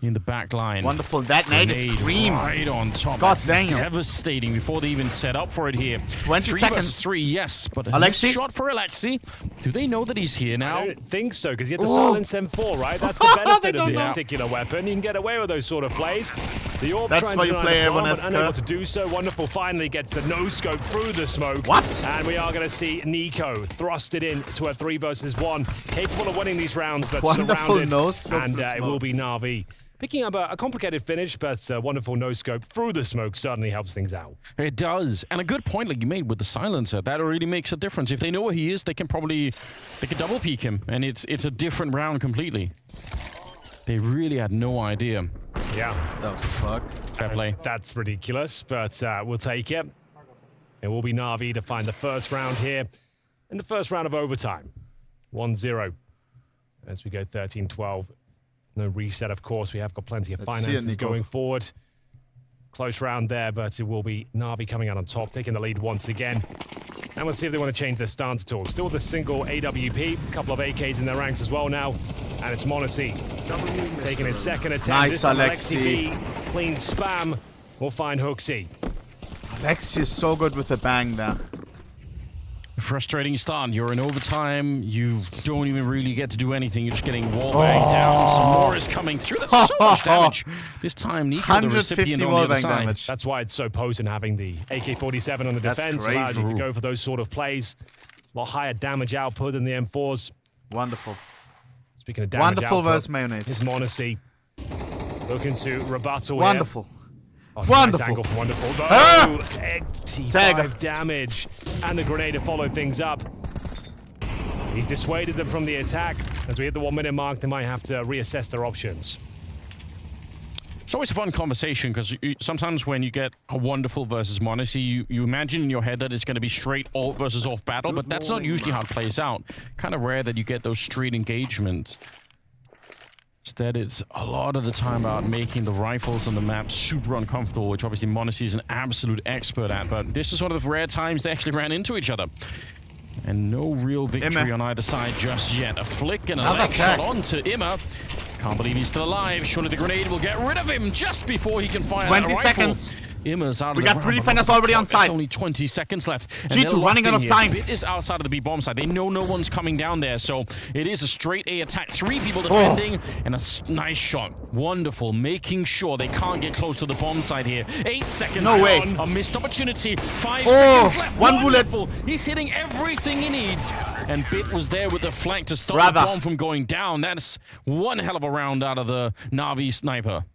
In the back line. Wonderful. That nade is cream. Right on top. God dang. Devastating before they even set up for it here. 20 seconds. 3 yes, but Alexi? a shot for Alexi. Do they know that he's here now? I don't think so, because he had the silence M4, right? That's the benefit of this particular weapon. You can get away with those sort of plays. The orb trying to deny the bomb, but unable to do so. Wonderful finally gets the no-scope through the smoke. What? And we are going to see Niko thrusted in to a 3 versus 1. Capable of winning these rounds, but surrounded. And it will be NaVi. Picking up a complicated finish, but a wonderful no-scope through the smoke certainly helps things out. It does. And a good point like you made with the silencer. That really makes a difference. If they know where he is, they can double peek him. And it's a different round completely. They really had no idea. Yeah. The fuck? Fair play. That's ridiculous, but we'll take it. It will be NaVi to find the first round here in the first round of overtime. 1-0 as we go 13-12. No reset, of course. We have got plenty of finances going forward. Close round there, but it will be NaVi coming out on top, taking the lead once again. And we'll see if they want to change their stance at all. Still with a single AWP, a couple of AKs in their ranks as well now. And it's monesy taking his second attempt. Nice, this time Alexi. B, clean spam. We'll find Hooksy. Alexi is so good with the bang there. Frustrating start. You're in overtime. You don't even really get to do anything. You're just getting wallbanged down. Some more is coming through. That's so much damage. This time, Niko, the recipient on the other side. Damage. That's why it's so potent having the AK-47 on the defense. Allows you to go for those sort of plays. A lot higher damage output than the M4s. Wonderful. Speaking of damage Wonderful output, versus mayonnaise. It's monesy. Looking to rebuttal Wonderful. Here. Oh, Wonderful. Nice angle from Wonderful. Oh, Ah! 85 damage. And the grenade to follow things up. He's dissuaded them from the attack. As we hit the 1 minute mark, they might have to reassess their options. It's always a fun conversation because sometimes when you get a wonderful versus monesy, you imagine in your head that it's going to be straight alt versus off battle, but that's not usually how it plays out. Kind of rare that you get those straight engagements. Instead, it's a lot of the time about making the rifles on the map super uncomfortable, which obviously monesy is an absolute expert at, but this is one of the rare times they actually ran into each other. And no real victory on either side just yet. A flick and a leg shot onto Imma. Can't believe he's still alive. Surely the grenade will get rid of him just before he can fire 20 seconds. Imma's out of we the got 3 defenders already on site. It's only 20 seconds left. G2 running out of time. Bit is outside of the B bomb side. They know no one's coming down there, so it is a straight A attack. 3 people defending and a nice shot. Wonderful, making sure they can't get close to the bomb side here. 8 seconds. No way. A missed opportunity. 5 seconds left. One bullet. He's hitting everything he needs. And Bit was there with the flank to stop the bomb from going down. That's one hell of a round out of the Navi sniper.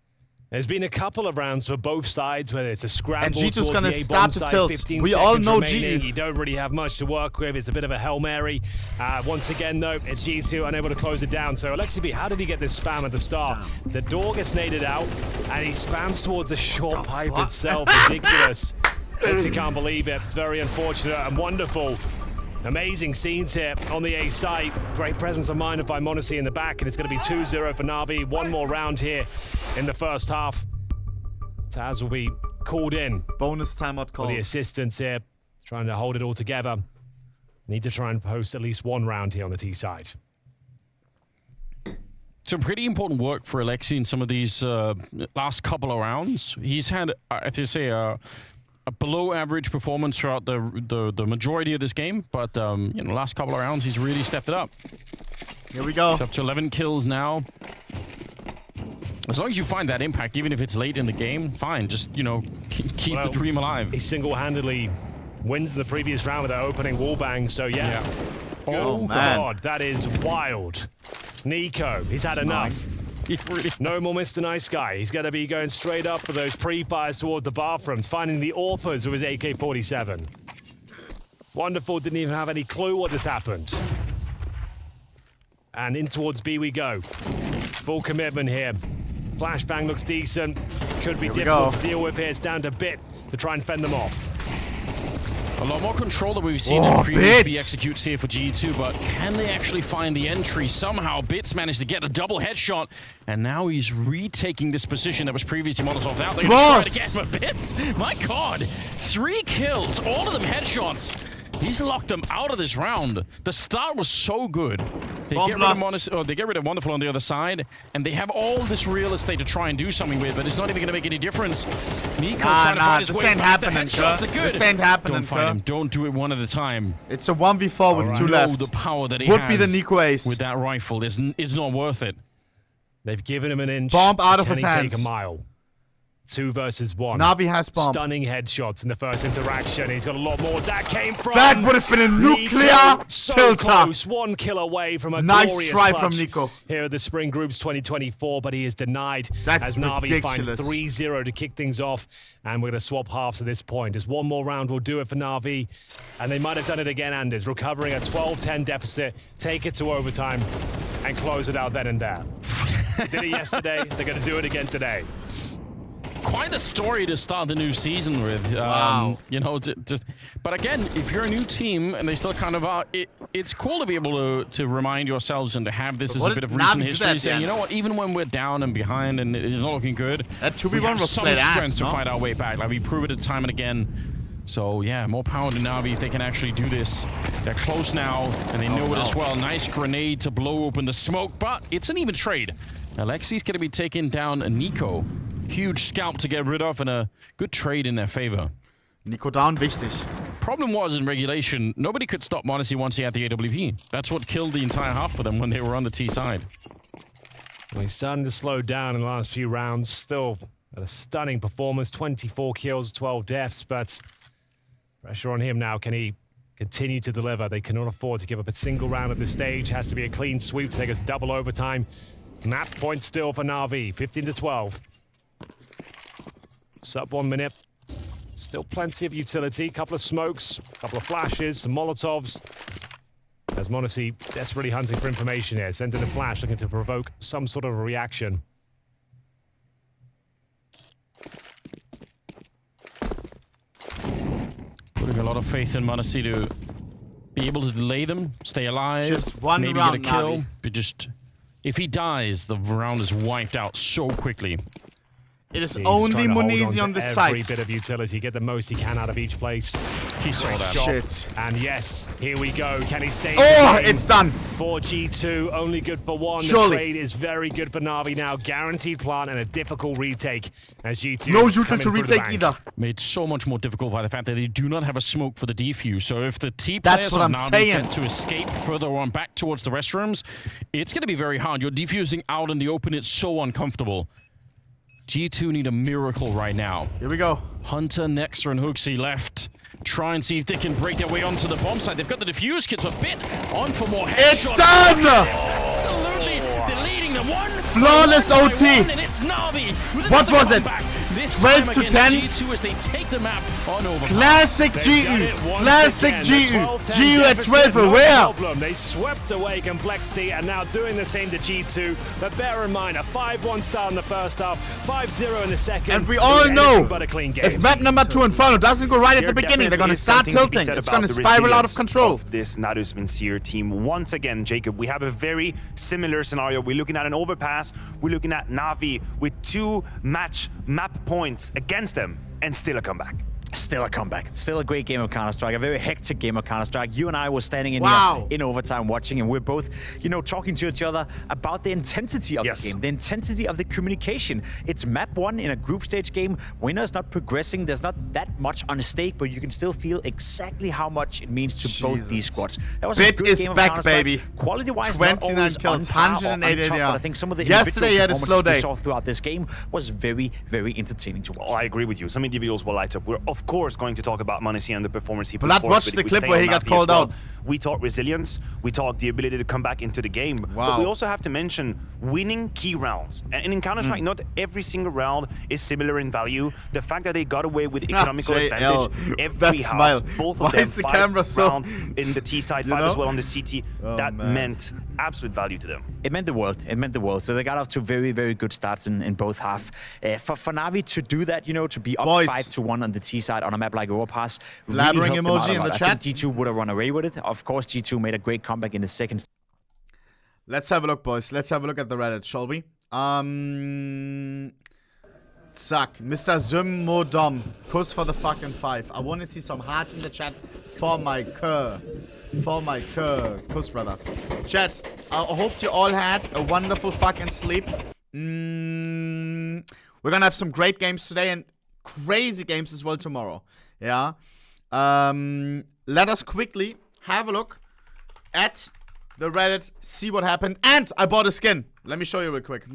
There's been a couple of rounds for both sides, whether it's a scramble and G2's gonna start to tilt. 15 we all know remaining. G2. You don't really have much to work with. It's a bit of a Hail Mary. Once again, though, it's G2 unable to close it down. So, Alexi, how did he get this spam at the start? The door gets naded out, and he spams towards the short pipe itself. Ridiculous. Alexi can't believe it. It's very unfortunate and wonderful. Amazing scenes here on the A site. Great presence of mind by monesy in the back, and it's going to be 2-0 for Navi. One more round here in the first half. Twistzz will be called in. Bonus timeout call. For the assistants here, trying to hold it all together. Need to try and post at least one round here on the T side. Some pretty important work for Alexi in some of these last couple of rounds. He's had, I have to say, a below average performance throughout the majority of this game, but you know, last couple of rounds he's really stepped it up. Here we go. He's up to 11 kills now. As long as you find that impact, even if it's late in the game, fine. Just, you know, keep the dream alive. He single-handedly wins the previous round with that opening wallbang, so yeah. Oh, God, that is wild. niko, he's had enough. No more Mr. Nice Guy. He's going to be going straight up for those pre-fires towards the bathrooms, finding the AWPers with his AK-47. Wonderful, didn't even have any clue what just happened. And in towards B we go. Full commitment here. Flashbang looks decent. Could be difficult to deal with here. It's down to Bit to try and fend them off. A lot more control than we've seen in previous B executes here for G2, but can they actually find the entry? Somehow Bits managed to get a double headshot, and now he's retaking this position that was previously Molotov out. They're going to try it again, but Bits, my God, 3 kills, all of them headshots. He's locked them out of this round. The start was so good. They get rid of Wonderful on the other side, and they have all this real estate to try and do something with, but it's not even going to make any difference. niko trying to find his way back. The headshots are good. This ain't happening, Don't fight him. Don't do it one at a time. It's a 1v4 with 2 left. The power that he would has be the niko ace. With that rifle is not worth it. They've given him an inch. Bomb out of his Can he hands. take a mile? 2 versus 1. Navi has bomb. Stunning headshots in the first interaction. He's got a lot more. That came from That would have been a nuclear so tilter. Close. 1 kill away from a nice glorious try clutch from niko. here at the Spring Groups 2024, but he is denied. That's as Navi ridiculous. find 3-0 to kick things off, and we're going to swap halves at this point. As one more round will do it for Navi, and they might have done it again. Anders recovering a 12-10 deficit, take it to overtime, and close it out then and there. Did it yesterday. They're going to do it again today. Quite a story to start the new season with. Wow. You know, but again, if you're a new team and they still kind of are, it's cool to be able to remind yourselves and to have this as a bit of recent history. Saying, you know what, even when we're down and behind and it's not looking good, that 2v1 we have was some strength to fight our way back. Like we prove it time and again. So yeah, more power to Navi if they can actually do this. They're close now, and they know it as well. Nice grenade to blow open the smoke, but it's an even trade. Alexi's going to be taking down niko. Huge scalp to get rid of, and a good trade in their favor. niko down, wichtig. Problem was, in regulation, nobody could stop monesy once he had the AWP. That's what killed the entire half for them when they were on the T side. Well, he's starting to slow down in the last few rounds. Still a stunning performance, 24 kills, 12 deaths, but pressure on him now. Can he continue to deliver? They cannot afford to give up a single round at this stage. Has to be a clean sweep to take us double overtime. Map point still for Navi, 15-12. Sub 1 minute. Still plenty of utility. Couple of smokes, couple of flashes, some Molotovs. As monesy desperately hunting for information here, sending a flash, looking to provoke some sort of a reaction. Putting a lot of faith in monesy to be able to delay them, stay alive, just one maybe round, get a kill. Navi. But just if he dies, the round is wiped out so quickly. It is He's only trying to hold monesy on the every side. bit of utility, get the most he can out of each place. He saw that. Shit. And yes, here we go. Can he save Oh, the game? it's done. For G2, only good for one. Surely. The trade is very good for Navi now. Guaranteed plant and a difficult retake as G2. No util come to in through the retake bank. either. Made so much more difficult by the fact that they do not have a smoke for the defuse. So if the T That's players what of I'm Navi saying. get to escape further on back towards the restrooms, it's going to be very hard. You're defusing out in the open. It's so uncomfortable. G2 need a miracle right now. Here we go. Hunter, Nexer, and Hooksy left. Try and see if they can break their way onto the bomb side. They've got the defuse kits a bit on for more It's headshots. done! Absolutely. They're leading them one. Flawless one by OT. one, and it's Navi. with What another was it? comeback. This 12 time to against 10? G2 as they take the map on over. Classic They've done GU. it once Classic again. GU. The 12-10 GU at deficit, 12. no Where? problem. They swept away complexity and now doing the same to G2. But bear in mind, a 5-1 start in the first half, 5-0 in the second. And we all Anything know but a clean game. if map number 2 Inferno doesn't go right at the beginning, they're going to start tilting. It's going to spiral out of control. Of this Nadus Vincier team. Once again, Jacob, we have a very similar scenario. We're looking at an overpass. We're looking at Navi with 2 match map points against them and still a comeback. Still a comeback. Still a great game of Counter-Strike, a very hectic game of Counter-Strike. You and I were standing in here in overtime watching, and we're both, you know, talking to each other about the intensity of the game, the intensity of the communication. It's map 1 in a group stage game. Winner's not progressing. There's not that much on stake, but you can still feel exactly how much it means to both these squads. That was a Bit good is game of back, Counter-Strike. baby. Quality-wise, not 29 always kills, on par or 108 on top, ADR. but I think some of the Yesterday he had a individual slow day. performances we saw throughout this game was very, very entertaining to watch. Oh, I agree with you. Some individuals will light up. We're of course going to talk about monesy and the performance he put Vlad, forth. watch but the we clip stay where on he got Navi as called well. out. We talk resilience. We talk the ability to come back into the game. Wow. But we also have to mention winning key rounds. And in Counter-Strike, not every single round is similar in value. The fact that they got away with economical advantage every half, both of them, 5 round in the T side, 5 as well on the CT, that meant absolute value to them. It meant the world. It meant the world. So they got off to very, very good starts in both half. For Navi to do that, you know, to be up 5-1 on the T side on a map like Overpass, really Blabbering helped them out emoji a in lot. the I chat. think G2 would have run away with it. Of course, G2 made a great comeback in the second. Let's have a look, boys. Let's have a look at the Reddit, shall we? Zack. Mr. Zymodom. Kuss for the fucking 5. I want to see some hearts in the chat for my cur. For my cur. Kuss, brother. Chat, I hope you all had a wonderful fucking sleep. We're gonna have some great games today and crazy games as well tomorrow. Yeah. Let us quickly have a look at the Reddit, see what happened. And I bought a skin. Let me show you real quick.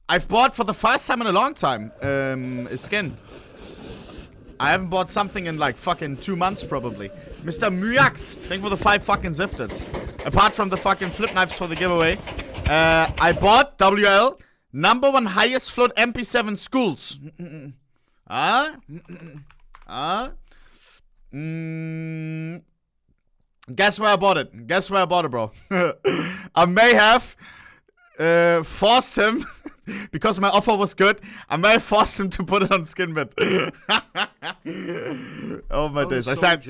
I've bought for the first time in a long time a skin. I haven't bought something in like fucking 2 months probably. Mr. Myax, thank you for the 5 fucking zifteds. Apart from the fucking flip knives for the giveaway. I bought WL #1 highest float MP7 schools. Guess where I bought it? Guess where I bought it, bro? I may have forced him, because my offer was good, I may have forced him to put it on Skinbit. Oh my days. I said,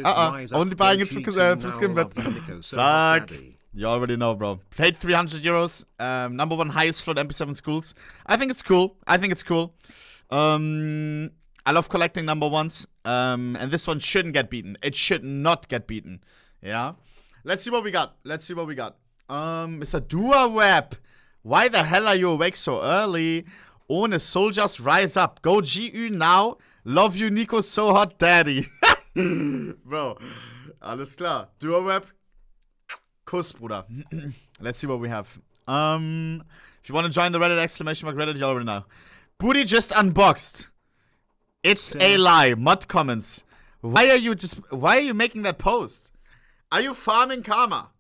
only buying it for Skinbit. Suck. You already know, bro. Paid 300 euros. #1 highest float MP7 schools. I think it's cool. I think it's cool. I love collecting #1s. And this one shouldn't get beaten. It should not get beaten. Yeah. Let's see what we got. Let's see what we got. Mr. Duaweb. Why the hell are you awake so early? Ohne soldiers, rise up. Go GU now. Love you, Nico, so hot, daddy. Bro. Alles klar. Duaweb. Kuss, Bruder. Let's see what we have. If you want to join the Reddit, !Reddit, you already know. Booty just unboxed. It's a lie. Mod comments. Why are you making that post? Are you farming karma?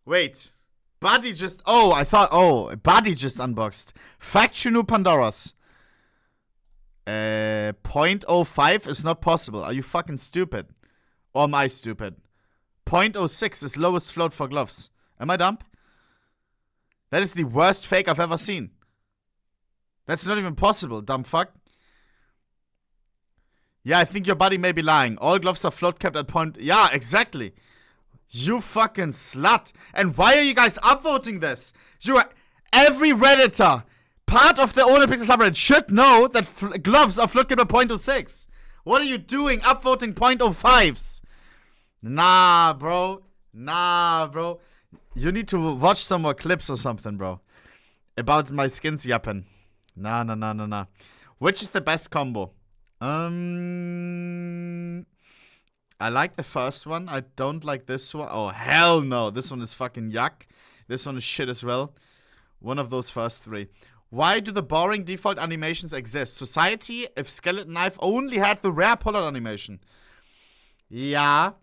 Wait. Buddy just... Buddy just unboxed. Factional Pandoras. 0.05 is not possible. Are you fucking stupid? Or am I stupid? 0.06 is lowest float for gloves. Am I dumb? That is the worst fake I've ever seen. That's not even possible, dumb fuck. Yeah, I think your buddy may be lying. All gloves are float capped at point. Yeah, exactly. You fucking slut. And why are you guys upvoting this? You are every Redditor, part of the ohnePixel subreddit, should know that gloves are float capped at 0.06. What are you doing upvoting 0.05s? Nah, bro. Nah, bro. You need to watch some more clips or something, bro. About my skins yapping. Nah. Which is the best combo? I like the first one. I don't like this one. Oh, hell no. This one is fucking yuck. This one is shit as well. One of those first three. Why do the boring default animations exist? Society, if Skeleton Knife only had the rare pull-out animation. Yeah.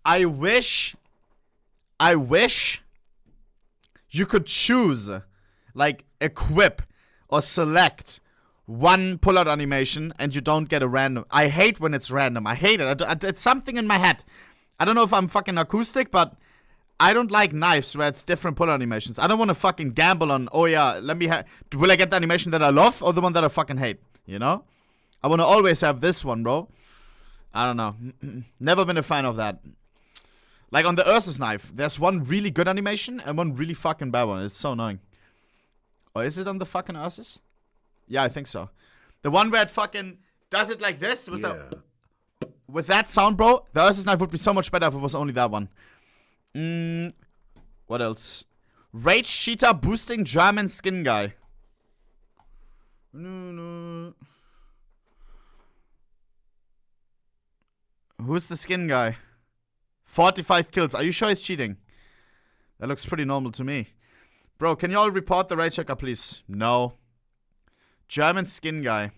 I wish you could choose, like, equip or select one pull-out animation and you don't get a random. I hate when it's random. I hate it. It's something in my head. I don't know if I'm fucking acoustic, but I don't like knives where it's different pull-out animations. I don't want to fucking gamble on, oh yeah, will I get the animation that I love or the one that I fucking hate, you know? I want to always have this one, bro. I don't know. Never been a fan of that. Like on the Ursus knife, there's one really good animation and one really fucking bad one. It's so annoying. Or is it on the fucking Ursus? Yeah, I think so. The one where it fucking does it like this with with that sound, bro. The Ursus knife would be so much better if it was only that one. What else? Rage Cheetah boosting German skin guy. No. Who's the skin guy? 45 kills. Are you sure he's cheating? That looks pretty normal to me. Bro, can you all report the rage checker, please? No. German skin guy.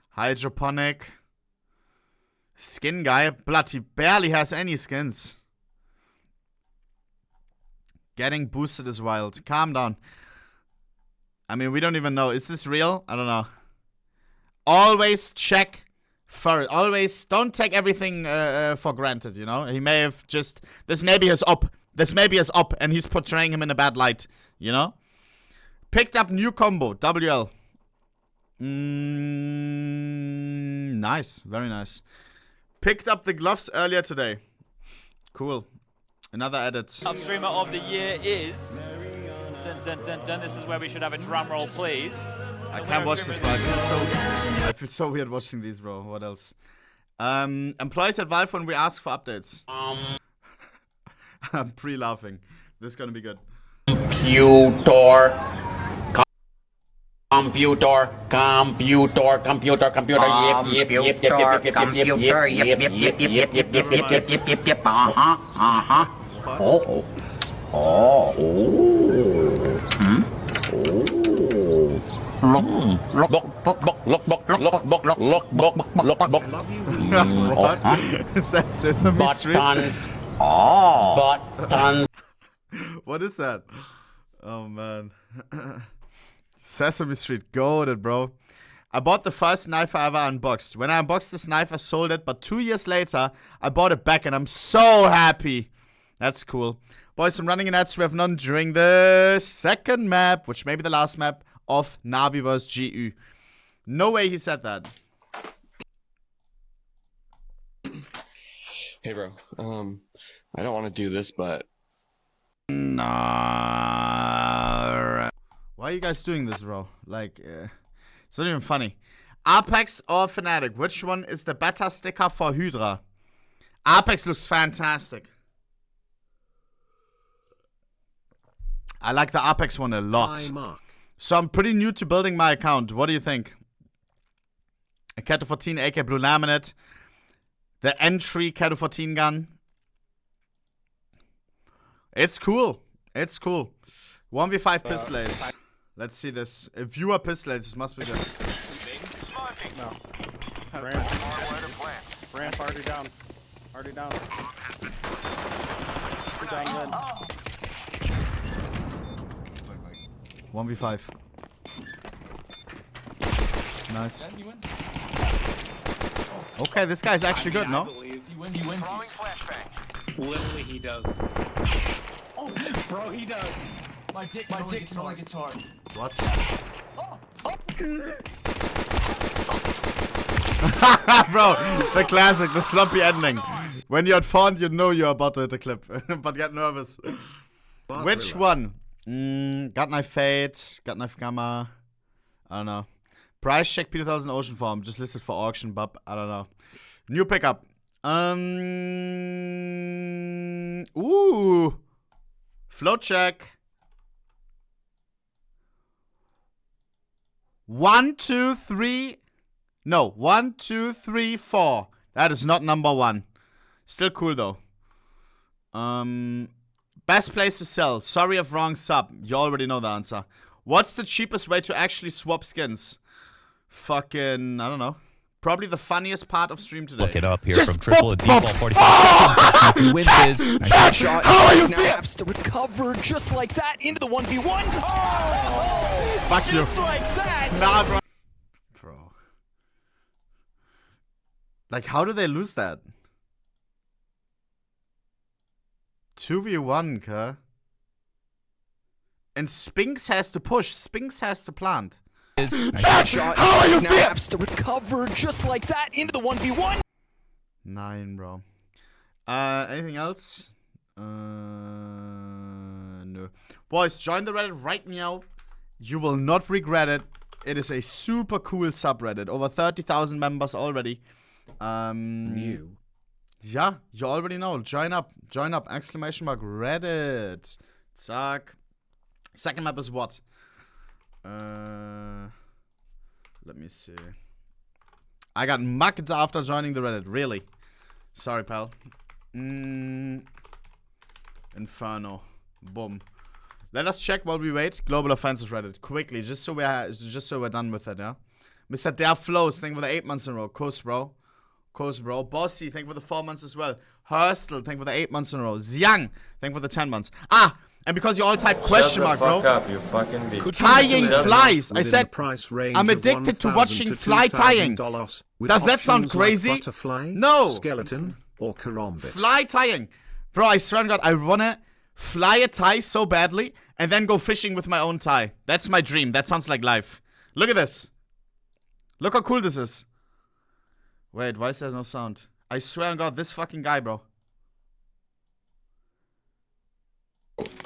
Hydroponic. Skin guy. Blood, he barely has any skins. Getting boosted is wild. Calm down. I mean, we don't even know. Is this real? I don't know. Always check first. Always don't take everything for granted, you know? He may have just... This maybe is up. This maybe is up and he's portraying him in a bad light, you know? Picked up new combo. WL. Nice. Very nice. Picked up the gloves earlier today. Cool. Another edit. Top streamer of the year is... Dun, dun, dun, dun. This is where we should have a drum roll, please. I can't watch this, bro. I feel so weird watching these, bro. What else? Employees at Valve when we ask for updates. I'm pre-laughing. This is gonna be good. Computer. Is that Sesame Street? What is that? Oh man. Sesame Street, goated, bro. I bought the first knife I ever unboxed. When I unboxed this knife, I sold it, but 2 years later, I bought it back and I'm so happy. That's cool. Boys, I'm running an ads we have none during the second map, which may be the last map, of NaVi vs GU. No way he said that. Hey, bro. I don't want to do this, but... Nah. Why are you guys doing this, bro? Like, it's not even funny. Apex or Fnatic? Which one is the better sticker for Hydra? Apex looks fantastic. I like the Apex one a lot. So I'm pretty new to building my account. What do you think? A Cat 14 AK Blue Laminate. The entry Cat 14 gun. It's cool. It's cool. 1v5 pistol ace. Let's see this. If you are pistol ace, this must be good. No. Ramp already down. Already down. Down good. 1v5. Nice. Okay, this guy's actually good, no? He wins. Literally, he does. Oh, bro, he does. My dick can only get hard. What? Bro, the classic, the sloppy ending. When you're at font, you know you're about to hit a clip, but get nervous. Which one? Got Knife Fate, Got Knife Gamma. I don't know. Price check P2000 Ocean Form, just listed for auction, bub. I don't know. New pickup. Ooh. Float check. 1, 2, 3. No, 1, 2, 3, 4. That is not number 1. Still cool though. Best place to sell. Sorry if wrong sub. You already know the answer. What's the cheapest way to actually swap skins? Fucking, I don't know. Probably the funniest part of stream today. Look it up here just from triple default 45 seconds. He wins his. Nice shot. He's now has to recover just like that into the 1v1. Oh! Just like that. Nah, bro. Bro. Like, how do they lose that? 2v1, huh? And Spinks has to push. Spinks has to plant. Nice shot. He's now has to recover just like that into the 1v1. 9, bro. Anything else? No. Boys, join the Reddit right now. You will not regret it. It is a super cool subreddit. Over 30,000 members already. New. Yeah, you already know. Join up. Join up. Exclamation mark Reddit. Zack. Second map is what? Let me see. I got mucked after joining the Reddit. Really? Sorry, pal. Inferno. Boom. Let us check while we wait. Global offensive Reddit. Quickly, just so we're done with it, yeah? Mr. Dare Flows, thank you for the 8 months in a row. Coast, bro. Coast, bro. Bossy, thank you for the 4 months as well. Hurstel, thank you for the 8 months in a row. Xiang, thank you for the 10 months. Ah! And because you all type question mark, bro. Up, you fucking bitch. Tying flies. I said, I'm addicted to watching fly tying. Does that sound crazy? Like butterfly, no. Skeleton, or karambit. Fly tying. Bro, I swear to God, I wanna fly a tie so badly and then go fishing with my own tie. That's my dream. That sounds like life. Look at this. Look how cool this is. Wait, why is there no sound? I swear to God, this fucking guy, bro.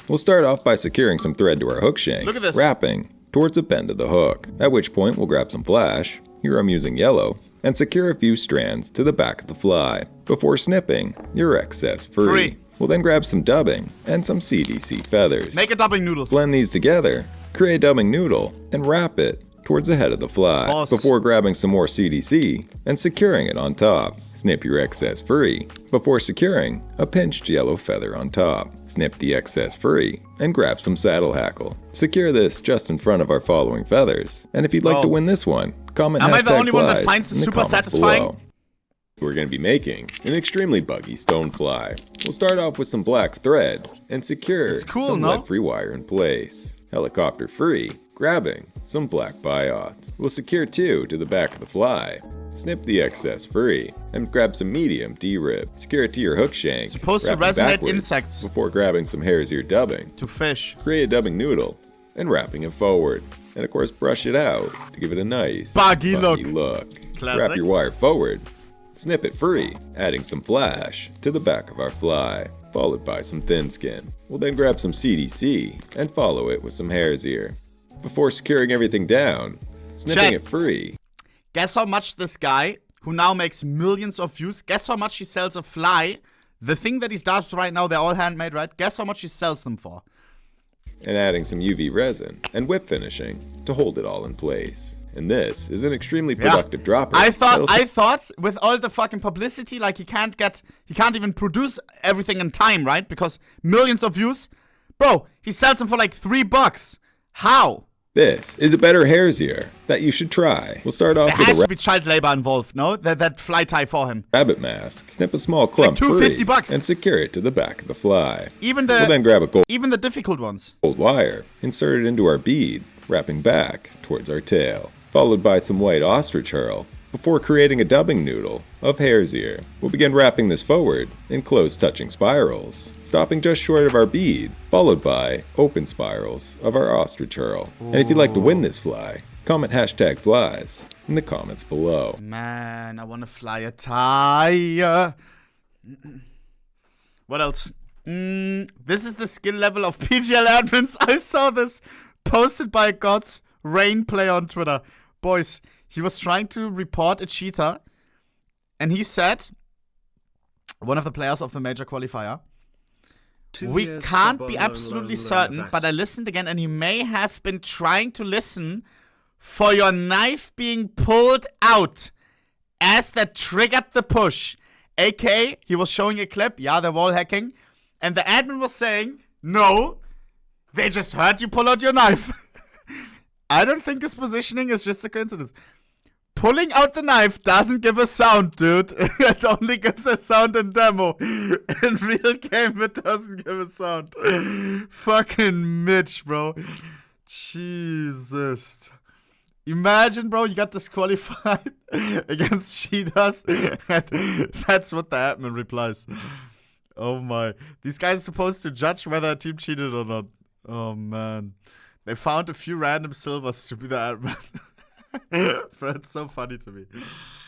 We'll start off by securing some thread to our hook shank, Look at this. wrapping towards the bend of the hook, at which point we'll grab some flash, here I'm using yellow, and secure a few strands to the back of the fly, before snipping your excess free. We'll then grab some dubbing and some CDC feathers. Make a dubbing noodle. Blend these together, create a dubbing noodle, and wrap it towards the head of the fly, before grabbing some more CDC and securing it on top. Snip your excess free, before securing a pinched yellow feather on top. Snip the excess free, and grab some saddle hackle. Secure this just in front of our following feathers. And if you'd like to win this one, comment Am I the only one that flies finds it in the super comments satisfying? below. We're going to be making an extremely buggy stone fly. We'll start off with some black thread and secure some lead-free wire in place. Helicopter free, grabbing some black biots. We'll secure 2 to the back of the fly. Snip the excess free and grab some medium D-rib. Secure it to your hook shank. Supposed to resonate insects. Before grabbing some hare's ear dubbing. To fish. Create a dubbing noodle and wrapping it forward. And of course brush it out to give it a nice buggy look. Classic. Wrap your wire forward. Snip it free, adding some flash to the back of our fly, followed by some thin skin. We'll then grab some CDC and follow it with some hare's ear. Before securing everything down, snipping it free. Guess how much this guy, who now makes millions of views, guess how much he sells a fly? The thing that he does right now, they're all handmade, right? Guess how much he sells them for? And adding some UV resin and whip finishing to hold it all in place. And this is an extremely productive dropper. I thought with all the fucking publicity, like he can't even produce everything in time, right? Because millions of views. Bro, he sells them for like $3. How? This is a better hare's ear that you should try. We'll start off with there has to be child labor involved, no? That fly tie for him. Rabbit mask. Snip a small clump free and secure it to the back of the fly. Even the we'll then grab a even the difficult ones. Gold wire. Insert it into our bead, wrapping back towards our tail. followed by some white ostrich hurl, before creating a dubbing noodle of hare's ear. We'll begin wrapping this forward in close touching spirals, stopping just short of our bead, followed by open spirals of our ostrich hurl. And if you'd like to win this fly, comment #flies in the comments below. Man, I want to fly a tire. What else? This is the skill level of PGL admins. I saw this posted by a God's Rain player on Twitter. Boys, he was trying to report a cheater, and he said, one of the players of the major qualifier, we can't be absolutely certain, but I listened again, and he may have been trying to listen for your knife being pulled out as that triggered the push. AK, he was showing a clip, yeah, they're wall hacking, and the admin was saying, no, they just heard you pull out your knife. I don't think his positioning is just a coincidence. Pulling out the knife doesn't give a sound, dude. It only gives a sound in demo. In real game, it doesn't give a sound. Fucking Mitch, bro. Jesus. Imagine, bro, you got disqualified against cheaters, and that's what the admin replies. Oh my. These guys are supposed to judge whether a team cheated or not. Oh man. They found a few random silvers to be the admin. That's so funny to me.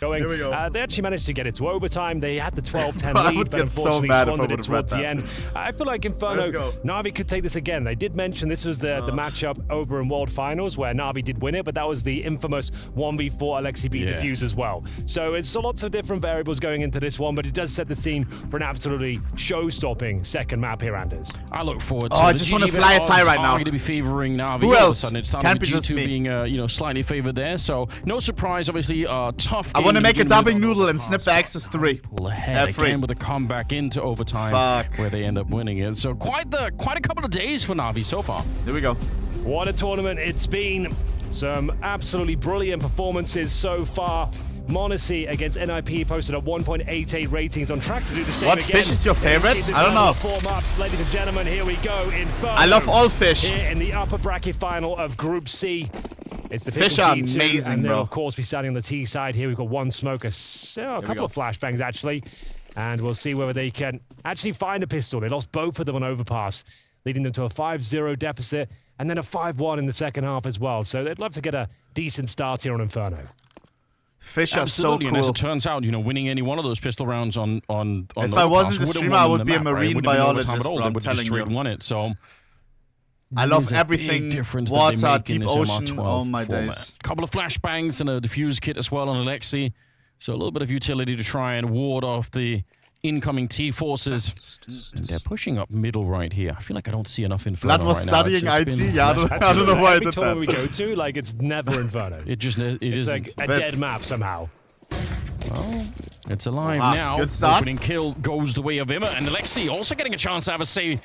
Here we go. They actually managed to get it to overtime. They had the 12-10 lead, but unfortunately squandered it towards the end. I feel like Inferno, Navi could take this again. They did mention this was the matchup over in World Finals where Navi did win it, but that was the infamous 1v4 Alexi B defuse as well. So it's lots of different variables going into this one, but it does set the scene for an absolutely show-stopping second map here, Anders. I look forward to I just want to fly a tie right now. Going to be favoring Navi. Who else? It's starting with G2 being slightly favored there, so no surprise. Obviously, tough game. I want to make a dubbing noodle and snip the Axis 3. Pull ahead again with a comeback into overtime, where they end up winning it. So quite a couple of days for Navi so far. Here we go. What a tournament it's been. Some absolutely brilliant performances so far. monesy against NIP posted at 1.88 ratings, on track to do the same again. What fish is your favorite? I don't know. Ladies and gentlemen, here we go. Inferno. I love all fish. Here in the upper bracket final of Group C. It's the fish are G2, amazing, and they'll, bro. of course, be starting on the T side. Here we've got one smoker, a couple of flashbangs actually, and we'll see whether they can actually find a pistol. They lost both of them on overpass, leading them to a 5-0 deficit, and then a 5-1 in the second half as well. So they'd love to get a decent start here on Inferno. Fish are so cool. And as it turns out, winning any one of those pistol rounds on if I wasn't the streamer, I would be a marine biologist, bro, I'm telling you. Won it, so I love everything, water, deep ocean, all my days. A couple of flashbangs and a defuse kit as well on Alexi. So a little bit of utility to try and ward off the incoming T forces. And they're pushing up middle right here. I feel like I don't see enough Inferno Vlad was right studying now. IT. Yeah, I don't know why I did that. Every tournament we go to, like, it's never Inferno. It's like a dead map somehow. Well, it's alive now. Good start. Opening kill goes the way of Immer, and Alexi also getting a chance to have a say.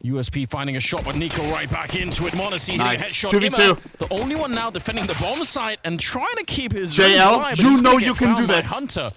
USP finding a shot, but Niko right back into it. monesy hitting a headshot. 2v2. The only one now defending the bomb site and trying to keep his JL, alive, you know you can do this. Hunter.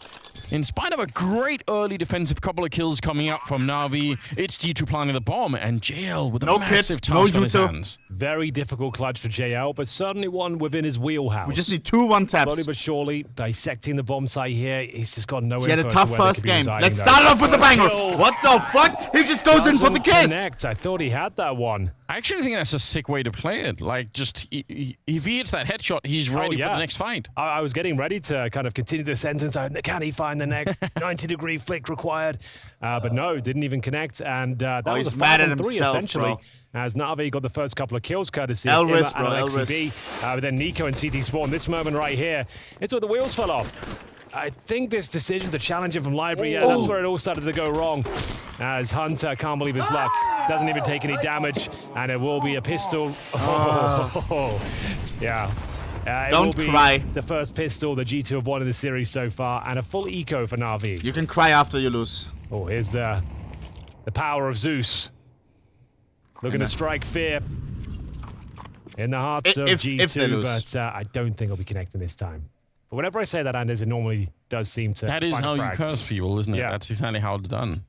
In spite of a great early defensive couple of kills coming up from Navi, it's G2 planting the bomb, and JL with a massive task on his hands. Very difficult clutch for JL, but certainly one within his wheelhouse. We just need 2 1-taps. Slowly but surely, dissecting the bomb site here. He's just got no info. He had a tough first game. Let's start it off with the banger. What the fuck? He just goes in for the kiss. I thought he had that one. I actually think that's a sick way to play it. Like, just if he hits that headshot, he's ready for the next fight. I was getting ready to kind of continue the sentence. Can he find the next 90-degree flick required? But no, didn't even connect. And that was a 5-on-3 essentially. As Navi got the first couple of kills, courtesy of Immer and Alexi B. But then Niko and CT Spawn, this moment right here, it's where the wheels fell off. I think this decision to challenge him from library, that's where it all started to go wrong. As Hunter can't believe his luck, doesn't even take any damage, and it will be a pistol. Yeah. Don't cry. The first pistol the G2 have won in the series so far, and a full eco for Navi. You can cry after you lose. Oh, here's the power of Zeus. Looking to strike fear in the hearts of G2, but I don't think I'll be connecting this time. But whenever I say that, Anders, it normally does seem to. That is how you curse people, isn't it? Yeah. That's exactly how it's done.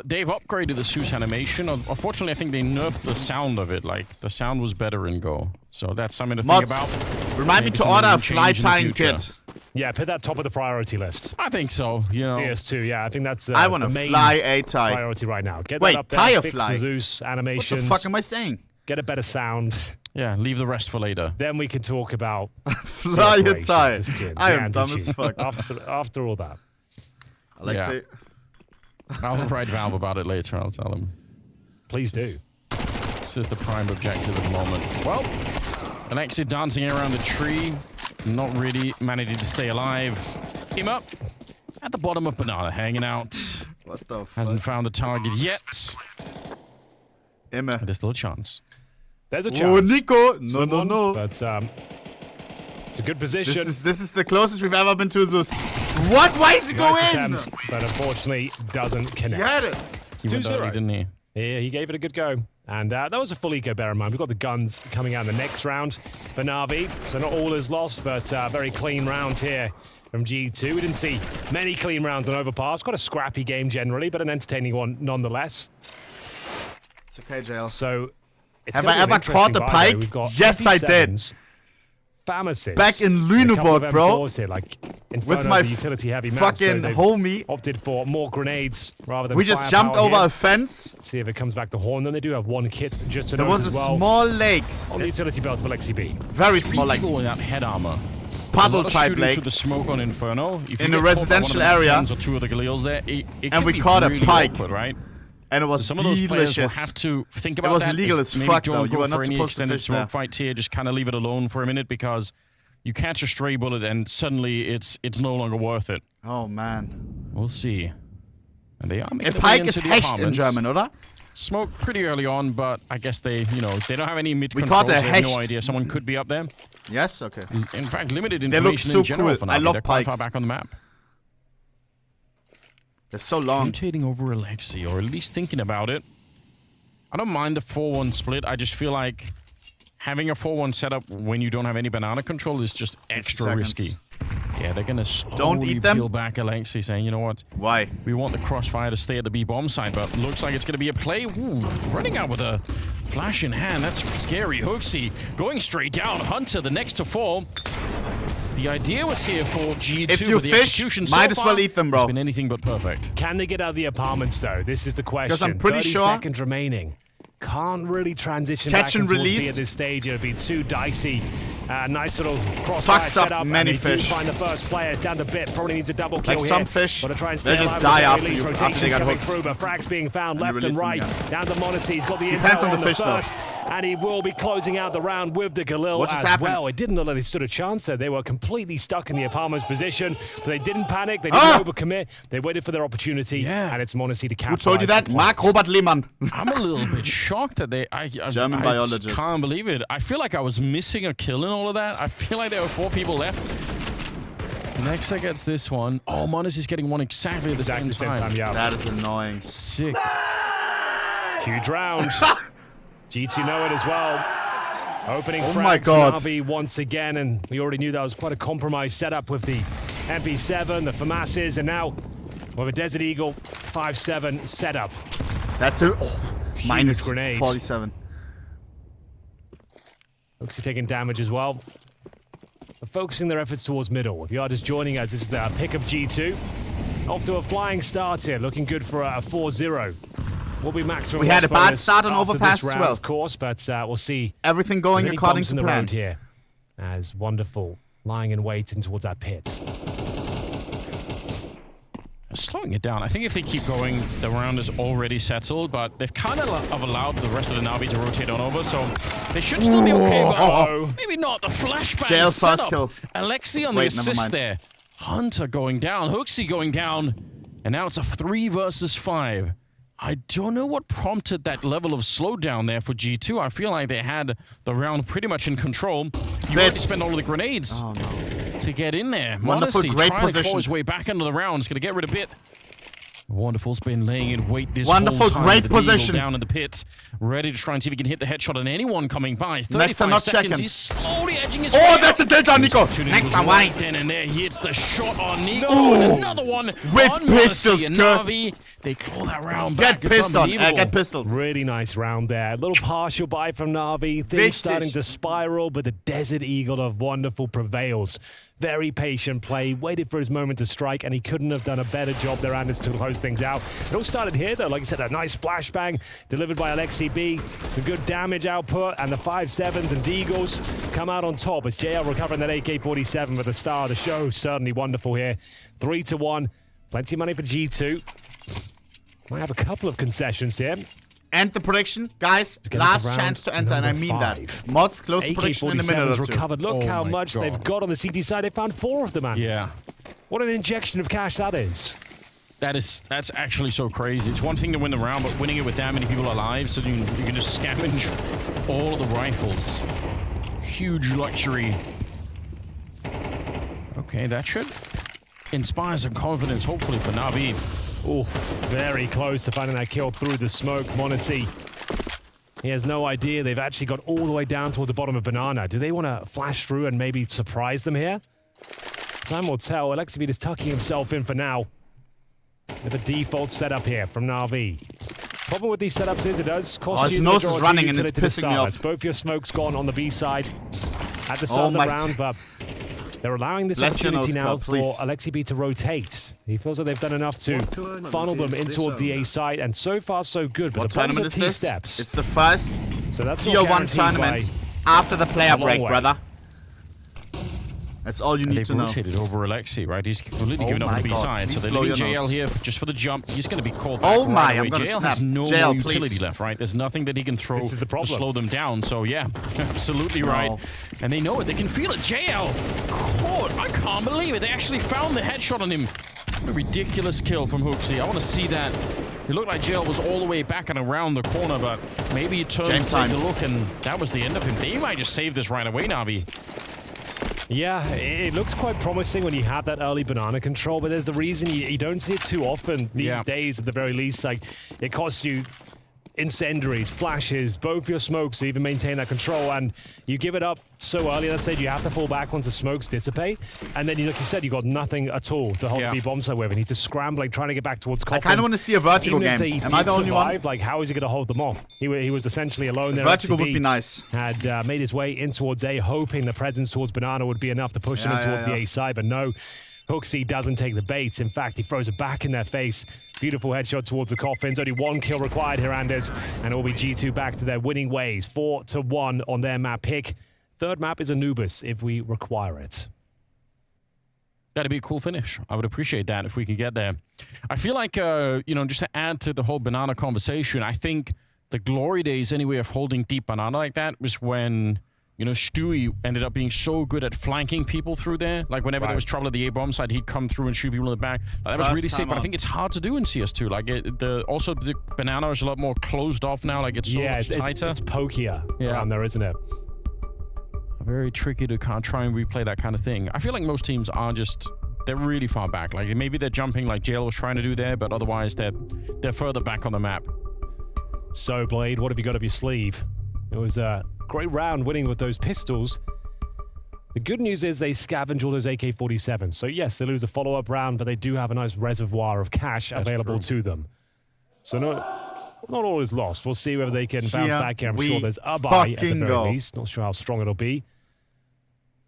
They've upgraded the Zeus animation. Unfortunately, I think they nerfed the sound of it. Like, the sound was better in Go. So that's something to think about. Remind me to order a fly tying kit. Yeah, put that top of the priority list. I think so. You know, CS2. Yeah, I think that's I want the to main fly a tie priority right now. Get Wait, that up there. tie a Fix fly. the Zeus animations. What the fuck am I saying? Get a better sound. Yeah, leave the rest for later. Then we can talk about fly a tie. I am dumb attitude. as fuck. After all that. Alexei. I'll write Valve about it later. I'll tell him. Please do. This is the prime objective at the moment. Well, Alexei dancing around the tree, not really managing to stay alive. Him up at the bottom of banana, hanging out. What the fuck? Hasn't found the target yet. Emma. But there's still a chance. There's a chance. Oh, Nico! No. But it's a good position. This is the closest we've ever been to Zeus. What? Why did it go in? Attempt, but unfortunately doesn't connect. He had it. He went early, didn't he? Yeah, he gave it a good go. And that was a full eco, bear in mind. We've got the guns coming out in the next round for Navi. So not all is lost, but very clean round here from G2. We didn't see many clean rounds on Overpass. Quite a scrappy game generally, but an entertaining one nonetheless. It's okay, JL. So, have I ever caught the pike? Yes, I did. Famaces. Back in Lüneburg, bro. Here, like with my utility heavy fucking so homie. Opted for more grenades rather than we just jumped over a fence. Let's see if it comes back to horn. Then they do have one kit just to There was a small lake on the utility belt of Alexi B. Very small lake. Without head armor. Puddle type lake. Through the smoke on Inferno. In a residential area. Or two of the Galils there, and we caught a pike. Awkward, right? And it was some of those players will delicious. have to think about it was that. Illegal as Maybe fuck, don't though. go You were for not any supposed to extended fish smoke there. fights here. Just kind of leave it alone for a minute because you catch a stray bullet and suddenly it's no longer worth it. Oh man. We'll see. And they are making a pike is hecht in German, oder? Smoke pretty early on, but I guess they don't have any mid We controls. caught a They have no hecht. idea someone could be up there. Yes, okay. In fact, limited They look information so in general cool. for Navi. I love They're quite pikes. far back on the map. They're so long. Rotating over Alexi, or at least thinking about it. I don't mind the 4-1 split. I just feel like having a 4-1 setup when you don't have any banana control is just extra risky. Yeah, they're going to slowly peel back Alexi, saying, you know what? Why? We want the crossfire to stay at the B-bomb side, but looks like it's going to be a play. Ooh, running out with a flash in hand. That's scary. Hooksy going straight down. Hunter, the next to fall. The idea was here for G2, if you but the fish, execution might so as far well eat them, bro. has been anything but perfect. Can they get out of the apartments, though? This is the question. Because I'm pretty 30 sure. seconds remaining. Can't really transition Catch back and and towards release. B at this stage. It'll be too dicey. Nice little crossfire Fucks up setup. many and they fish. do find the first players down the bit. Probably needs a double kill Like here. some fish, Gotta try and they stay just alive die with the after release. they Rotations got coming hooked. through, but frags being found And left and release them right. again. Down to monesy. He's got the Depends intel on the fish, though. first, and he will be closing out the round with the Galil What just as happened? well. It didn't look like they stood a chance there. They were completely stuck in the apartment's position, but they didn't panic. They didn't overcommit. They waited for their opportunity, and it's monesy to capitalize. Who told you that? Mark Robert Lehmann. I'm a little bit shocked that they... German I biologist. just can't believe it. I feel like I was missing a kill in all of that. I feel like there were 4 people left. Nexa gets this one. Oh, Mones is getting one exactly at the same time. Yeah. That is annoying. Sick. Huge round. G2 know it as well. Opening Oh frags my God. for Navi once again, and we already knew that was quite a compromised setup with the MP7, the FAMASes, and now with a Desert Eagle 5-7 setup. That's a minus grenade. 47. Oaksy taking damage as well. But focusing their efforts towards middle. If you are just joining us, this is the pick of G2. Off to a flying start here, looking good for a 4-0. Will be maximum. We had a bad bonus start on after Overpass this as round, well. of course, but we'll see. Everything going Many according bumps to in the plan. road here, as Wonderful lying in wait in towards that pit. Slowing it down. I think if they keep going, the round is already settled, but they've kind of allowed the rest of the Navi to rotate on over, so they should still be okay, but maybe not. The flashbang Jail setup. first kill. Alexi on Wait, the never assist mind. there. Hunter going down. Hooksy going down. And now it's a 3 versus 5. I don't know what prompted that level of slowdown there for G2. I feel like they had the round pretty much in control. You already spent all of the grenades to get in there. Wonderful, monesy great trying to position. claw his way back into the round. He's going to get rid of Bit. Wonderful's been laying in wait this Wonderful, whole time. great The Eagle position. down in the pit, ready to try and see if he can hit the headshot on anyone coming by. Next, 35 I'm not seconds. checking. He's slowly Navi edging his Oh, that's a delta on Nico. Next time, why? Then and there, he hits the shot on Nico. No. And another one with on pistols. monesy. And Navi, they call that round back. Get pistol. Get pistol. Really nice round there. A little partial buy from Navi. Things starting to spiral, but the Desert Eagle of Wonderful prevails. Very patient play, waited for his moment to strike, and he couldn't have done a better job there, Anders, to close things out. It all started here, though. Like I said, a nice flashbang delivered by Alexi B. Some good damage output, and the 5.7s and Deagles come out on top as JL recovering that AK-47 with the star of the show. Certainly wonderful here. 3-1. Plenty of money for G2. Might have a couple of concessions here. And the prediction, guys, last chance to enter, and I mean that. Mods close to prediction in a minute or two. Recovered. Look how much they've got on the CT side. They found 4 of them, man. Yeah. What an injection of cash that is. That's actually so crazy. It's one thing to win the round, but winning it with that many people alive, so you can just scavenge all of the rifles. Huge luxury. Okay, that should inspire some confidence, hopefully, for Navi. Oh, very close to finding that kill through the smoke. monesy. He has no idea. They've actually got all the way down towards the bottom of Banana. Do they want to flash through and maybe surprise them here? Time will tell. Alexi is tucking himself in for now. With a default setup here from Navi. Problem with these setups is it does cost you the nose is running and it's pissing me off. Both your smokes gone on the B side at the start of the round, but they're allowing this opportunity now for Alexi B to rotate. He feels like they've done enough to funnel them in towards the A side, and so far so good. But what the tournament is this? Steps. It's the first Tier 1 tournament after the player break, brother. That's all you need to know. They've rotated over Alexi, right? He's completely given up on the B side. So they're leaving JL here just for the jump. He's going to be called back right away. JL has no more utility left, right? There's nothing that he can throw to slow them down. So yeah, absolutely right. And they know it. They can feel it. JL caught. I can't believe it. They actually found the headshot on him. A ridiculous kill from hootzz. I want to see that. It looked like JL was all the way back and around the corner, but maybe he turns to take a look, and that was the end of him. They might just save this right away, Navi. Yeah, it looks quite promising when you have that early banana control, but there's the reason you don't see it too often these days, at the very least. Like, it costs you incendiaries, flashes, both your smokes to even maintain that control, and you give it up so early. Let's say you have to fall back once the smokes dissipate, and then, like you said, you got nothing at all to hold the bomb site with, and he's just scrambling, trying to get back towards coffins. I kind of want to see a vertical game. Am I the only one? Like, how is he going to hold them off? He was essentially alone there. Vertical would be nice. Had made his way in towards A, hoping the presence towards Banana would be enough to push him in towards the A side, but no. hootzz doesn't take the bait. In fact, he throws it back in their face. Beautiful headshot towards the coffins. Only one kill required here, Anders. And it will be G2 back to their winning ways. 4-1 on their map pick. Third map is Anubis if we require it. That'd be a cool finish. I would appreciate that if we could get there. I feel like, just to add to the whole banana conversation, I think the glory days anyway of holding deep banana like that was when, Stewie ended up being so good at flanking people through there. Like whenever there was trouble at the A-bomb side, he'd come through and shoot people in the back. That was really sick, but I think it's hard to do in CS2. Like also the banana is a lot more closed off now. Like it's so much tighter. It's pokier around there, isn't it? Very tricky to try and replay that kind of thing. I feel like most teams are they're really far back. Like maybe they're jumping like JL was trying to do there, but otherwise they're further back on the map. So Blade, what have you got up your sleeve? It was a great round winning with those pistols. The good news is they scavenge all those AK-47s. So yes, they lose a follow-up round, but they do have a nice reservoir of cash available to them. So not all is lost. We'll see whether they can bounce back here. I'm sure there's a buy at the very least. Not sure how strong it'll be.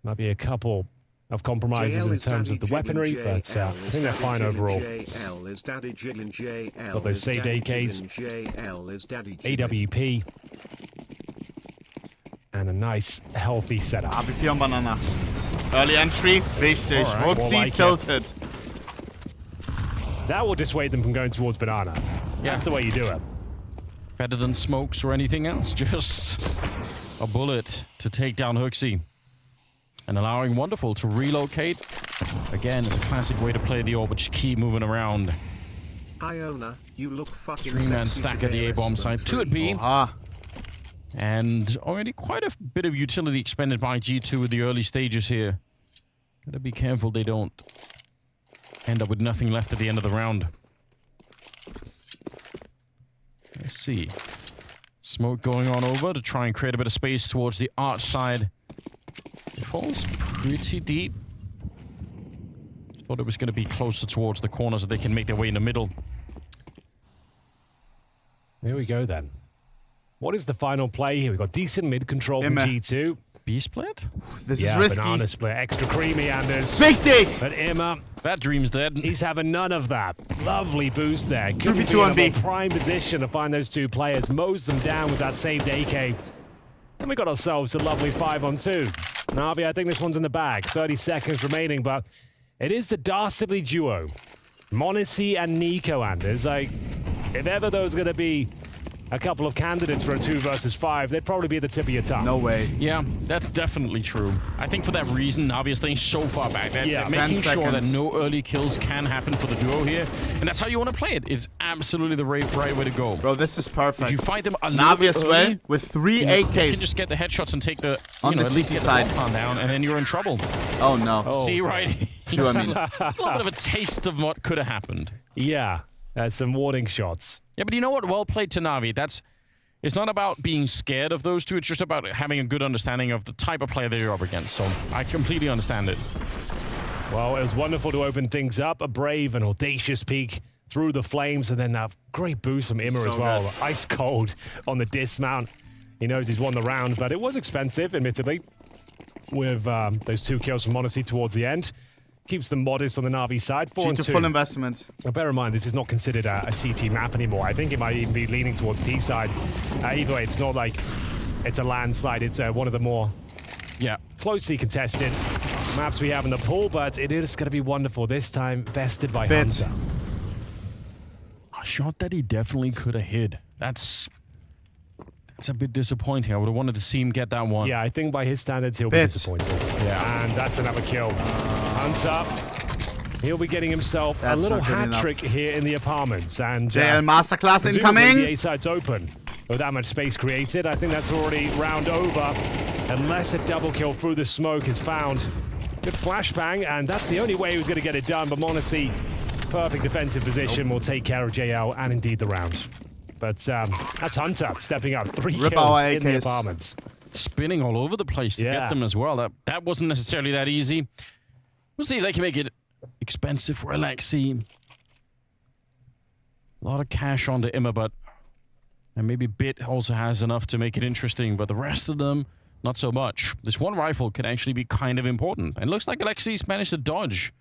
Might be a couple of compromises in terms of the weaponry, but I think they're fine overall. Got those saved AKs, AWP, and a nice, healthy setup. AWP on banana. Early entry, wichtig. hootzz tilted. That will dissuade them from going towards banana. Yeah. That's the way you do it. Better than smokes or anything else. Just a bullet to take down hootzz. And allowing Wonderful to relocate. Again, it's a classic way to play the AWP, but just keep moving around. Iona, you look fucking 3-man stack at the A-bomb side. 2 at B. And already quite a bit of utility expended by G2 in the early stages here. Gotta be careful they don't end up with nothing left at the end of the round. Let's see. Smoke going on over to try and create a bit of space towards the arch side It falls pretty deep. Thought it was going to be closer towards the corner so they can make their way in the middle. Here we go then. What is the final play here? We've got decent mid control from G2. B split? This is risky. Banana split. Extra creamy, Anders. Big stick! But Imma, that dream's dead. He's having none of that. Lovely boost there. Could be in a more prime position to find those two players. Mows them down with that saved AK. And we got ourselves a lovely 5-on-2. Navi, I think this one's in the bag. 30 seconds remaining, but it is the dastardly duo. monesy and niko, Anders. Like, if ever those are going to be a couple of candidates for a 2 versus 5, they'd probably be at the tip of your tongue. No way. Yeah, that's definitely true. I think for that reason, Navi is staying so far back. They're making sure that no early kills can happen for the duo here. And that's how you want to play it. It's absolutely the right way to go. Bro, this is perfect. If you fight them a Navi as well early, with 3 you AKs. can just get the headshots and take the, on the at least CT get side the down, and then you're in trouble. Oh, no. Oh. See, right? Do I mean? A little bit of a taste of what could have happened. Yeah, some warning shots. Yeah, but you know what? Well played to Navi. It's not about being scared of those two. It's just about having a good understanding of the type of player that you're up against. So I completely understand it. Well, it was wonderful to open things up. A brave and audacious peek through the flames, and then a great boost from Imma as well. Good. Ice cold on the dismount. He knows he's won the round, but it was expensive, admittedly, with those 2 kills from monesy towards the end. Keeps them modest on the Navi side. 4-2. Full investment. Bear in mind, this is not considered a CT map anymore. I think it might even be leaning towards T side. Either way, it's not like it's a landslide. It's one of the more closely contested maps we have in the pool, but it is going to be wonderful. This time, bested by Hunter. A shot that he definitely could have hit. That's a bit disappointing. I would have wanted to see him get that one. Yeah, I think by his standards, he'll be disappointed. Yeah, and that's another kill. Hunter, he'll be getting himself a little hat trick here in the apartments. And JL Masterclass incoming. The A side's open. With that much space created, I think that's already round over. Unless a double kill through the smoke is found. Good flashbang, and that's the only way he was going to get it done. But monesy, perfect defensive position, will take care of JL and indeed the round. But that's Hunter stepping up. 3 kills in the apartments. Spinning all over the place to get them as well. That wasn't necessarily that easy. We'll see if they can make it expensive for Alexi. A lot of cash onto Imma, but and maybe Bit also has enough to make it interesting, but the rest of them, not so much. This one rifle can actually be kind of important. And looks like Alexi's managed to dodge.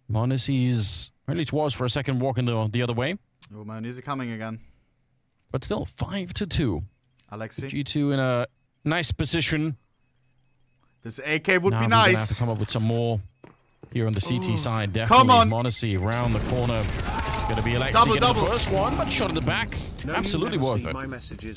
monesy's, at least was for a second, walking the other way. Oh man, is he coming again? But still, 5-2. Alexi. G2 in a nice position. This AK would now be nice. nice. Gonna have to come up with some more here on the CT side. Definitely monesy around the corner. It's going to be Alexi getting the first one, but shot in the back. Absolutely worth it.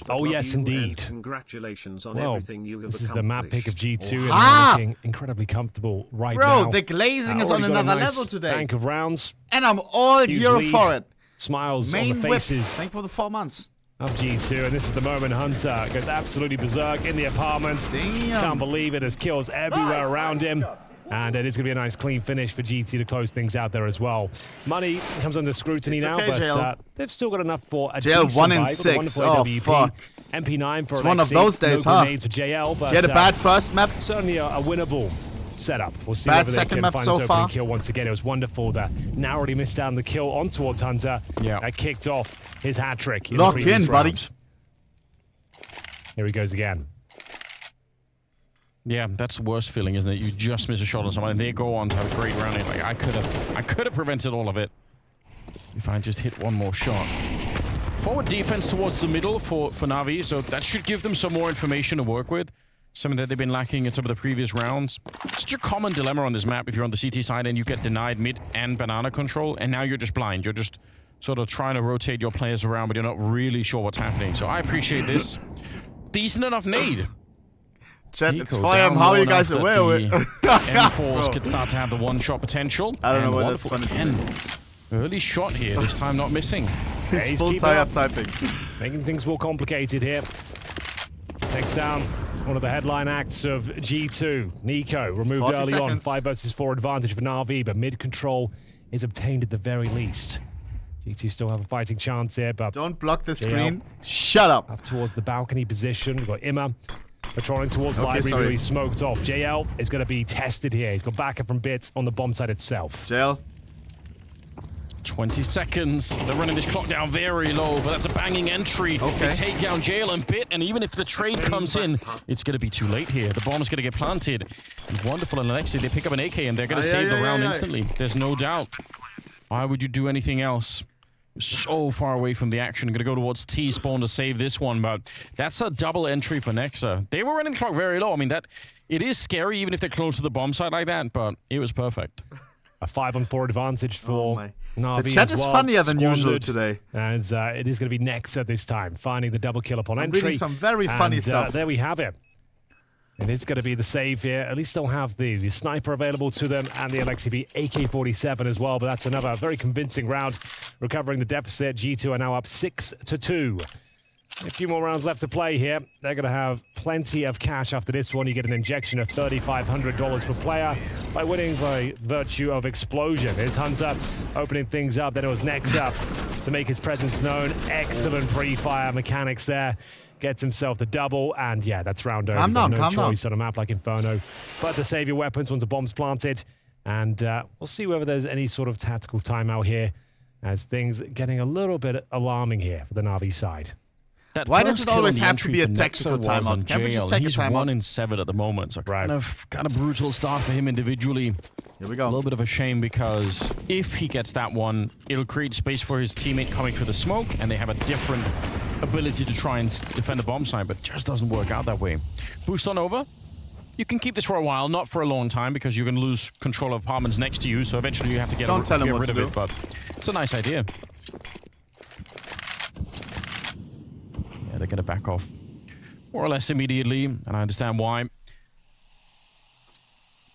Oh yes, indeed. Congratulations on everything you have This is the map pick of G2, and they're looking incredibly comfortable right now. Bro, the glazing is on another level today. Bank of rounds. And I'm all here for it. Smiles on the faces. Thank you for the 4 months. Of G2, and this is the moment Hunter goes absolutely berserk in the apartments. Damn. Can't believe it. There's kills everywhere around him. And it is going to be a nice clean finish for GT to close things out there as well. Money comes under scrutiny now, but they've still got enough for a JL decent 1 in fight. 6. Oh, fuck. MP9 for it's Alexi. One of those days, no huh? grenades for JL, but he had a bad first map. Certainly a winnable setup. We'll see bad whether they can map find so this far. opening kill once again. It was wonderful that narrowly missed down the kill on towards Hunter. That kicked off his hat trick. Lock in, buddy. Here he goes again. Yeah, that's the worst feeling, isn't it? You just miss a shot on someone and they go on to have a great round. Like I could have prevented all of it if I just hit one more shot. Forward defense towards the middle for Navi, so that should give them some more information to work with. Something that they've been lacking in some of the previous rounds. Such a common dilemma on this map if you're on the CT side and you get denied mid and banana control, and now you're just blind. You're just sort of trying to rotate your players around, but you're not really sure what's happening. So I appreciate this. Decent enough nade. Chat, it's fire. How are you guys aware of it? M4s could start to have the one-shot potential. I don't know what that's funny. Early shot here, this time not missing. He's full tie-up typing. Making things more complicated here. Takes down one of the headline acts of G2. niko removed early on. 5 versus 4 advantage for NaVi, but mid-control is obtained at the very least. G2 still have a fighting chance here, but... Don't block the screen. Shut up. Up towards the balcony position. We've got Imma Patrolling towards library, really smoked off. JL is going to be tested here. He's got backup from Bits on the bomb site itself. JL. 20 seconds. They're running this clock down very low, but that's a banging entry. They take down JL and Bit, and even if the trade comes in, it's going to be too late here. The bomb's going to get planted. Wonderful, and Alexi, they pick up an AK, and they're going to save the round instantly. There's no doubt. Why would you do anything else? So far away from the action. Going to go towards T-spawn to save this one, but that's a double entry for Nexa. They were running the clock very low. I mean, it is scary, even if they're close to the bomb site like that, but it was perfect. A 5-on-4 advantage for NaVi. The chat is funnier than usual today. And it is going to be Nexa this time, finding the double kill upon entry. Reading some very funny stuff. There we have it. And it's going to be the save here. At least they'll have the sniper available to them and the LXCB AK-47 as well. But that's another very convincing round. Recovering the deficit. G2 are now up 6-2. A few more rounds left to play here. They're going to have plenty of cash after this one. You get an injection of $3,500 per player by winning by virtue of explosion. Here's Hunter opening things up. Then it was Nexa to make his presence known. Excellent pre-fire mechanics there. Gets himself the double, and yeah, that's round over. No choice on a map like Inferno, but to save your weapons once the bomb's planted. And we'll see whether there's any sort of tactical timeout here, as things getting a little bit alarming here for the NaVi side. Why does it always have to be a tactical timeout? Can't we just take a timeout? He's 1-7 at the moment, so kind of brutal start for him individually. Here we go. A little bit of a shame, because if he gets that one, it'll create space for his teammate coming through the smoke, and they have a different ability to try and defend the bomb site, but it just doesn't work out that way. Boost on over. You can keep this for a while, not for a long time, because you're going to lose control of apartments next to you, so eventually you have to get rid of it, but it's a nice idea. Yeah, they're going to back off more or less immediately, and I understand why.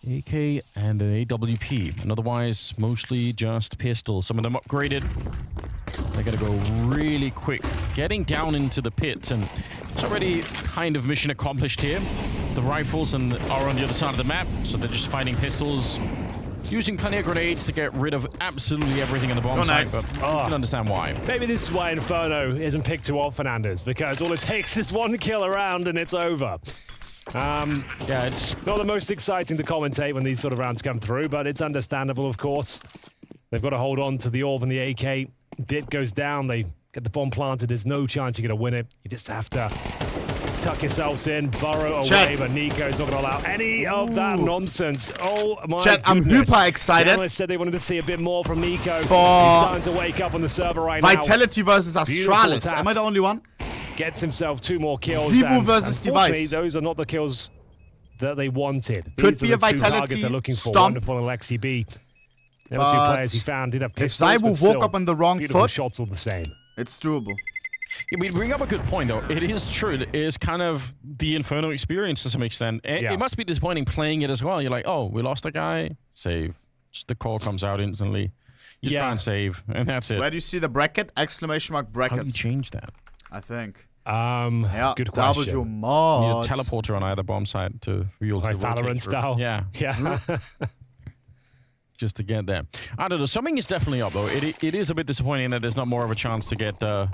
AK and an AWP, and otherwise mostly just pistols. Some of them upgraded. They're going to go really quick, getting down into the pits, and it's already kind of mission accomplished here. The rifles are on the other side of the map, so they're just fighting pistols, using plenty of grenades to get rid of absolutely everything in the bomb site, but I can understand why. Maybe this is why Inferno isn't picked too often, Anders, because all it takes is one kill around and it's over. Yeah, it's not the most exciting to commentate when these sort of rounds come through, but it's understandable, of course. They've got to hold on to the AWP and the AK. Bit goes down, they get the bomb planted. There's no chance you're going to win it. You just have to tuck yourselves in, burrow away, but niko's not going to allow any of that nonsense. Oh my goodness. I'm super excited. The analysts said they wanted to see a bit more from niko. He's starting to wake up on the server right now. Vitality versus Astralis. Am I the only one? Gets himself 2 more kills. zywoo versus Device. Those are not the kills that they wanted. Could be a Vitality they're looking for. stomp. Wonderful Alexi B. The other 2 players he found did have pistols. If zywoo woke up on the wrong foot, shots all the same. It's doable. Yeah, we bring up a good point, though. It is true. It is kind of the Inferno experience to some extent. It must be disappointing playing it as well. You're like, oh, we lost a guy. Save. Just the call comes out instantly. You try and save, and that's it. Where do you see the bracket? Exclamation mark brackets. How do you change that? I think. Good question. W You mods. need a teleporter on either bomb side to wheel to Valorant style. Yeah. Just to get there. I don't know. Something is definitely up, though. It is a bit disappointing that there's not more of a chance to get to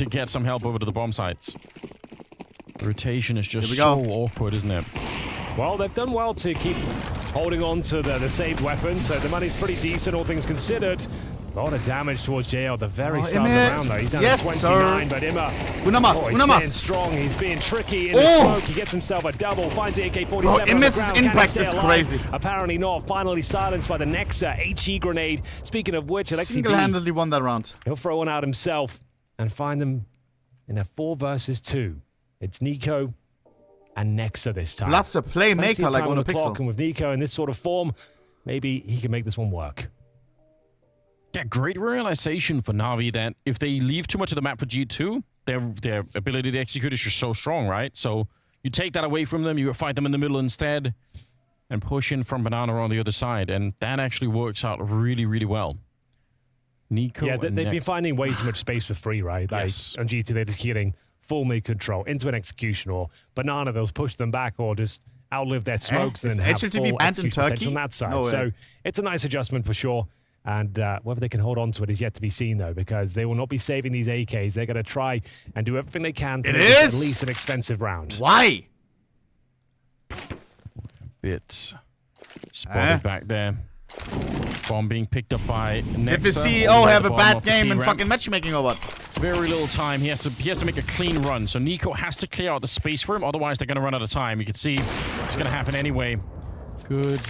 get some help over to the bomb sites. The rotation is just so awkward, isn't it? Well, they've done well to keep holding on to the saved weapons, so the money's pretty decent, all things considered. A lot of damage towards JL at the very start of the round, though. He's down to 29, but Imma, he's staying strong. He's being tricky in the smoke. He gets himself a double, finds the AK-47 on the ground. Impact is crazy. Apparently not. Finally silenced by the Nexa HE grenade. Speaking of which, Alexi single-handedly won that round. He'll throw one out himself and find them in a 4 versus 2. It's niko and Nexa this time. That's a playmaker like ohnePixel. And with niko in this sort of form, maybe he can make this one work. Yeah, great realization for NaVi that if they leave too much of the map for G2, their ability to execute is just so strong, right? So you take that away from them, you fight them in the middle instead, and push in from Banana on the other side, and that actually works out really, really well. niko. Yeah, they've been finding way too much space for free, right? Like, on G2, they're just getting full mid control into an execution, or Banana, they'll push them back, or just outlive their smokes and have full execution potential on that side. So it's a nice adjustment for sure. And whether they can hold on to it is yet to be seen, though, because they will not be saving these AKs. They're going to try and do everything they can to make it at least an expensive round. Why? bit spotted back there. Bomb being picked up by Nexa. Did the CEO have a bad game in fucking matchmaking or what? Very little time. He has to make a clean run. So niko has to clear out the space for him. Otherwise, they're going to run out of time. You can see it's going to happen anyway. Good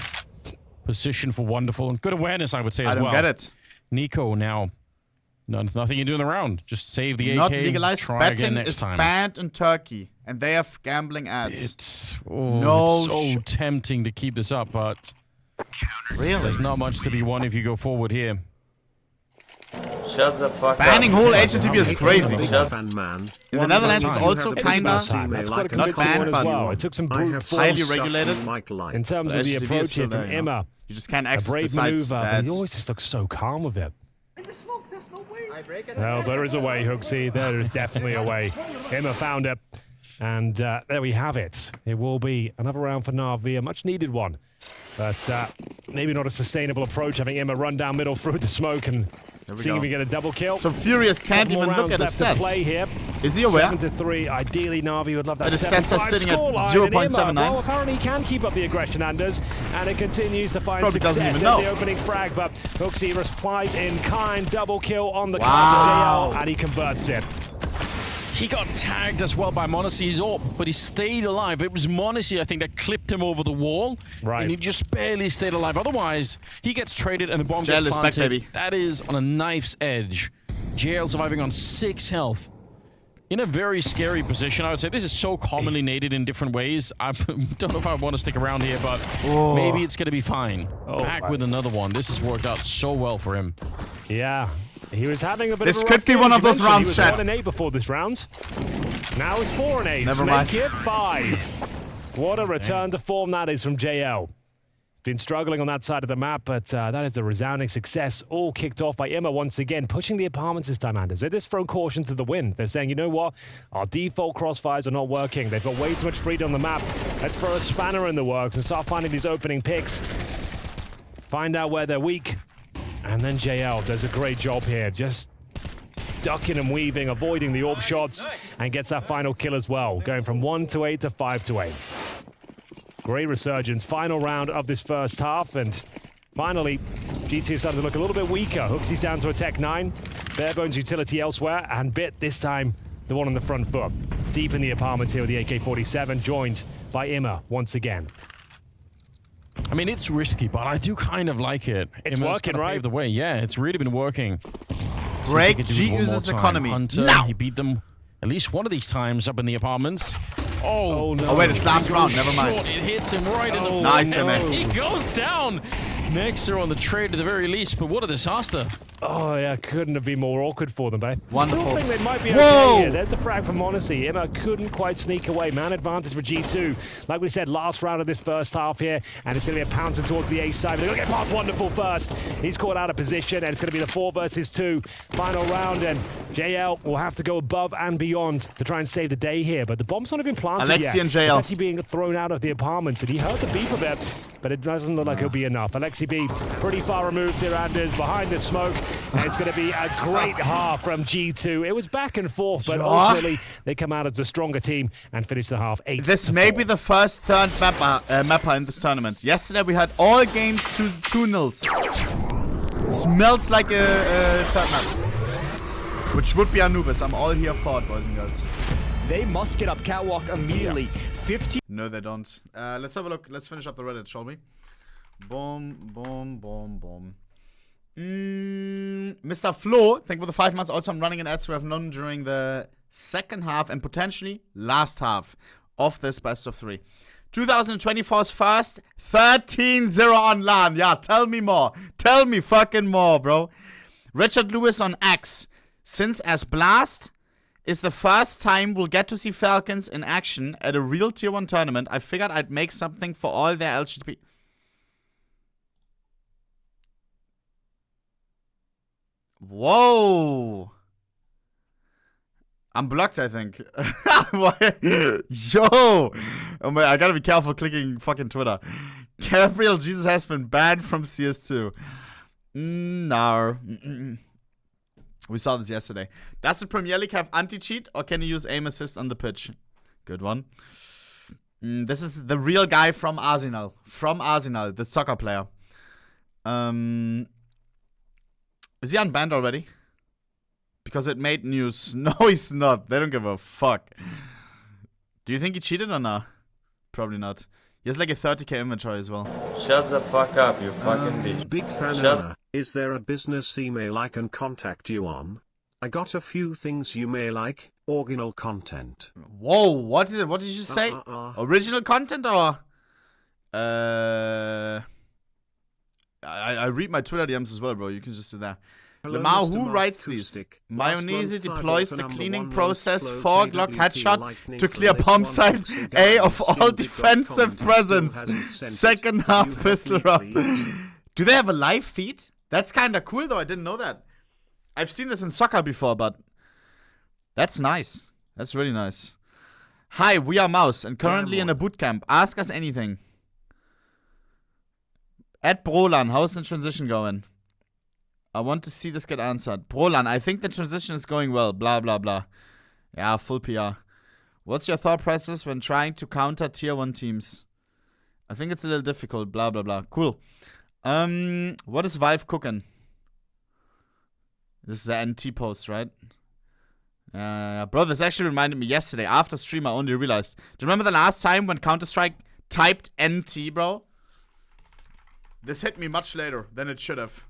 position for Wonderful and good awareness, I would say, as well. I don't get it. niko now, nothing you do in the round. Just save the AK. Not legalized. Try Betting again next is time. banned in Turkey, and they have gambling ads. It's so tempting to keep this up, but really, there's not much to be won if you go forward here. Shut the fuck Banning up. whole HTTP is crazy. Big fan, man. In the Netherlands, it's also kinda That's quite a convincing one as well. It took some brute force highly regulated in terms of the approach here from Emma. You just can't access a brave the sites. maneuver, but he always just looks so calm with it. Well, there is a way, Hooksy. There is definitely a way. Emma found it. And there we have it. It will be another round for NaVi, a much-needed one. But maybe not a sustainable approach, having Emma run down middle through the smoke and seeing if we get a double kill. So Furious can't even look at his stats. Play here. Is he aware? 7-3. Ideally, NaVi would love that. But his stats are sitting at 0.79. Well, apparently he can keep up the aggression, Anders, and it continues to find success. There's the opening frag, but Hooksy replies in kind. Double kill on the card to JL, and he converts it. He got tagged as well by monesy's ult, but he stayed alive. It was monesy, I think, that clipped him over the wall. Right. And he just barely stayed alive. Otherwise, he gets traded and the bomb gets planted. Back, baby. That is on a knife's edge. JL surviving on 6 health. In a very scary position, I would say. This is so commonly naded in different ways. I don't know if I want to stick around here, but maybe it's going to be fine. Back with another one. This has worked out so well for him. Yeah. He was having a bit this of a could be one of those rounds, chat. He was 1-8 before this round. Now it's 4-8. Never mind. Make it 5. What a return to form that is from JL. Been struggling on that side of the map, but that is a resounding success. All kicked off by Emma once again, pushing the apartments this time, Anders. They're just throwing caution to the wind. They're saying, you know what? Our default crossfires are not working. They've got way too much freedom on the map. Let's throw a spanner in the works and start finding these opening picks. Find out where they're weak. And then JL does a great job here, just ducking and weaving, avoiding the orb shots, and gets that final kill as well, going from 1-8 to 5-8. Great resurgence. Final round of this first half, and finally, G2 starting to look a little bit weaker. Hooksy's down to a Tech 9, Barebones utility elsewhere, and Bit this time the one on the front foot. Deep in the apartment here with the AK-47, joined by Emma once again. I mean, it's risky, but I do kind of like it. It's working, right? The way, yeah, it's really been working. Break G uses economy. Hunter, now he beat them at least one of these times up in the apartments. Oh no! Oh wait, it's last round. Never mind. It hits him right in the nice, no. man. He goes down. Nexer on the trade at the very least, but what a disaster. Oh, yeah, couldn't have been more awkward for them, but I wonderful. think they might be okay here. There's the frag from monesy. Emma couldn't quite sneak away. Man advantage for G2. Like we said, last round of this first half here, and it's going to be a pouncing towards the A side. They're going to get past Wonderful first. He's caught out of position, and it's going to be the 4 versus 2 final round, and JL will have to go above and beyond to try and save the day here, but the bomb's not even planted Alexi yet. And JL. It's actually being thrown out of the apartments, and he heard the beep of it, but it doesn't look like it'll be enough. Alexi B pretty far removed here, Anders, behind the smoke, and it's going to be a great half from G2. It was back and forth, but ultimately they come out as a stronger team and finish the half 8-4. This may be the first third mapper in this tournament. Yesterday we had all games 2-0. Smells like a third map. Which would be Anubis. I'm all here for it, boys and girls. They must get up catwalk immediately. 15. No, they don't. Let's have a look. Let's finish up the Reddit, shall we? Boom, boom, boom, boom. Mr. Flo, thank you for the 5 months. Also, I'm running an ads we have none during the second half and potentially last half of this best of 3. 2024's first 13-0 on LAN. Yeah, tell me more. Tell me fucking more, bro. Richard Lewis on X. Since as Blast is the first time we'll get to see Falcons in action at a real tier 1 tournament, I figured I'd make something for all their LGBT. Whoa. I'm blocked, I think. Yo. Oh my, I gotta be careful clicking fucking Twitter. Gabriel Jesus has been banned from CS2. No. We saw this yesterday. Does the Premier League have anti-cheat or can you use aim assist on the pitch? Good one. This is the real guy from Arsenal. From Arsenal, the soccer player. Is he unbanned already? Because it made news. No, he's not. They don't give a fuck. Do you think he cheated or not? Probably not. He has like a 30k inventory as well. Shut the fuck up, you fucking bitch. Big fan. Is there a business email I can contact you on? I got a few things you may like. Original content. Whoa, what did you say? Original content or? I read my Twitter DMs as well, bro. You can just do that. Lemar, who writes these? Monesy deploys the cleaning process 4 Glock headshot to clear bomb site A of all defensive presence. Second half pistol round. Do they have a live feed? That's kind of cool though. I didn't know that. I've seen this in soccer before, but that's nice. That's really nice. Hi, we are Mouse and currently in a bootcamp. Ask us anything. At Brolan, how's the transition going? I want to see this get answered. Brolan, I think the transition is going well. Blah, blah, blah. Yeah, full PR. What's your thought process when trying to counter tier 1 teams? I think it's a little difficult. Blah, blah, blah. Cool. What is Valve cooking? This is an NT post, right? Bro, this actually reminded me yesterday. After stream, I only realized. Do you remember the last time when Counter-Strike typed NT, bro? This hit me much later than it should have.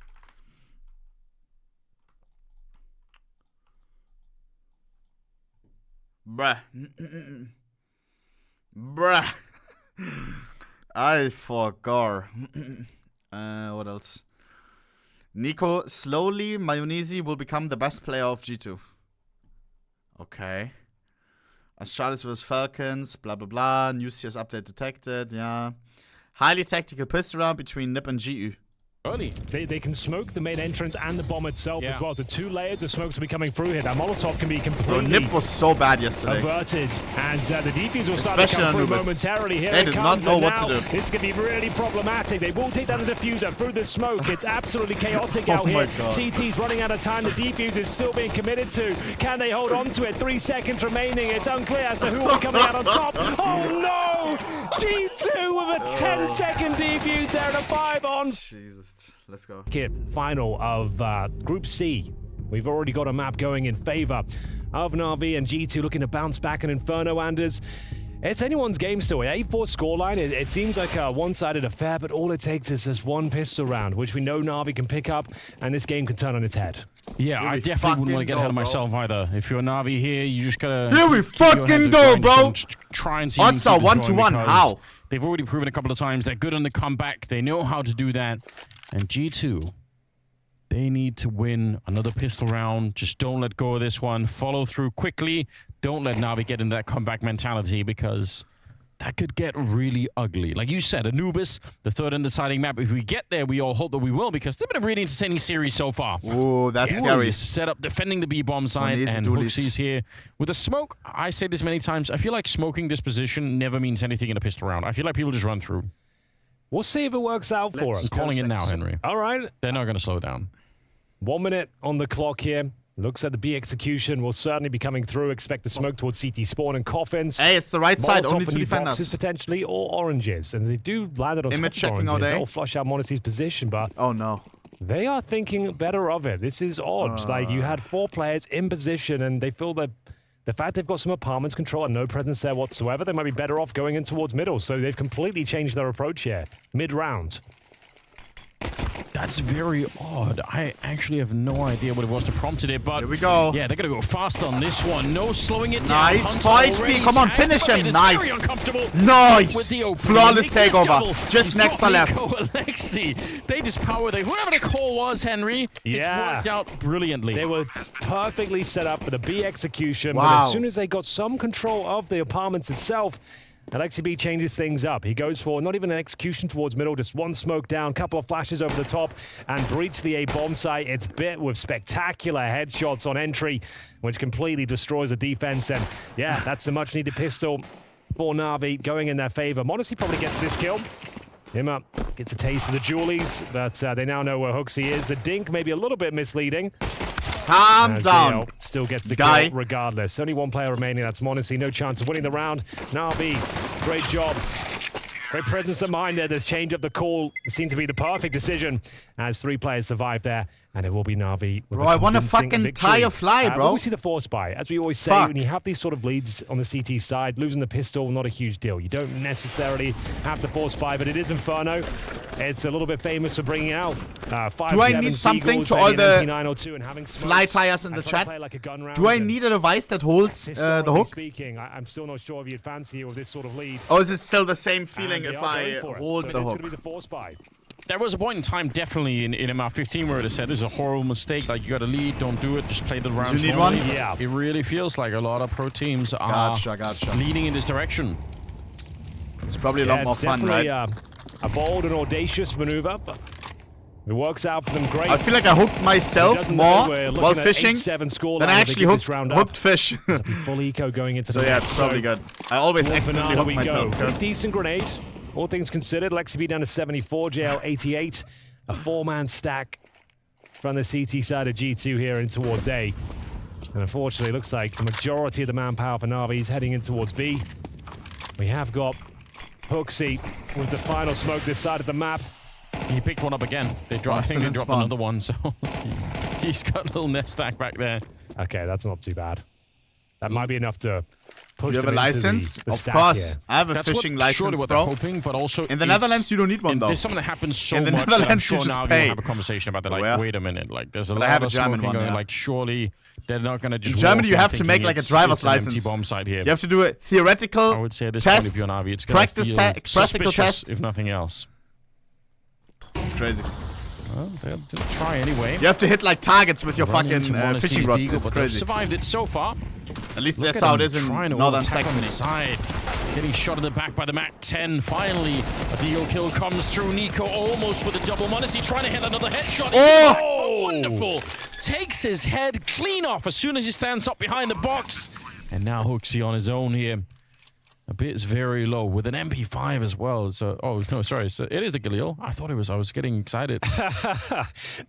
Bruh. Bruh. I forgot. What else? Niko, slowly, Monesy will become the best player of G2. Okay. Astralis vs Falcons, blah, blah, blah. New CS update detected, yeah. Highly tactical pistol round between Nip and GU. Early. They can smoke the main entrance and the bomb itself as well. So 2 layers of smokes will be coming through here. That Molotov can be completely Nip was so bad yesterday. Averted. And the defuse will start to come through momentarily. Here they did not know what to do. This is going to be really problematic. They will take down the diffuser through the smoke. It's absolutely chaotic out here. CT's running out of time. The defuse is still being committed to. Can they hold on to it? 3 seconds remaining. It's unclear as to who will be coming out on top. Oh no! G2 with a 10-second defuse there and a 5 on. Jesus. Let's go. Final of Group C. We've already got a map going in favor of NaVi and G2 looking to bounce back in Inferno, Anders. It's anyone's game still. 8-4 scoreline. It seems like a one-sided affair, but all it takes is this one pistol round, which we know NaVi can pick up, and this game can turn on its head. Yeah, I definitely wouldn't want to get ahead of myself either. If you're NaVi here, you just gotta... Here we fucking go, bro! Try and see... Odds are 1-1. How? They've already proven a couple of times they're good on the comeback. They know how to do that. And G2, they need to win another pistol round. Just don't let go of this one. Follow through quickly. Don't let NaVi get into that comeback mentality because that could get really ugly. Like you said, Anubis, the third and deciding map. If we get there, we all hope that we will because it's been a really entertaining series so far. Ooh, that's scary. Set up defending the B-bomb side and hooksy's here. With the smoke, I say this many times, I feel like smoking this position never means anything in a pistol round. I feel like people just run through. We'll see if it works out for us. I'm calling it now, Henry. All right. They're not going to slow down. 1 minute on the clock here. Looks like the B execution will certainly be coming through. Expect the smoke towards CT spawn and coffins. Hey, it's the right side. Only 2 defenders. Potentially, or oranges. And they do land it on Image top checking of oranges. all day. They'll flush out Monesy's position, but... Oh, no. They are thinking better of it. This is odd. Like, you had 4 players in position, and they feel that the fact they've got some apartments control and no presence there whatsoever, they might be better off going in towards middle. So they've completely changed their approach here, mid-round. That's very odd. I actually have no idea what it was that prompted it, but... Here we go. Yeah, they're going to go fast on this one. No slowing it down. Nice. 4 HP. Come on, finish him. Nice. Nice. Flawless takeover. Just next to left. Alexi. They just power whoever the call was, Henry. Yeah. It's worked out brilliantly. They were perfectly set up for the B execution, but as soon as they got some control of the apartments itself, Alexi B changes things up. He goes for not even an execution towards middle, just one smoke down, couple of flashes over the top, and breach the A bomb site. It's bit with spectacular headshots on entry, which completely destroys the defense. And yeah, that's the much needed pistol for NaVi going in their favor. Monesy probably gets this kill. Him gets a taste of the Julies, but they now know where hookzy is. The dink may be a little bit misleading. Calm down. Still gets the kill regardless. Only 1 player remaining. That's Monesy. No chance of winning the round. NaVi Great job. Great presence of mind there. This change up the call seemed to be the perfect decision as 3 players survived there, and it will be NaVi. Bro, I want to fucking tie a fly, bro. We see the force buy. As we always say, when you have these sort of leads on the CT side, losing the pistol, not a huge deal. You don't necessarily have the force buy, but it is Inferno. It's a little bit famous for bringing out 5, Do I need something to all the fly tires in the chat? Like Do I need a device that holds the hook? Speaking, I'm still not sure if you'd fancy it with this sort of lead. Or is it still the same feeling if I hold the hook? Be the force buy. There was a point in time, definitely in MR15, where it said this is a horrible mistake. Like, you got to lead, don't do it, just play the rounds. You need one? Yeah. It really feels like a lot of pro teams are leaning in this direction. It's probably a lot more fun, right? A bold and audacious maneuver, but it works out for them great. I feel like I hooked myself more while fishing than I actually hooked fish. Full eco going into so yeah, it's probably good. I always accidentally hook myself. Pretty decent grenade. All things considered, Lexi B down to 74, JL 88. A 4-man stack from the CT side of G2 here in towards A. And unfortunately, it looks like the majority of the manpower for NaVi is heading in towards B. We have got HooXi with the final smoke this side of the map. He picked one up again. They dropped another one, so he's got a little nest stack back there. Okay, that's not too bad. That might be enough to push. You have a license? The of course. Here. I have a fishing license, what bro. Hoping, but also in the Netherlands, you don't need one, though. There's something that happens so much. In the much Netherlands, I'm sure you just now pay. we'll have a conversation about that. Like, wait a minute. Like, there's a lot of German smoking going. yeah. Like, surely they're not going to just. In Germany, you have to make like a driver's license. Bomb site here. You have to do a theoretical I would say this test, point of view, NaVi, it's practice practical test, if nothing else. It's crazy. Well, they'll try anyway. You have to hit like targets with your fucking fishing rod. It's crazy. Survived it so far. At least that's how it is in Northern Saxony. Side. Getting shot in the back by the Mac 10. Finally, a deal kill comes through. niko almost with a double monesy, trying to hit another headshot. Oh, wonderful! Takes his head clean off as soon as he stands up behind the box. And now HooXi on his own here. A bit very low with an MP5 as well. So, oh no, sorry, so it is the Galil. I thought it was. I was getting excited.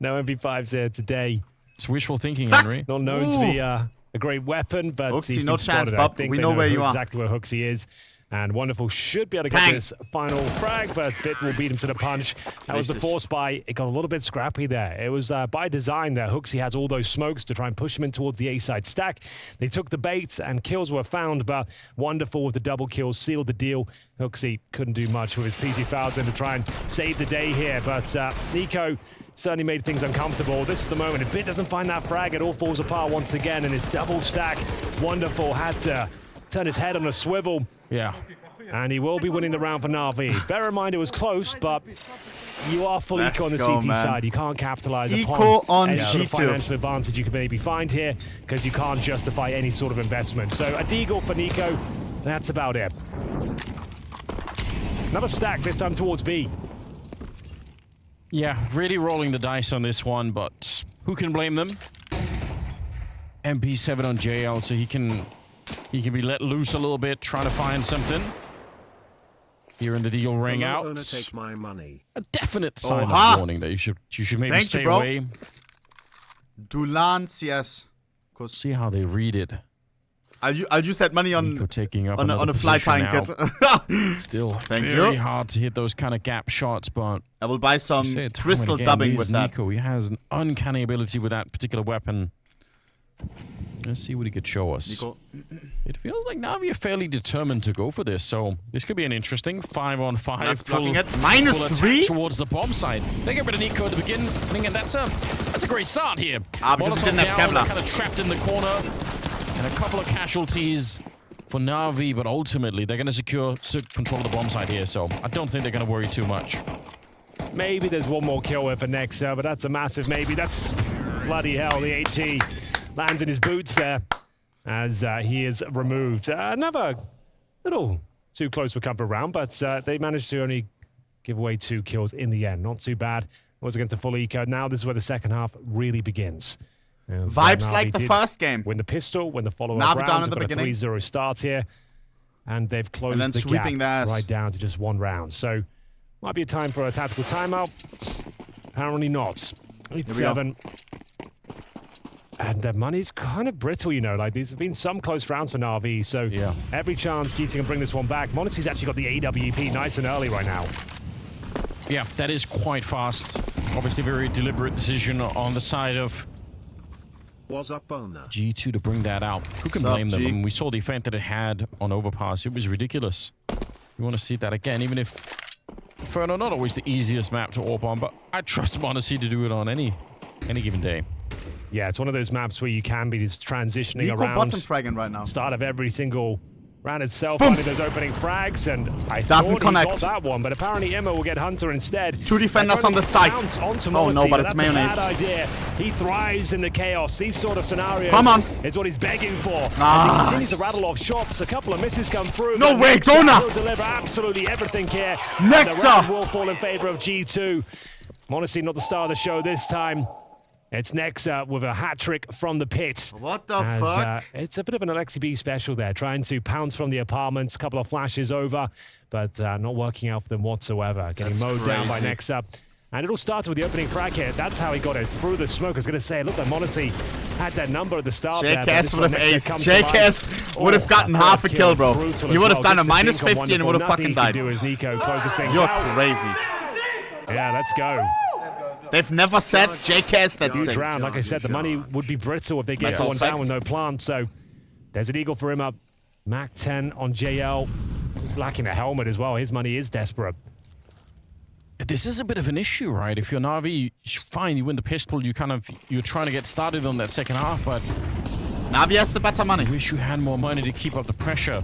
No MP5s there today. It's wishful thinking, Henry. Not known to be a great weapon, but HooXi, no chance, Bob. We know where you are. Exactly where HooXi is. And Wonderful should be able to get this final frag, but Fit will beat him to the punch. That was the force buy. It got a little bit scrappy there. It was by design there. HooXi has all those smokes to try and push him in towards the A-side stack. They took the bait and kills were found, but Wonderful with the double kills sealed the deal. HooXi couldn't do much with his PG-1000 to try and save the day here, but niko certainly made things uncomfortable. This is the moment. If Fit doesn't find that frag, it all falls apart once again, and his double stack, Wonderful had to turn his head on a swivel. Yeah. And he will be winning the round for NaVi. Bear in mind it was close, but you are full eco on the CT side. You can't capitalize upon any sort of financial advantage you could maybe find here because you can't justify any sort of investment. So a deagle for niko, that's about it. Another stack, this time towards B. Yeah, really rolling the dice on this one, but who can blame them? MP7 on JL, so he can be let loose a little bit, trying to find something. Here in the deal ring out. Take my money. A definite sign of warning that you should maybe stay away. Dulance, yes. See how they read it. I'll use that money on taking up on a fly tying kit. Still very hard to hit those kind of gap shots, but I will buy some crystal dubbing with that. niko, he has an uncanny ability with that particular weapon. Let's see what he could show us. niko. It feels like NaVi are fairly determined to go for this, so this could be an interesting 5-on-5 full -3 towards the bomb side. They get rid of niko at the beginning, and that's a great start here. Because he didn't have Kevlar. Kind of trapped in the corner, and a couple of casualties for NaVi, but ultimately they're going to secure control of the bomb side here, so I don't think they're going to worry too much. Maybe there's one more kill here for Nexa, but that's a massive maybe. That's bloody hell. The HG lands in his boots there as he is removed. Never little too close for comfort round, but they managed to only give away 2 kills in the end. Not too bad. It was against a full eco. Now this is where the second half really begins. Vibes like the first game. Win the pistol, win the follow-up rounds. Down in the beginning. A 3-0 start here. And they've closed the gap right down to just 1 round. So might be a time for a tactical timeout. Apparently not. It's 7. And the money's kind of brittle, you know. Like, there's been some close rounds for NaVi, so every chance Keating can bring this one back. monesy's actually got the AWP nice and early right now. Yeah, that is quite fast. Obviously, very deliberate decision on the side of G2 to bring that out. Who can blame them? I mean, we saw the effect that it had on Overpass. It was ridiculous. You want to see that again, even if Inferno not always the easiest map to AWP on, but I trust monesy to do it on any given day. Yeah, it's one of those maps where you can be just transitioning niko around. Bottom fragging right now. Start of every single round itself, finding those opening frags, and I doesn't thought he got that one, but apparently Emma will get Hunter instead. Two defenders on the site. Oh no, but it's mayonnaise. That's a bad idea. He thrives in the chaos. These sort of scenarios is what he's begging for. As he continues to rattle off shots, a couple of misses come through. No way, Dona! He'll deliver absolutely everything here. Next the round will fall in favor of G2. monesy not the star of the show this time. It's Nexa with a hat trick from the pit. What the fuck? It's a bit of an Alexi B special there, trying to pounce from the apartments, a couple of flashes over, but not working out for them whatsoever. Getting mowed down by Nexa. And it all started with the opening frag hit. That's how he got it through the smoke. I was going to say, look, like monesy had that number at the start there. JKS would have aced. JKS would have gotten half a kill, bro. He would have done a minus 50 and would have fucking died. Do as Niko closes things You're out. crazy. Yeah, let's go. They've never said JKS that's huge round. Like I said, the money would be brittle if they get one down with no plant. So there's an eagle for him up. Mac 10 on JL. He's lacking a helmet as well. His money is desperate. This is a bit of an issue, right? If you're NaVi, fine, you win the pistol, you're trying to get started on that second half, but NaVi has the better money. I wish you had more money to keep up the pressure.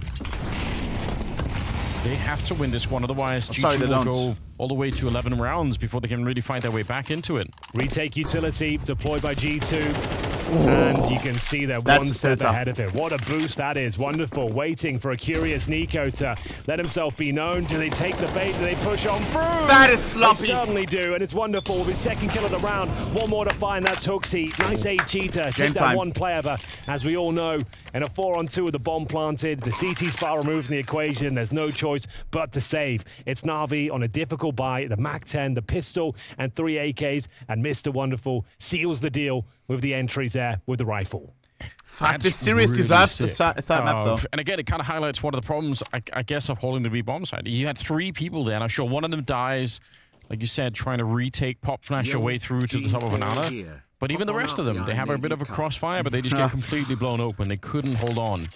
They have to win this one, otherwise G2 will go all the way to 11 rounds before they can really find their way back into it. Retake utility deployed by G2. And you can see they're one step ahead of it. What a boost that is. Wonderful. Waiting for a curious Niko to let himself be known. Do they take the bait? Do they push on through? That is sloppy. They certainly do. And it's wonderful. With his second kill of the round. One more to find. That's hooksy. Nice AG to take that one player. But as we all know, in a 4-on-2 with the bomb planted, the CT's far removed from the equation. There's no choice but to save. It's NaVi on a difficult buy. The Mac 10, the pistol, and 3 AKs. And Mr. Wonderful seals the deal with the entries there with the rifle. Fuck, this series really deserves a third map, though. And again, it kind of highlights one of the problems, I guess, of holding the B bomb side. You had 3 people there, and I'm sure one of them dies, like you said, trying to retake Pop Flash your way through to the top of an anlar. But even the rest of them, they have a bit of a crossfire, but they just get completely blown open. They couldn't hold on.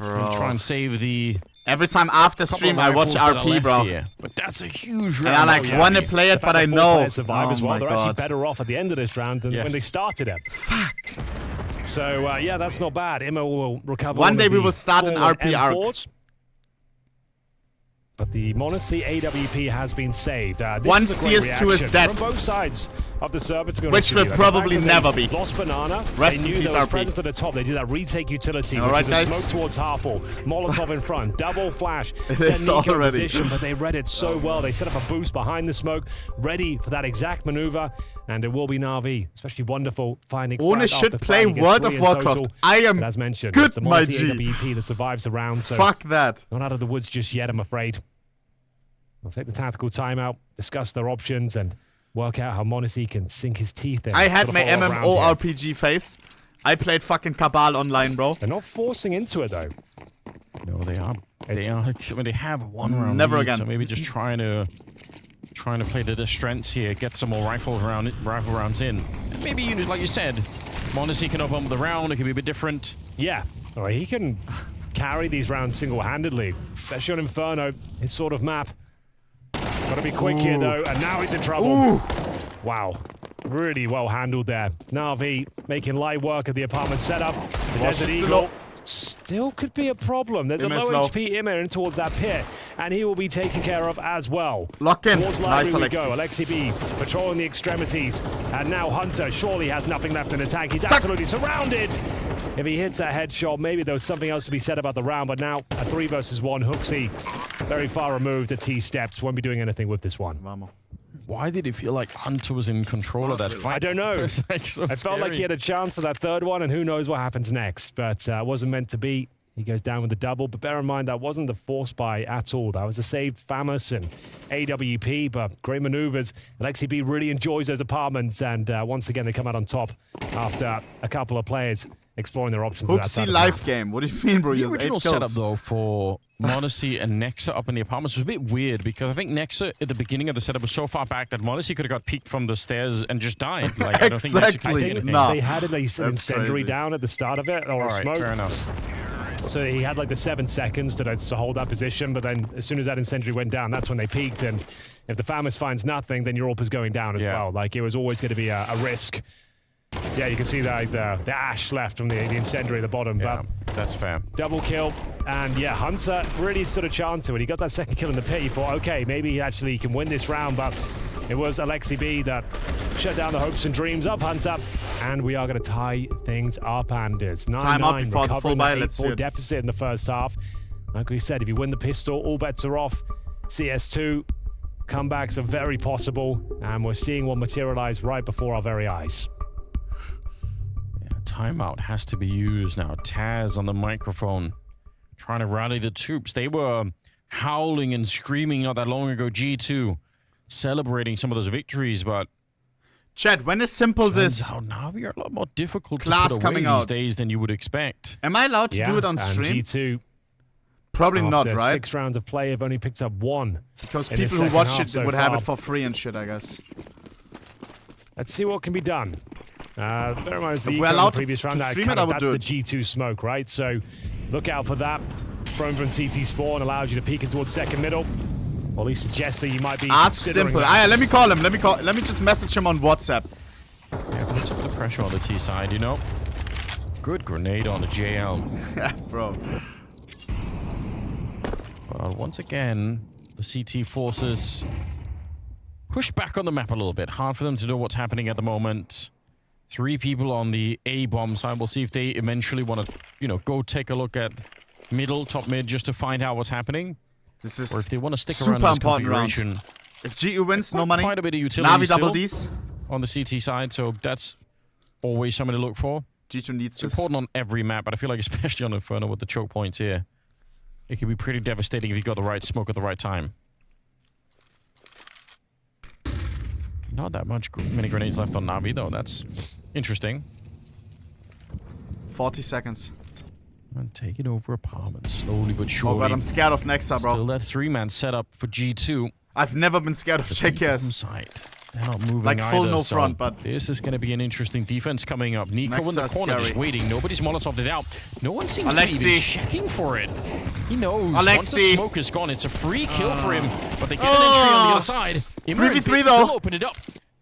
And try and save the... Every time after stream, I watch RP, bro. Here. But that's a huge round. And I want to play it, but I know. Survive as well. They're actually better off at the end of this round than when they started it. Fuck. So, yeah, that's not bad. Immo will recover. One day we will start an RP arc. But the monesy AWP has been saved. One CS2 is dead. From both sides of the server, to be Which honest will probably never be. Lost banana. Rest they in knew peace, there was RP. presence at the top. They did that retake utility. All right, guys. Smoke towards Harple. Molotov in front. Double flash. It Send is Niko in already. position, but they read it so well. They set up a boost behind the smoke, ready for that exact maneuver. And it will be NaVi, especially Wonderful, finding Ohne should play World of Warcraft. I am as mentioned, good, it's the my monesy G. AWP that survives the round. So fuck that. Not out of the woods just yet, I'm afraid. I'll take the tactical timeout, discuss their options, and work out how monesy can sink his teeth in. I had my MMO RPG phase. I played fucking Cabal online, bro. They're not forcing into it, though. No, they are. They have one round. Never lead, again. So maybe just trying to play to their strengths here, get some more rifle rounds in. And maybe, like you said, monesy can open up the round. It can be a bit different. Yeah. All right, he can carry these rounds single-handedly, especially on Inferno, his sort of map. Gotta be quick here, though, and now he's in trouble. Wow. Really well handled there. NaVi making light work of the apartment setup. The Desert Eagle still could be a problem. There's a low HP Immer in towards that pit, and he will be taken care of as well. Lock in. Towards Nice, we Alexi. go. Alexi B patrolling the extremities, and now Hunter surely has nothing left in the tank. He's absolutely surrounded. If he hits that headshot, maybe there was something else to be said about the round, but now a 3 versus 1. Hooksy, very far removed at T steps, won't be doing anything with this one. Why did it feel like Hunter was in control of that fight? I don't know. So I felt like he had a chance for that third one, and who knows what happens next. But it wasn't meant to be. He goes down with the double, but bear in mind that wasn't the force buy at all. That was a saved FAMAS and AWP, but great maneuvers. elige really enjoys those apartments, and once again they come out on top after a couple of players exploring their options. Hoopsie life game. What do you mean, bro? The original setup, though, for monesy and Nexa up in the apartments was a bit weird because I think Nexa at the beginning of the setup was so far back that monesy could have got peeked from the stairs and just died. Like, I don't think they had at least an incendiary down at the start of it, or a smoke. Fair enough. So he had like the 7 seconds to hold that position, but then as soon as that incendiary went down, that's when they peaked. And if the FAMAS finds nothing, then your AWP is going down as well. Like, it was always going to be a risk. Yeah, you can see that the ash left from the incendiary at the bottom. Yeah, but that's fair. Double kill, and yeah, Hunter really stood a chance to it. He got that second kill in the pit. He thought, okay, maybe he actually can win this round, but it was elige that shut down the hopes and dreams of Hunter, and we are going to tie things up, Anders. 9-9, before the full buy. Let's see 8-4 it. deficit in the first half. Like we said, if you win the pistol, all bets are off. CS2 comebacks are very possible, and we're seeing one materialize right before our very eyes. Timeout has to be used now. twistzz on the microphone, trying to rally the troops. They were howling and screaming not that long ago. G2 celebrating some of those victories, but Chad, when is simples is NaVi are a lot more difficult class to put coming away these out days than you would expect. Am I allowed to do it on stream? G2, probably not, right? 6 rounds of play, have only picked up 1. Because people who watch it would have it for free and shit, I guess. Let's see what can be done. Bear in mind, If we're allowed the previous round, to stream it, I would that's do the it. G2 smoke, right? So look out for that. Thrown from CT spawn allows you to peek in towards second middle. Or at least suggests that you might be Ask simple. Let me call him. Let me just message him on WhatsApp. Yeah, puts a bit of pressure on the T side, you know. Good grenade on the JL. Yeah, bro. Well, once again, the CT forces push back on the map a little bit. Hard for them to know what's happening at the moment. 3 people on the A bomb side. We'll see if they eventually want to, go take a look at middle, top mid, just to find out what's happening. This is or if they want to stick super around in this important configuration. round. If GU wins, no money. Quite a bit of utility NaVi still double Ds on the CT side, so that's always something to look for. G2 needs it's important on every map, but I feel like especially on Inferno with the choke points here, it can be pretty devastating if you got the right smoke at the right time. Not that many grenades left on NaVi, though. That's interesting. 40 seconds. And take it over apartment slowly but surely. Oh god, I'm scared of Nexa, bro. Still that 3-man setup for G2. I've never been scared of JKS. They're not moving like full either, no so front, but this is going to be an interesting defense coming up. niko in the Nexa corner scary. just waiting. Nobody's molotoved it out. No one seems elige to be even checking for it. He knows once the smoke is gone, it's a free kill for him. But they get an entry on the other side. 3v3 though. Still open it up.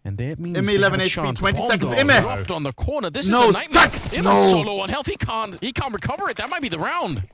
And that means Imme 11 HP, 20 seconds. Imme Imme dropped on the corner. This no, is a nightmare. Stuck. Imme solo on health. He can't recover it. That might be the round.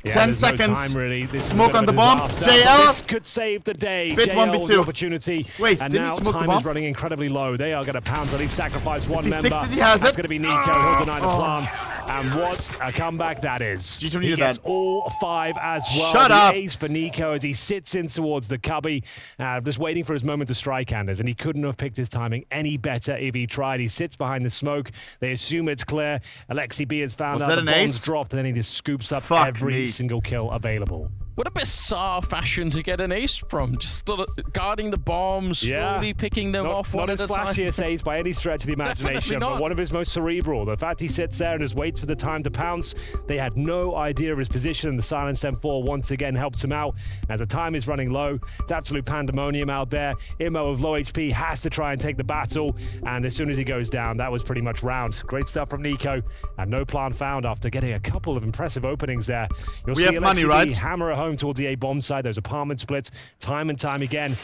Yeah, 10 seconds. No time, really. This smoke on the bomb. JL. This could save the day. Bit JL 1v2. the opportunity. Wait, and didn't now he smoke time the bomb? is running incredibly low. They are going to pounce. At least sacrifice one If he member. sticks it, he has That's it. going to be niko. He'll deny the plan. And what a comeback that is. G2 he needed gets that. all 5 as well. Shut the up. ace for niko as he sits in towards the cubby, just waiting for his moment to strike, Anders. And he couldn't have picked his timing any better if he tried. He sits behind the smoke. They assume it's clear. elige has found out the bomb's ace? dropped, and then he just scoops up Fuck every me. single kill available. What a bizarre fashion to get an ace from. Just still guarding the bombs, slowly picking them off one not at his a time. flashiest ace by any stretch of the imagination, but one of his most cerebral. The fact he sits there and just waits for the time to pounce. They had no idea of his position, and the silenced M4 once again helps him out. As the time is running low, it's absolute pandemonium out there. Immo of low HP has to try and take the battle, and as soon as he goes down, that was pretty much round. Great stuff from niko, and no plan found after getting a couple of impressive openings there. You'll see have money, elige right? hammer it home towards the A bomb side. Those apartment splits time and time again.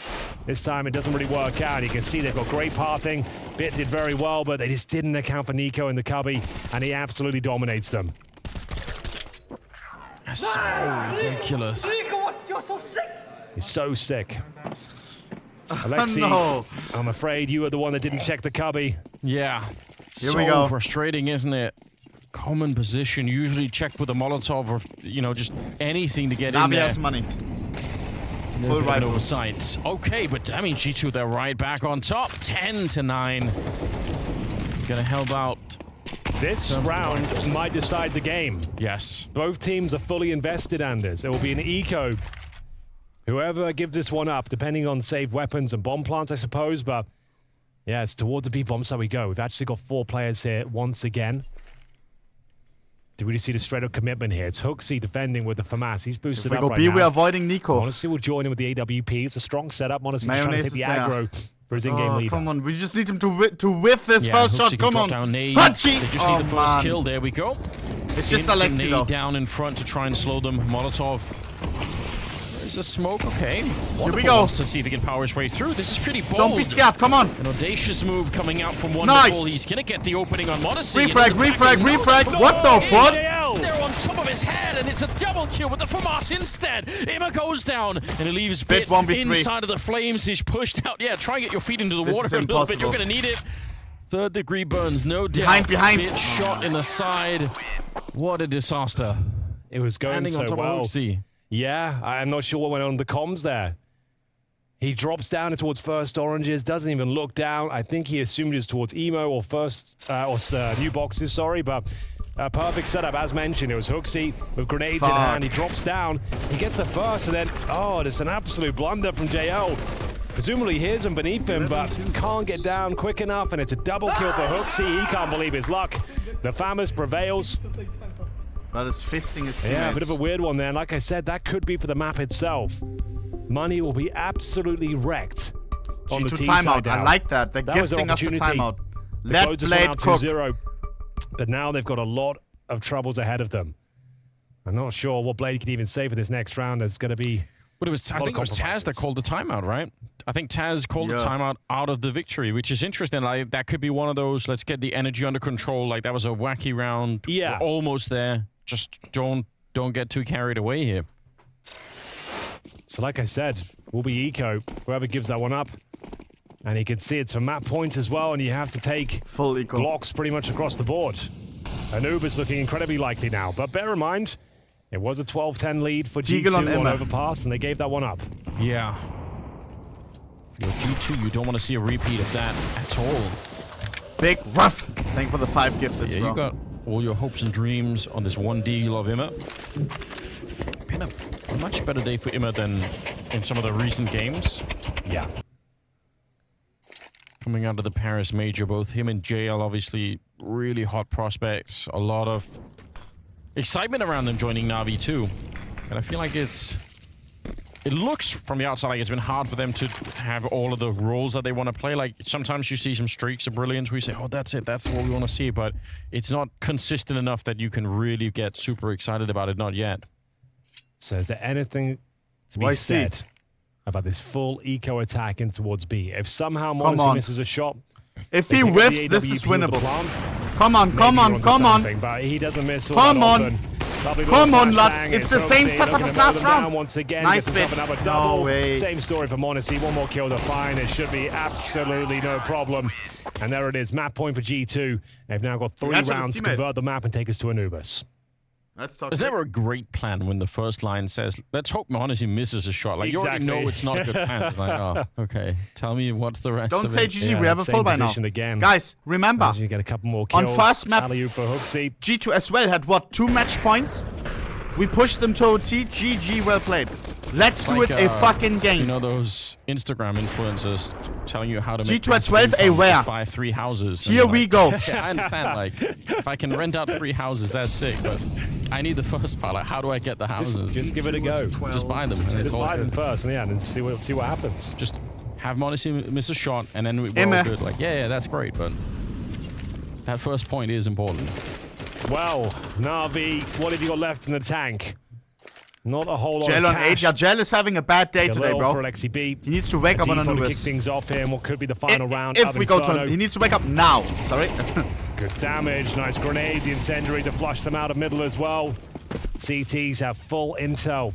This time it doesn't really work out. You can see they've got great pathing. Bit did very well, but they just didn't account for niko in the cubby, and he absolutely dominates them. That's so ridiculous. Niko, you're so sick. He's so sick. elige, no. I'm afraid you were the one that didn't check the cubby. Yeah. Here so we go. Frustrating, isn't it? Common position, usually checked with a Molotov or, just anything to get in NaVi there. has money. Full rifles. Oversight. Okay, but I mean, G2, they're right back on top. 10-9. Gonna help out This round might decide the game. Yes. Both teams are fully invested, Anders. It will be an eco. Whoever gives this one up, depending on saved weapons and bomb plants, I suppose, but yeah, it's towards the B bomb side we go. We've actually got 4 players here once again. Do we just see the straight-up commitment here? It's hooksy defending with the FAMAS. He's boosted up right now. we're avoiding niko. monesy will join in with the AWP. It's a strong setup. monesy trying to take the aggro for his in-game leader. Come on, we just need him to whiff this first shot. Come on. They just need the first kill. There we go. It's just Alexi though. Down in front to try and slow them. Molotov. There's a smoke. Okay. Here we go. Let's see if he can power his way through. This is pretty bold. Don't be scared. Come on. An audacious move coming out from Wonderful. He's going to get the opening on monesy. Refrag. What the fuck? They're on top of his head, and it's a double kill with the FAMAS instead. Ima goes down, and it leaves Bit inside of the flames. He's pushed out. Yeah, try and get your feet into the water a little bit. You're going to need it. 3rd degree burns, no doubt. Behind. Bit shot in the side. What a disaster. It was going so well. Yeah, I'm not sure what went on the comms there. He drops down towards first oranges, doesn't even look down. I think he assumed it was towards emo or new boxes, sorry, but perfect setup, as mentioned. It was hooksy with grenades in hand. He drops down, he gets the first, and then, it's an absolute blunder from JL. Presumably hears him beneath him, but can't get down quick enough, and it's a double kill for hooksy. He can't believe his luck. The FAMAS prevails. That is fisting his teammates. Yeah, a bit of a weird one there. And like I said, that could be for the map itself. Money will be absolutely wrecked on the T side now. I like that. They're gifting us a timeout. Let Blade cook. 2-0. But now they've got a lot of troubles ahead of them. I'm not sure what Blade could even say for this next round. It's going to be... But I think it was TaZz that called the timeout, right? I think TaZz called the timeout out of the victory, which is interesting. Like, that could be one of those, let's get the energy under control. Like, that was a wacky round. Yeah. We're almost there. Just don't get too carried away here. So like I said, we'll be eco. Whoever gives that one up. And you can see it's from map points as well, and you have to take full eco blocks pretty much across the board. Anuba's looking incredibly likely now. But bear in mind, it was a 12-10 lead for G2 on Overpass, and they gave that one up. Yeah. For your G2, you don't want to see a repeat of that at all. Big rough. Thank you for the 5 gifted, you got all your hopes and dreams on this one deal of Ima. Been a much better day for Ima than in some of the recent games. Yeah. Coming out of the Paris Major, both him and JL obviously really hot prospects. A lot of excitement around them joining Navi too. And I feel like it looks from the outside like it's been hard for them to have all of the roles that they want to play. Like, sometimes you see some streaks of brilliance where you say, oh, that's it, that's what we want to see. But it's not consistent enough that you can really get super excited about it. Not yet. So is there anything to be said about this full eco attack in towards B? If somehow monesy misses a shot, if he whiffs, this is winnable. Come on. But he doesn't miss. Come on, lads. It's the same setup as last round. Once again, nice bit. No way. Same story for monesy. One more kill to find. It should be absolutely no problem. And there it is. Map point for G2. They've now got 3 rounds to convert the map and take us to Anubis. Is there a great plan when the first line says, let's hope monesy misses a shot? Like, you already know it's not a good plan. It's like, oh, okay. Tell me what's the rest Don't of say it. GG, we have a full by now. Again. Guys, remember, you get a couple more kills. on first map, for hooksy. G2 as well had, what, 2 match points? We pushed them to OT. GG, well played. Let's do it a fucking game. You know those Instagram influencers telling you how to make G2 at 12 a where? 3 houses. Here we go. Yeah, I understand. Like, if I can rent out 3 houses, that's sick. But I need the first part. Like, how do I get the houses? Just give it a go. Just buy them. Just buy them first, and and see what happens. Just have monesy miss a shot, and then we're all good. Like, yeah, that's great. But that first point is important. Well, Navi, what have you got left in the tank? Not a whole lot Gel of on cash. 8. Yeah, Gel is having a bad day today, bro. For Alexi B. He needs to wake up on to Anubis. kick things off here, and what could be the final round. If we go to he needs to wake up now. Sorry. Good damage. Nice grenade. The incendiary to flush them out of middle as well. CTs have full intel.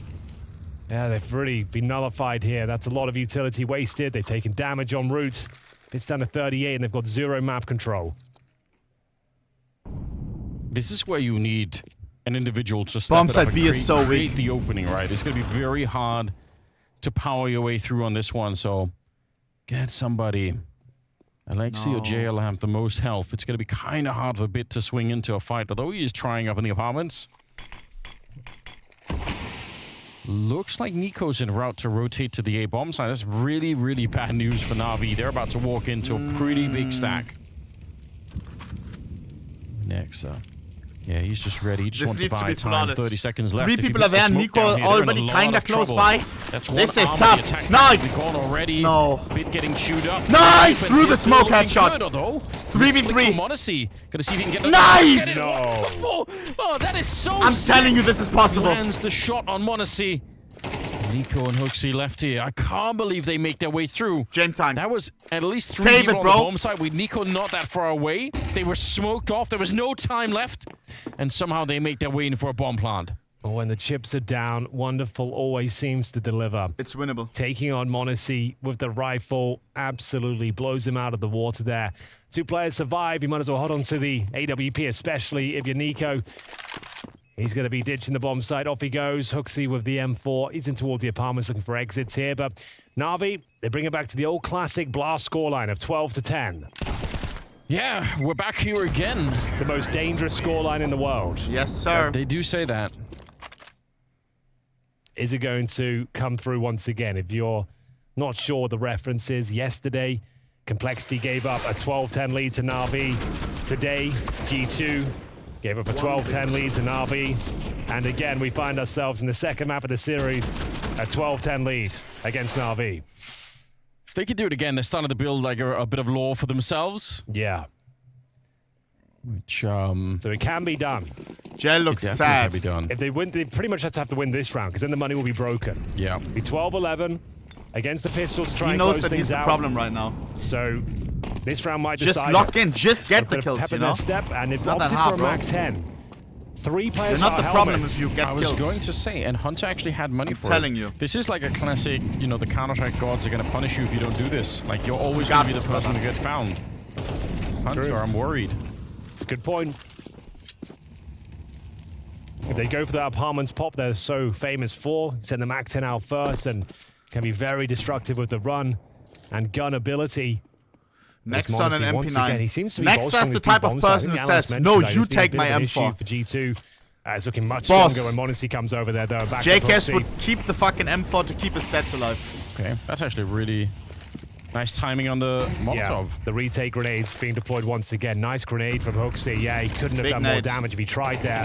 Yeah, they've really been nullified here. That's a lot of utility wasted. They've taken damage on routes. It's down to 38, and they've got 0 map control. This is where you need an individual to step it up and create the opening, right? It's going to be very hard to power your way through on this one, so get somebody Alexi or JL have the most health. It's going to be kind of hard for Bit to swing into a fight, although he is trying up in the apartments. Looks like niko's en route to rotate to the A bomb side. That's really, really bad news for Navi. They're about to walk into a pretty big stack. Next, yeah, he's just ready. He just wants to buy time. 30 seconds left. 3 people are there. Niko already kind of close by. This is tough. Nice. Already. No. Bit getting chewed up. Nice. Through the smoke headshot. 3v3. monesy. Gonna see if he can get the nice. No. Oh, that is so I'm telling you, this is possible. Lands the shot on monesy. niko and hooksy left here. I can't believe they make their way through. Gen time. That was at least 3 people on the bomb side with niko not that far away. They were smoked off. There was no time left. And somehow they make their way in for a bomb plant. When the chips are down, Wonderful always seems to deliver. It's winnable. Taking on monesy with the rifle absolutely blows him out of the water there. 2 players survive. You might as well hold on to the AWP, especially if you're niko. He's going to be ditching the bomb site. Off he goes. Hooksy with the M4. He's in towards the apartments looking for exits here. But Navi, they bring it back to the old classic blast scoreline of 12-10. Yeah, we're back here again. The most dangerous scoreline in the world. Yes, sir. They do say that. Is it going to come through once again? If you're not sure what the reference is, yesterday, Complexity gave up a 12-10 lead to Navi. Today, G2 gave up a 12-10 lead to Navi. And again, we find ourselves in the second map of the series, a 12-10 lead against Navi. If they could do it again, they're starting to build like a bit of lore for themselves. Yeah. Which, So it can be done. Gel looks sad. Can be done. If they win, they pretty much have to win this round, because then the money will be broken. Yeah. Be 12-11 against the pistol to try he and knows close that things he's the out. problem right now. So this round might just decide. Just lock in. Just get the kills, you know? Step, and it's if not that opted hard, for a MAC-10. 3 players You're not the problem helmets. if you get kills. I was going to say, and Hunter actually had money for it. I'm telling you. This is like a classic, you know, the Counter-Strike gods are going to punish you if you don't do this. Like, you're always going to be the person to get found. Hunter, I'm worried. It's a good point. If they go for that apartments pop they're so famous for, send the MAC-10 out first and can be very destructive with the run and gun ability. Next on an MP9. Again, he seems to be Next is the type of person who says, no, you take my M4. For G2. It's looking much stronger when monesy comes over there, though. JKS would keep the fucking M4 to keep his stats alive. Okay, that's actually really nice timing on the Molotov. Yeah, the retake grenades being deployed once again. Nice grenade from hooksy. Yeah, he couldn't have done more damage if he tried there.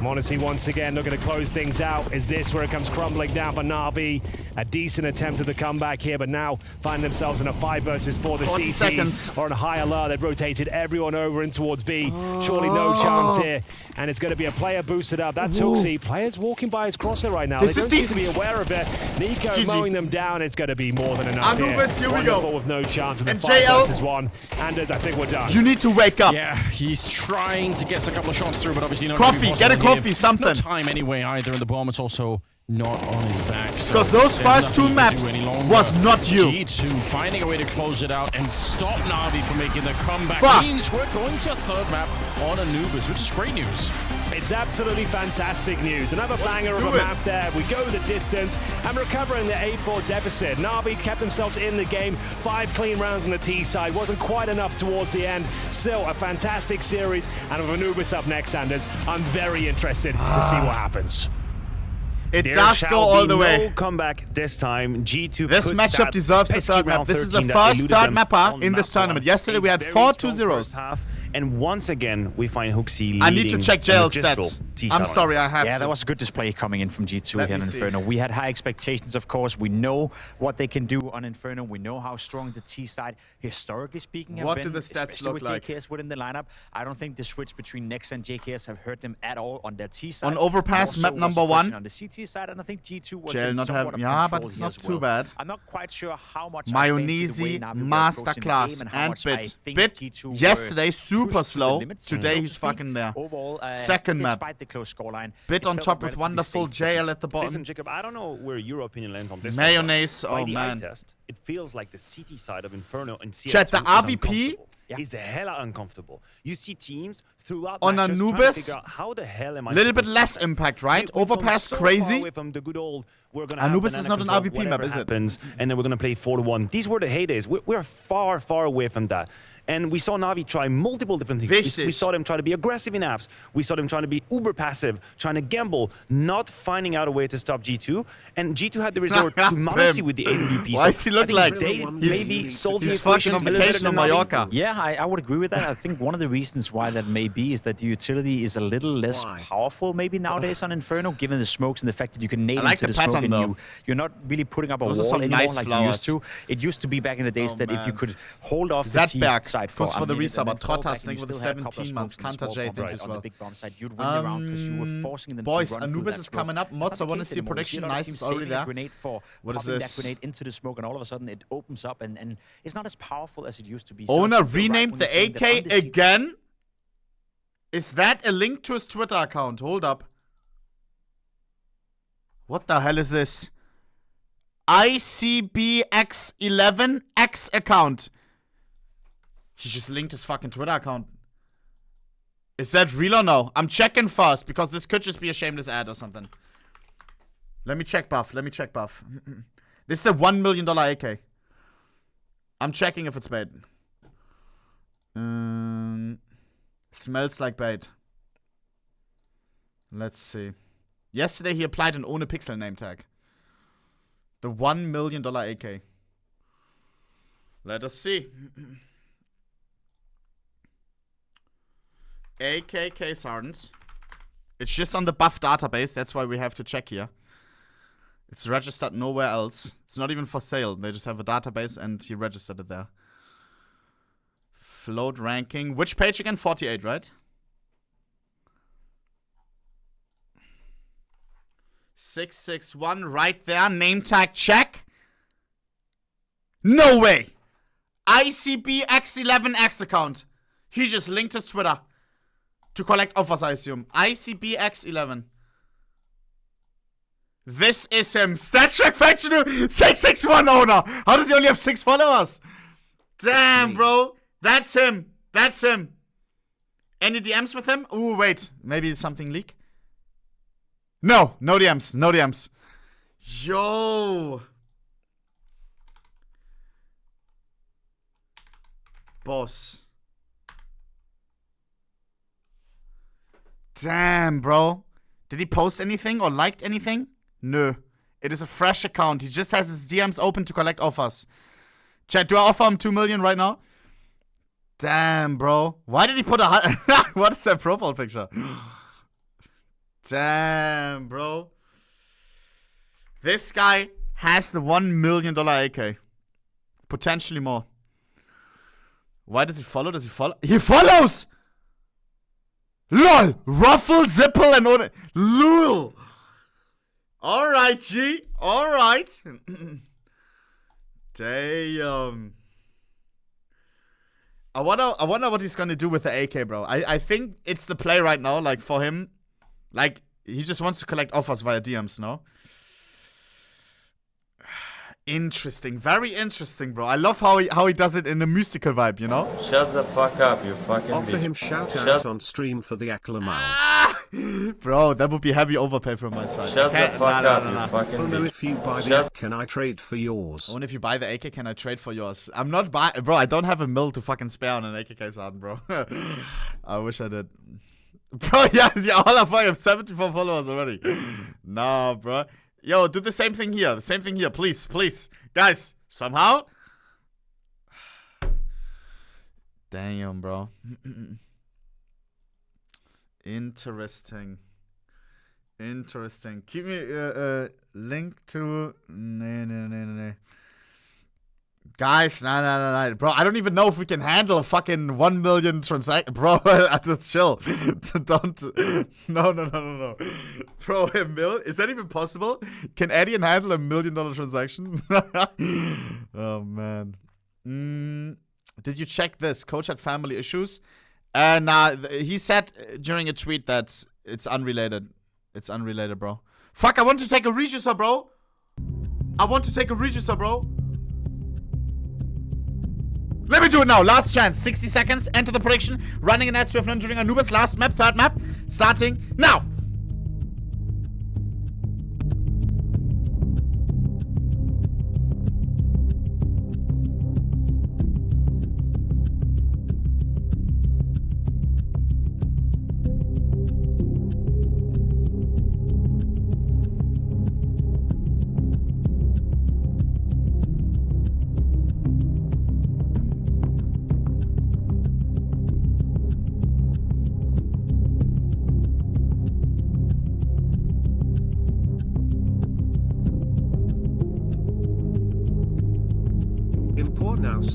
monesy once again looking to close things out. Is this where it comes crumbling down for Navi? A decent attempt at the comeback here, but now find themselves in a 5 versus 4. The CTs seconds. are on high alert. They've rotated everyone over in towards B. Surely no chance here. And it's going to be a player boosted up. That's hooksy. Players walking by his crosser right now. They don't seem to be aware of it. niko mowing them down. It's going to be more than enough here. Here we go. With no chance in the and 5 versus 1. Anders, I think we're done. You need to wake up. Yeah, he's trying to get a couple of shots through, but obviously not. Coffee, get a coffee, something. No time anyway either, and the bomb is also not on his back. Because those first 2 maps was not you. G2 finding a way to close it out and stop Navi from making the comeback. Means we're going to a 3rd map on Anubis, which is great news. It's absolutely fantastic news. Another banger of a map there. We go the distance and recovering the 8-4 deficit. Navi kept themselves in the game. 5 clean rounds on the T side. Wasn't quite enough towards the end. Still a fantastic series. And with Anubis up next, Anders, I'm very interested to see what happens. It does go all the way. No comeback this time. G2. This matchup deserves the 3rd map. This is the first 3rd mapper in this tournament. Yesterday we had 4 2-0s. And once again, we find hooksy leading. I need to check JL's stats. I'm sorry, I have to. Yeah, that was a good display coming in from G2 here on Inferno. We had high expectations, of course. We know what they can do on Inferno. We know how strong the T side, historically speaking, have been. What do the stats look like? JKS within the lineup. I don't think the switch between Nex and JKS have hurt them at all on their T side. On overpass, map number 1. On the CT side, and I think G2 was JL not having, yeah, but it's not too bad. I'm not quite sure how much monesy, masterclass, and Bit. Bit yesterday super slow. Today he's fucking there. Overall, 2nd map. Despite the close scoreline, Bit on top with wonderful JL at the bottom. Listen, Jacob, I don't know where your opinion lands on this. Mayonnaise, oh man. Test, it feels like the CT side of Inferno and CS2 Chat, the RVP is hella uncomfortable. You see teams throughout on Anubis, how the hell am I little bit less impact, right? Overpass so crazy. Away from the good old we're going to have Anubis is not an control, RVP map, is it? Happens, and then we're going to play 4-1. These were the heydays. We're far, far away from that. And we saw Navi try multiple different things. We saw them try to be aggressive in apps. We saw them trying to be uber passive, trying to gamble, not finding out a way to stop G2. And G2 had the resort to monesy with the AWP. Why does he look like they maybe solved the fucking equation on vacation on Mallorca? Yeah, I would agree with that. I think one of the reasons why that may be is that the utility is a little less powerful maybe nowadays on Inferno, given the smokes and the fact that you can nade into the smoke and you're not really putting up a wall anymore like you used to. It used to be back in the days that if you could hold off the side for the resub, but Trottas with the 17 months. Counter J, thank you as well. Boys, Anubis is coming up. Mods, I want to see a prediction. Nice, it's already there. What is this? That grenade into the smoke, and all of a sudden it opens up, and it's not as powerful as it used to be. Owner renamed the AK again? Is that a link to his Twitter account? Hold up. What the hell is this? ICBX11X account. He just linked his fucking Twitter account. Is that real or no? I'm checking first, because this could just be a shameless ad or something. Let me check buff. Let me check buff. This is the $1 million AK. I'm checking if it's bait. Smells like bait. Let's see. Yesterday he applied an ohnePixel name tag. The $1 million AK. Let us see. AKK Sergeant. It's just on the buff database. That's why we have to check here. It's registered nowhere else. It's not even for sale. They just have a database and he registered it there. Float ranking. Which page again? 48, right? 661 right there. Name tag check. No way. ICBX11X account. He just linked his Twitter to collect offers, I assume. ICBX11. This is him. StatTrack Faction 661 owner. How does he only have 6 followers? Damn, bro. That's him. That's him. Any DMs with him? Ooh, wait. Maybe something leak? No. No DMs. No DMs. Yo. Boss. Damn, bro. Did he post anything or liked anything? No. It is a fresh account. He just has his DMs open to collect offers. Chat, do I offer him 2 million right now? Damn, bro. Why did he put a... What is that profile picture? Damn, bro. This guy has the $1 million AK. Potentially more. Why does he follow? Does he follow? He follows! LOL! Ruffle, Zipple, and all. LOL! Alright, G. Alright. Damn. I wonder what he's gonna do with the AK, bro. I think it's the play right now, like, for him. Like, he just wants to collect offers via DMs, no? Interesting. Very interesting, bro. I love how he does it in a mystical vibe, you know? Shut the fuck up, you fucking Offer bitch. him shout out on stream for the acclamation. Bro, that would be heavy overpay from my side. Shut the fuck up, you fucking bitch. Only if you buy the AK, can I trade for yours? Only if you buy the AK, can I trade for yours? I'm not buying... Bro, I don't have a mil to fucking spare on an AKK Sarden, bro. I wish I did. Bro, yeah, all of I have 74 followers already. Nah, bro. Yo, do the same thing here. The same thing here, please, please. Guys, somehow. Damn, bro. Interesting. Interesting. Keep me a link to... Nah. Guys, nah. Bro, I don't even know if we can handle a fucking 1 million transaction. Bro, just chill. Don't. No. Bro, a mil? Is that even possible? Can Eddie handle $1 million transaction? Oh, man. Did you check this? Coach had family issues. Nah, he said during a tweet that it's unrelated. It's unrelated, bro. Fuck, I want to take a rejuicer, bro. Let me do it now. Last chance. 60 seconds. Enter the prediction. Running an ad to F9 during Anubis. Last map. Third map. Starting now. support now /.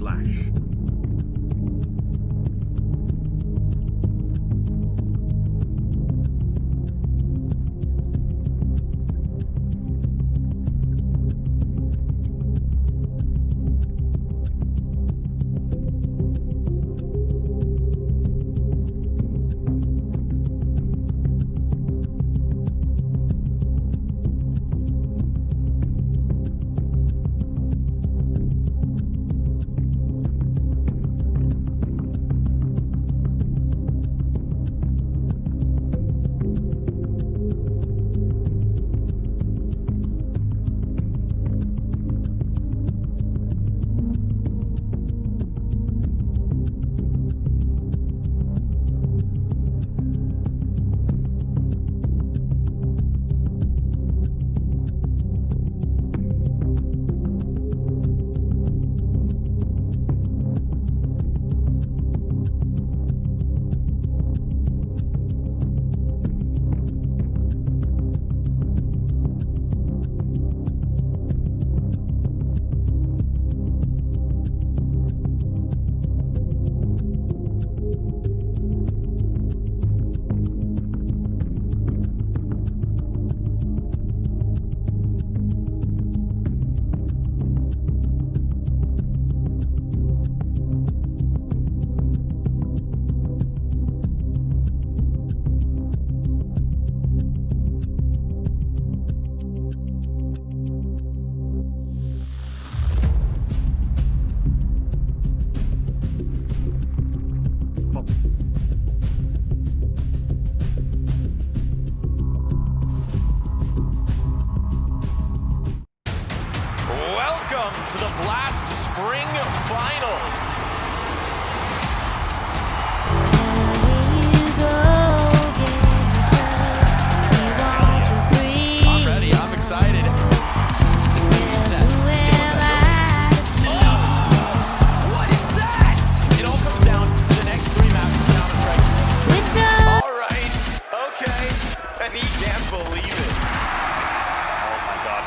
To the Blast Spring Final. I'm ready, I'm excited. What is that? It all comes down to the next 3 maps of Counter-Strike. All right, okay, and he can't believe it. Oh my god.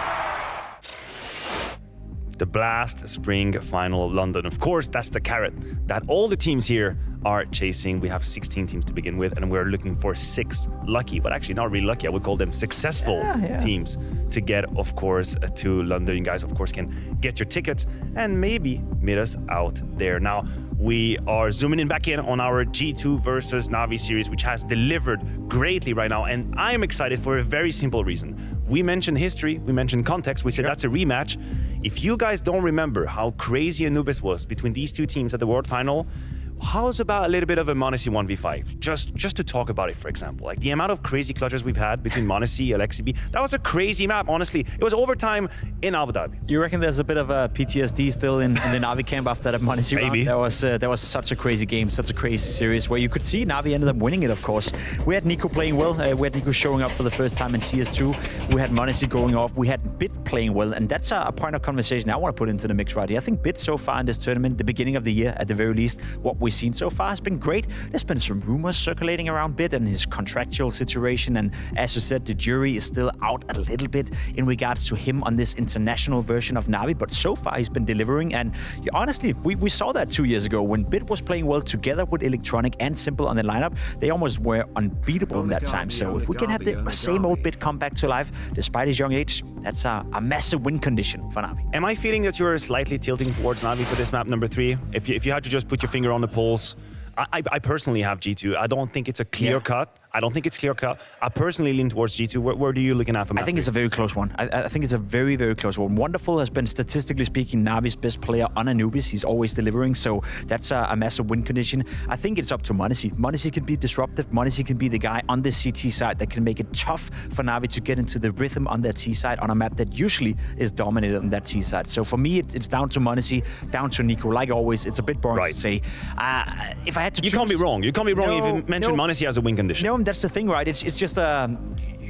The Blast Spring Final London. Of course, that's the carrot that all the teams here are chasing. We have 16 teams to begin with, and we're looking for 6 lucky, but actually not really lucky. I would call them successful teams to get, of course, to London. You guys, of course, can get your tickets and maybe meet us out there. Now, we are zooming in back in on our G2 versus NaVi series, which has delivered greatly right now, and I'm excited for a very simple reason. We mentioned history, we mentioned context, we said that's a rematch. If you guys don't remember how crazy Anubis was between these two teams at the World Final, how's about a little bit of a monesy 1v5? Just to talk about it, for example. Like the amount of crazy clutches we've had between monesy, Alexi, that was a crazy map, honestly. It was overtime in Abu Dhabi. You reckon there's a bit of a PTSD still in the NaVi camp after that monesy Maybe. round? That was such a crazy game, such a crazy series where you could see NaVi ended up winning it, of course. We had niko playing well. We had niko showing up for the first time in CS2. We had monesy going off. We had bit playing well, and that's a point of conversation I want to put into the mix right here. I think bit so far in this tournament, the beginning of the year at the very least, what we've seen so far has been great. There's been some rumors circulating around bit and his contractual situation, and as you said, the jury is still out a little bit in regards to him on this international version of NaVi, but so far he's been delivering, and honestly, we saw that 2 years ago when bit was playing well together with Electronic and Simple on the lineup. They almost were unbeatable in that time, so if we can have the same old bit come back to life despite his young age, that's a massive win condition for NaVi. Am I feeling that you're slightly tilting towards NaVi for this map number 3? If you had to just put your finger on the pulse, I personally have G2. I don't think it's a clear cut. I personally lean towards G2. Where do you looking at for map? I think it's a very close one. I think it's a very, very close one. Wonderful has been, statistically speaking, NaVi's best player on Anubis. He's always delivering, so that's a massive win condition. I think it's up to monesy. monesy can be disruptive. monesy can be the guy on the CT side that can make it tough for NaVi to get into the rhythm on their T side on a map that usually is dominated on that T side. So for me, it's down to monesy, down to niko. Like always, it's a bit boring to say. If I had to choose, you can't be wrong. You can't be wrong if you mention monesy as a win condition. No, that's the thing, right? It's just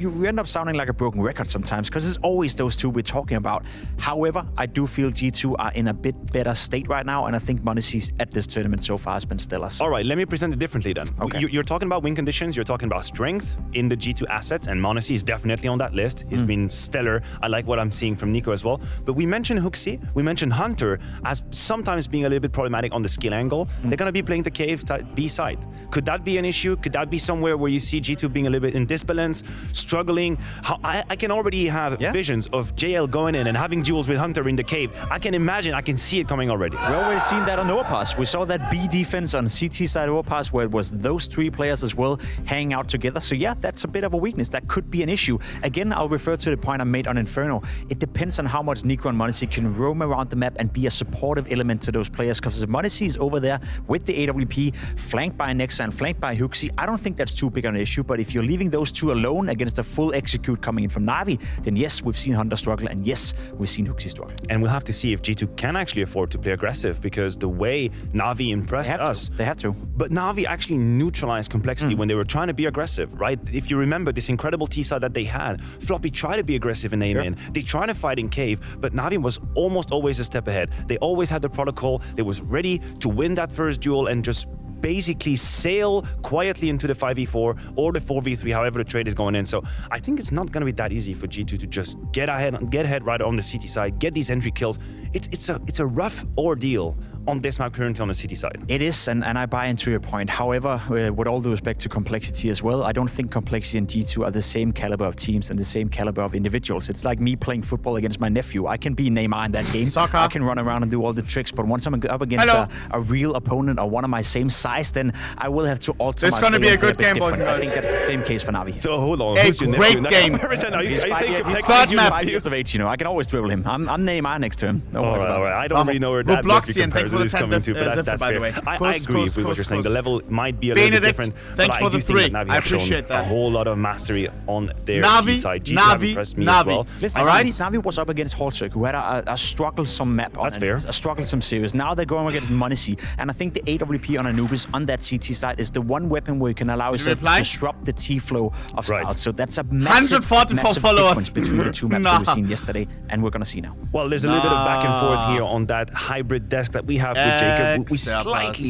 you end up sounding like a broken record sometimes because it's always those two we're talking about. However, I do feel G2 are in a bit better state right now, and I think monesy at this tournament so far has been stellar. All right, let me present it differently then. Okay. You're talking about win conditions, you're talking about strength in the G2 assets, and monesy is definitely on that list. He's been stellar. I like what I'm seeing from niko as well. But we mentioned hooksy, we mentioned hunter as sometimes being a little bit problematic on the skill angle. They're going to be playing the cave B side. Could that be an issue? Could that be somewhere where you see G2 being a little bit in disbalance, struggling? I can already have visions of JL going in and having duels with hunter in the cave. I can imagine, I can see it coming already. We already seen that on overpass. We saw that B defense on CT side overpass where it was those three players as well hanging out together. So yeah, that's a bit of a weakness. That could be an issue. Again, I'll refer to the point I made on Inferno. It depends on how much niko and monesy can roam around the map and be a supportive element to those players. Because if monesy is over there with the AWP, flanked by Nexa and flanked by hooksy, I don't think that's too big an issue. But if you're leaving those two alone against a full execute coming in from Navi, then yes, we've seen Hunter struggle, and yes, we've seen hooksy struggle. And we'll have to see if G2 can actually afford to play aggressive, because the way Navi impressed us... They have to. But Navi actually neutralized complexity when they were trying to be aggressive, right? If you remember this incredible T-side that they had, Floppy tried to be aggressive in A-main. They tried to fight in cave, but Navi was almost always a step ahead. They always had the protocol. They was ready to win that first duel and just basically sail quietly into the 5v4 or the 4v3, however the trade is going in. So I think it's not going to be that easy for G2 to just get ahead right on the CT side, get these entry kills. It's a rough ordeal on this map currently on the CT side. It is, and I buy into your point. However, with all due respect to complexity as well, I don't think complexity and G2 are the same caliber of teams and the same caliber of individuals. It's like me playing football against my nephew. I can be Neymar in that game. Soccer. I can run around and do all the tricks, but once I'm up against a real opponent or one of my same size, then I will have to alter It's going to be a good game, boys and I girls. think that's the same case for Navi. So hold on. A great game. Are you saying complexity? 5 years of age, you know. I can always dribble him. I'm Neymar next to him. All right. I don't really know where that comparison is coming to, but that's fair. I agree with what you're saying. The level might be a little bit different. Thanks for the 3. I appreciate that. A whole lot of mastery on their G side. G2 have impressed me as well. Listen, Navi was up against Haltrik, who had a strugglesome map on That's fair. A strugglesome series. Now they're going against monesy, and I think the AWP on Anubis on that CT side is the one weapon where you can allow yourself to disrupt the T-flow of styles. So that's a massive, 144 difference between the two maps that we've seen yesterday and we're going to see now. Well, there's a little bit of back and forth here on that hybrid desk that we have with Jacob. We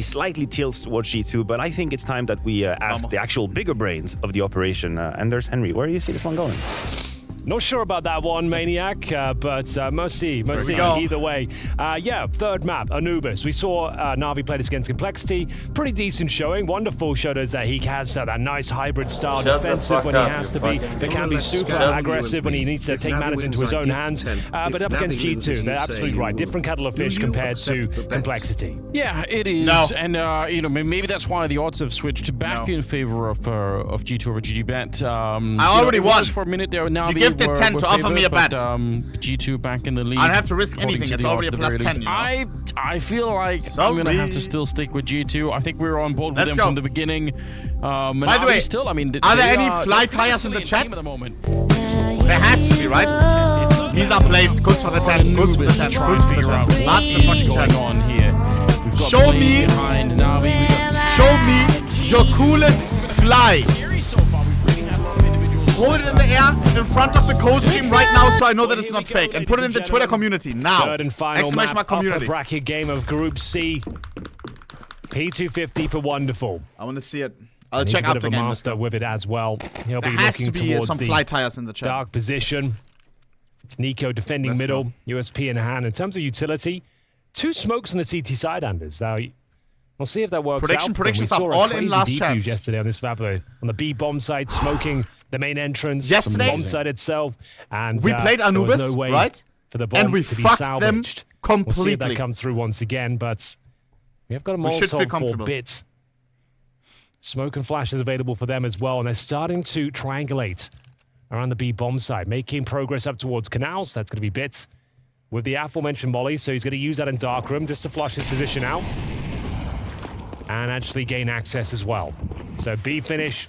slightly tilts towards G2, but I think it's time that we ask the actual bigger brains of the operation. And there's Henry. Where do you see this one going? Not sure about that one, Maniac, but must see either way. Yeah, third map, Anubis. We saw Navi play this against Complexity. Pretty decent showing. Wonderful showed us that he has that nice hybrid style, defensive when he has to be, but can be super aggressive when he needs to take matters into his own hands. But up against G2, they're absolutely right. Different kettle of fish compared to Complexity. Yeah, it is. No. And, you know, maybe that's why the odds have switched back in favor of G2 over GGBet. I already won. For a minute there, Navi. You gifted 10 to offer me a bet. G2 back in the lead. I don't have to risk anything. It's already a plus 10. You know? I feel like I'm going to have to still stick with G2. I think we were on board with them from the beginning. By the way, still, I mean, are there any fly tires in the chat? At the moment? There has to be, right? These are plays. Goes for the 10. Goes for the 10. Goes for the 10. That's the fucking chat on here. Show me your coolest fly. Hold it in the air in front of the co-stream right now so I know that it's not fake. And put it in the Twitter community now. Third and final map, upper bracket game of Group C. P250 for Wonderful. I want to see it. I'll check after game. Master with it as well. He'll there be has looking to be towards some fly tires in the chat. Dark position. It's niko defending middle, USP in hand. In terms of utility, 2 smokes on the CT side, Anders. Now, we'll see if that works out. Predictions are all in last chance. Yesterday on this map, on the B bomb side, smoking the main entrance, the bomb side itself, and we played Anubis, there was no way right? for the bomb and we to be fucked salvaged. Them completely. We'll see if that comes through once again, but we have got a Molotov for bits. Smoke and flash is available for them as well, and they're starting to triangulate around the B bomb side, making progress up towards canals. That's going to be bits with the aforementioned molly, so he's going to use that in darkroom just to flush his position out and actually gain access as well. So B finish.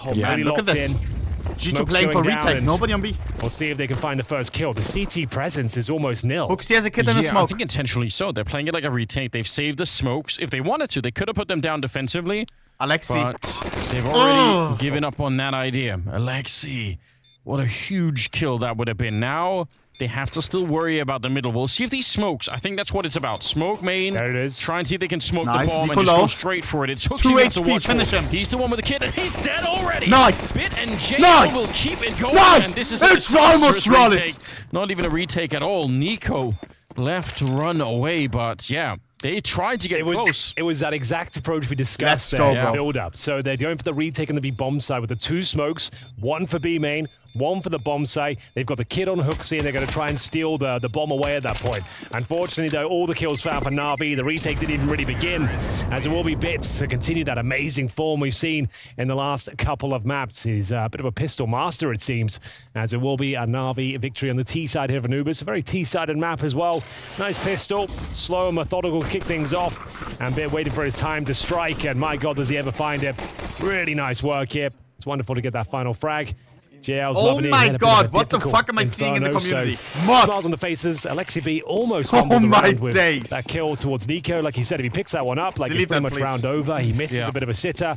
Oh man, look at this. G2 playing for retake. Nobody on B. We'll see if they can find the first kill. The CT presence is almost nil. Hooksy has a kid and a smoke. I think intentionally so. They're playing it like a retake. They've saved the smokes. If they wanted to, they could have put them down defensively. Alexi. But they've already given up on that idea. Alexi, what a huge kill that would have been. Now they have to still worry about the middle. We'll see if these smokes. I think that's what it's about. Smoke main. There it is. Try and see if they can smoke Nice. the bomb Niko and just low. go straight for it. It's Hooks 2 you have to HP, watch finish for. him. He's the one with the kid, and he's dead already. Nice. Bit and J Nice. will keep it going. Nice. And this is It's a almost disastrous flawless. retake. Not even a retake at all. Niko left to run away, but yeah. They tried to get close. It was that exact approach we discussed Let's go, there, bro. build up. So they're going for the retake on the B bomb side with the 2 smokes, 1 for B main, 1 for the bomb side. They've got the kid on Hooksy, and they're going to try and steal the bomb away at that point. Unfortunately, though, all the kills found for Navi. The retake didn't even really begin, as it will be Bits to continue that amazing form we've seen in the last couple of maps. He's a bit of a pistol master, it seems, as it will be a Navi victory on the T side here for Anubis. A very T-sided map as well. Nice pistol, slow and methodical, kick things off, and Bit waiting for his time to strike, and my God, does he ever find it. Really nice work here. It's wonderful to get that final frag. JL's loving it. My God, what the fuck am I seeing in the community? Smiles on the faces. Alexi V almost fumbled around with days. that kill towards Niko. Like he said, if he picks that one up, like Delete it's pretty that, much please. round over. He misses a bit of a sitter,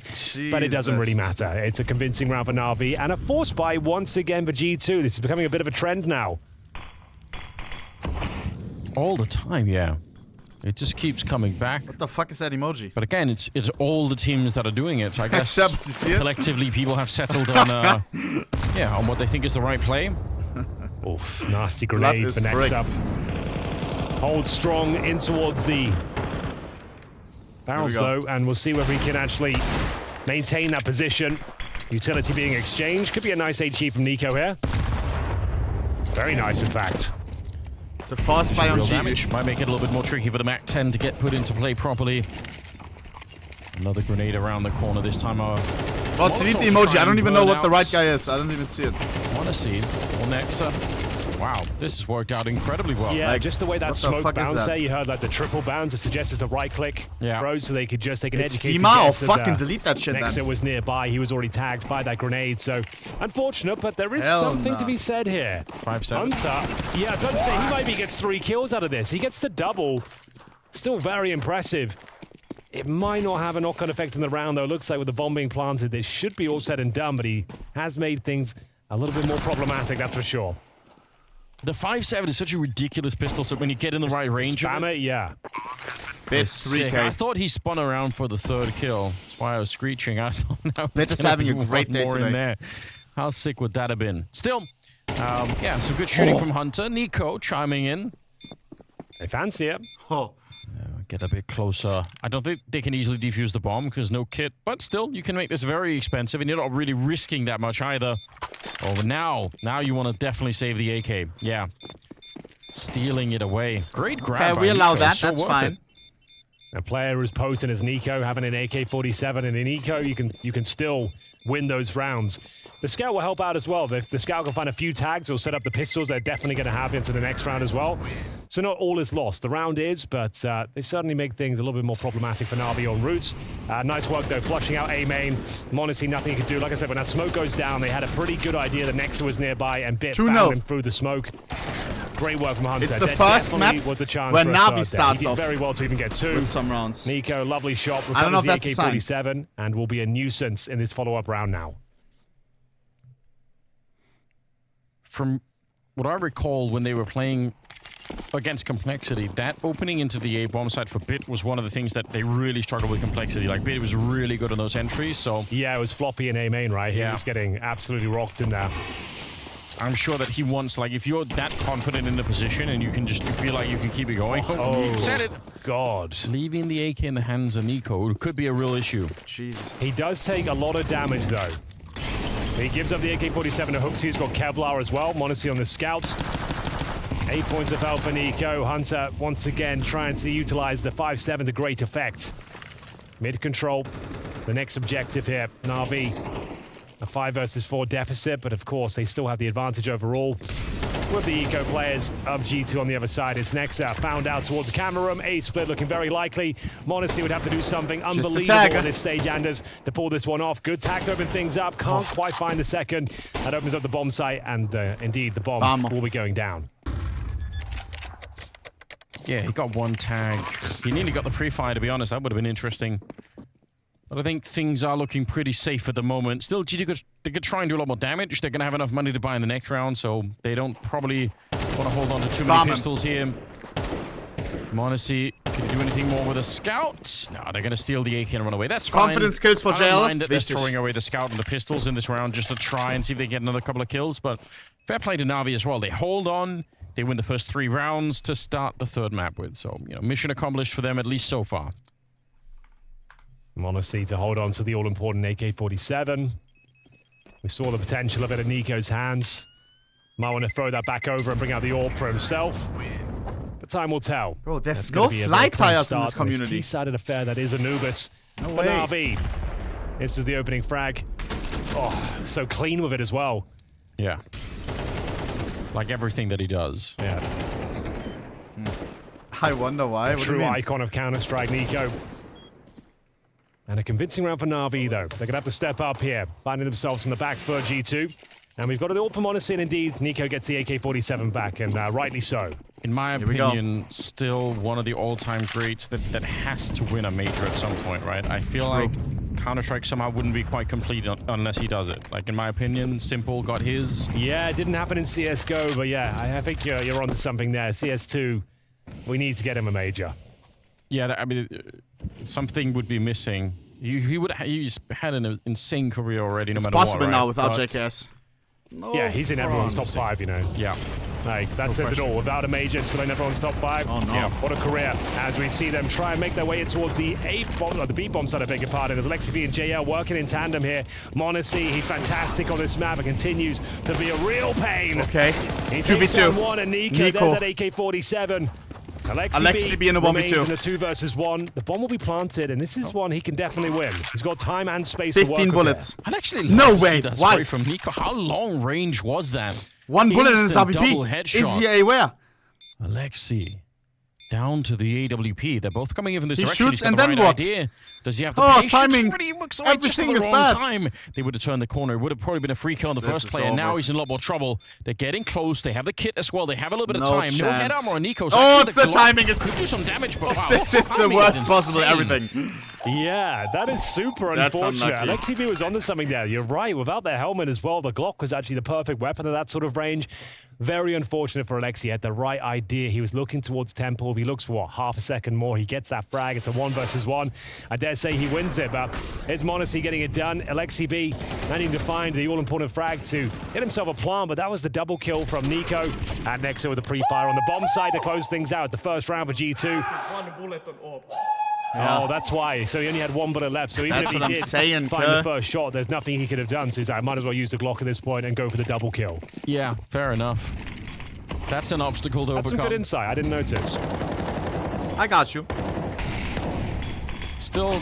but it doesn't really matter. It's a convincing round for Navi, and a force buy once again for G2. This is becoming a bit of a trend now. All the time, yeah. It just keeps coming back. What the fuck is that emoji? But again, it's all the teams that are doing it. So I guess Except, you see it? collectively people have settled on on what they think is the right play. Oof, nasty grenade for next up. Hold strong in towards the barrels though, and we'll see whether he can actually maintain that position. Utility being exchanged. Could be a nice HE from Niko here. Very nice, in fact. It's a fast buy on Real G. damage. Might make it a little bit more tricky for the Mac 10 to get put into play properly. Another grenade around the corner this time. Let's delete the emoji. I don't even know what the right guy is. I don't even see it. monesy or Nexa. Wow, this has worked out incredibly well. Yeah, just the way that smoke bounced there, you heard like the triple bounce. It suggests it's a right click, bro, so they could just take an educated guess. Fucking delete that shit. Nexa was nearby. He was already tagged by that grenade, so unfortunate, but there is something to be said here. 5-7. Hunter, yeah, I was about to say he maybe gets 3 kills out of this. He gets the double. Still very impressive. It might not have a knock-on effect in the round, though. It looks like with the bomb being planted, this should be all said and done, but he has made things a little bit more problematic, that's for sure. The 5.7 is such a ridiculous pistol, so when you get in the right range spam it, yeah. Bit 3K. I thought he spun around for the 3rd kill. That's why I was screeching. I thought that was Bit is having a great day more today. in there. How sick would that have been? Still, yeah, some good shooting from Hunter. Niko chiming in. They fancy it. Get a bit closer. I don't think they can easily defuse the bomb because no kit, but still, you can make this very expensive, and you're not really risking that much either. Oh, now you want to definitely save the AK. Yeah. Stealing it away. Great grab. Okay, we allow that. So That's fine. A player as potent as Niko having an AK-47, and in Niko you can still win those rounds. The scout will help out as well. If the scout can find a few tags, he'll set up the pistols they're definitely going to have into the next round as well. So not all is lost. The round is, but they certainly make things a little bit more problematic for Navi on routes. Nice work though, flushing out A main. monesy, nothing he could do. Like I said, when that smoke goes down, they had a pretty good idea that Nexa was nearby, and Bit found him through the smoke. Great work from Hunter. It's the There first definitely map was a chance where for a Navi third there. starts He did off very well to even get 2 with some rounds. Niko, lovely shot. I don't know if Recovers that's the a sign. AK-47 and will be a nuisance in this follow-up round now. From what I recall when they were playing against Complexity, that opening into the A-bomb side for Bit was one of the things that they really struggled with Complexity. Like, Bit was really good on those entries, so... Yeah, it was floppy in A-main, right? He was getting absolutely rocked in there. I'm sure that he wants, like, if you're that confident in the position and you feel like you can keep it going. Oh, you said it. God. Leaving the AK in the hands of Niko could be a real issue. Jesus. He does take a lot of damage, though. He gives up the AK-47 to Hooks. He's got Kevlar as well. monesy on the scouts. 8 points of health for Niko. Hunter, once again, trying to utilize the 5.7 to great effect. Mid-control, the next objective here. Navi, a 5 versus 4 deficit, but of course, they still have the advantage overall. With the eco players of G2 on the other side, it's Nexa found out towards the camera room. A split looking very likely. monesy would have to do something unbelievable at this stage, Anders, to pull this one off. Good tag to open things up. Can't quite find the second. That opens up the bomb site, and indeed, the bomb will be going down. Yeah, he got 1 tag. He nearly got the pre-fire, to be honest. That would have been interesting. But I think things are looking pretty safe at the moment. Still, GT they could try and do a lot more damage. They're going to have enough money to buy in the next round, so they don't probably want to hold on to too many pistols here. monesy, can you do anything more with a scout? No, they're going to steal the AK and run away. That's fine. Confidence kills for I don't mind that they're throwing away the scout and the pistols in this round just to try and see if they get another couple of kills, but fair play to Navi as well. They hold on. They win the first 3 rounds to start the 3rd map with, so, you know, mission accomplished for them, at least so far. monesy to hold on to the all-important AK-47. We saw the potential of it in niko's hands. Might want to throw that back over and bring out the AWP for himself. But time will tell. Bro, there's no flight tires in this community. T-sided affair that is Anubis. No way. NaVi. This is the opening frag. Oh, so clean with it as well. Yeah. Like everything that he does. Yeah. I wonder why. True icon of Counter-Strike, niko. And a convincing round for Navi, though. They're going to have to step up here, finding themselves in the back for G2. And we've got it all for monesy, and indeed, niko gets the AK-47 back, and rightly so. In my opinion, still one of the all-time greats that has to win a major at some point, right? I feel like Counter-Strike somehow wouldn't be quite complete unless he does it. Like, in my opinion, Simple got his. Yeah, it didn't happen in CSGO, but yeah, I think you're onto something there. CS2, we need to get him a major. Yeah, I mean, something would be missing. He's had an insane career already, no matter what. It's possible now without JKS. No, yeah, he's in everyone's top 5, you know. Yeah. Like, that says it all. Without a major, it's still in everyone's top 5. Oh, no. Yeah, what a career. As we see them try and make their way towards the A-bomb, or the B-bomb side, I beg your pardon. There's alexib and JL working in tandem here. monesy, he's fantastic on this map and continues to be a real pain. Okay. He takes down 1, and niko, there's that AK-47. alexib in a 1v2. remains in the 2 versus 1. The bomb will be planted, and this is one he can definitely win. He's got time and space to work 15 bullets. I'd actually no way. way. That Why? From niko. How long range was that? 1 bullet in his Double AWP. headshot. Is he aware? alexib down to the AWP. They're both coming in from this he direction. Shoots He's got and the then right what? idea. Does he have the patience? timing. He looks like Everything just is at the wrong bad. time. They would have turned the corner. It would have probably been a free kill on the first play, and now he's in a lot more trouble. They're getting close. They have the kit as well. They have a little bit of time. No head armor on niko. So the timing is... Could do some damage, but wow. This is the worst possible everything. Yeah, that is super unfortunate. alexib was onto something there. You're right. Without their helmet as well, the Glock was actually the perfect weapon at that sort of range. Very unfortunate for alexib. He had the right idea. He was looking towards Temple. If he looks for, what, half a second more, he gets that frag. It's a 1 versus 1. I dare say he wins it, but here's monesy getting it done. alexib managing to find the all-important frag to hit himself a plant, but that was the double kill from niko. And next with a pre-fire on the bomb side to close things out. The first round for G2. Yeah. Oh, that's why. So he only had 1 bullet left. So even if he did find the first shot, there's nothing he could have done. So he's like, I might as well use the Glock at this point and go for the double kill. Yeah, fair enough. That's an obstacle to overcome. That's some good insight. I didn't notice. I got you. Still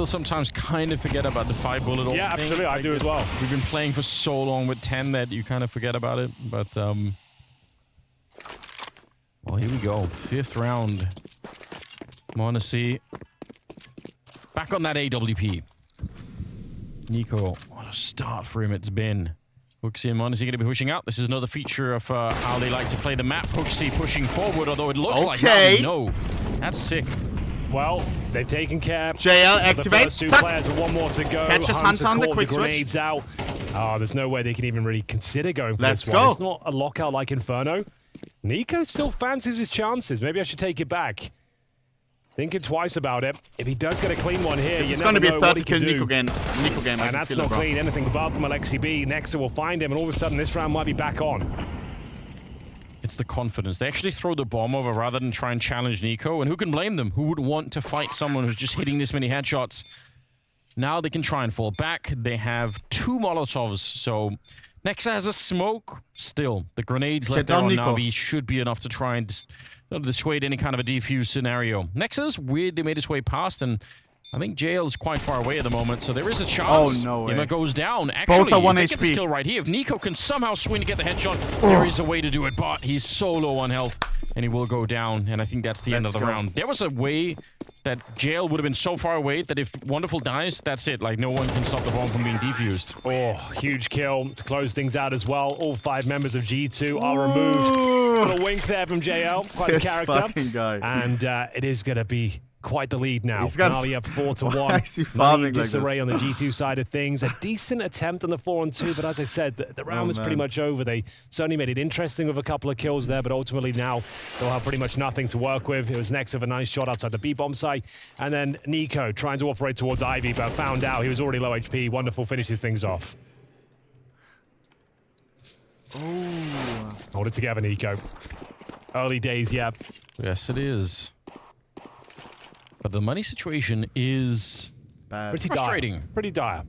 sometimes kind of forget about the 5 bullet. Yeah, absolutely. I do as well. We've been playing for so long with 10 that you kind of forget about it. But, well, here we go. 5th round. monesy. Back on that AWP. niko, what a start for him it's been. hooksy and monesy going to be pushing out. This is another feature of how they like to play the map. hooksy pushing forward, although it looks like Navi. No. That's sick. Well, they've taken care. JL activates. The first 2 players with 1 more to go. Catches Hunter on the quick switch. Grenades out. Oh, there's no way they can even really consider going for Let's this one. It's not a lockout like Inferno. niko still fancies his chances. Maybe I should take it back. Thinking twice about it. If he does get a clean one here, this you is never going to be know a what he 30 can kill do. niko game. And that's not clean. Anything above from alexib. Nexa will find him, and all of a sudden this round might be back on. It's the confidence. They actually throw the bomb over rather than try and challenge niko. And who can blame them? Who would want to fight someone who's just hitting this many headshots? Now they can try and fall back. They have 2 Molotovs, so Nexa has a smoke. Still, the grenades left there on Navi should be enough to try and dissuade any kind of a defuse scenario. Nexa's weirdly made his way past, and I think JL is quite far away at the moment, so there is a chance. Oh, no way. Ima goes down. Actually, both are 1 they get this HP. kill right here. If niko can somehow swing to get the headshot, there is a way to do it, but he's so low on health, and he will go down, and I think that's the end of the round. There was a way that JL would have been so far away that if Wonderful dies, that's it. Like, no one can stop the bomb from being defused. Oh, huge kill to close things out as well. All 5 members of G2 are removed. Little wink there from JL, quite a character. Fucking guy. And it is going to be quite the lead now. He's got Navi up 4-1. Why is he farming like disarray this? on the G2 side of things. A decent attempt on the 4-on-2, but as I said, the round was pretty much over. They certainly made it interesting with a couple of kills there, but ultimately now they'll have pretty much nothing to work with. It was next with a nice shot outside the B-bomb site, and then niko trying to operate towards Ivy, but found out he was already low HP. Wonderful finishes things off. Oh. Hold it together, niko. Early days, yeah. Yes, it is. But the money situation is pretty frustrating. Dire. Pretty dire.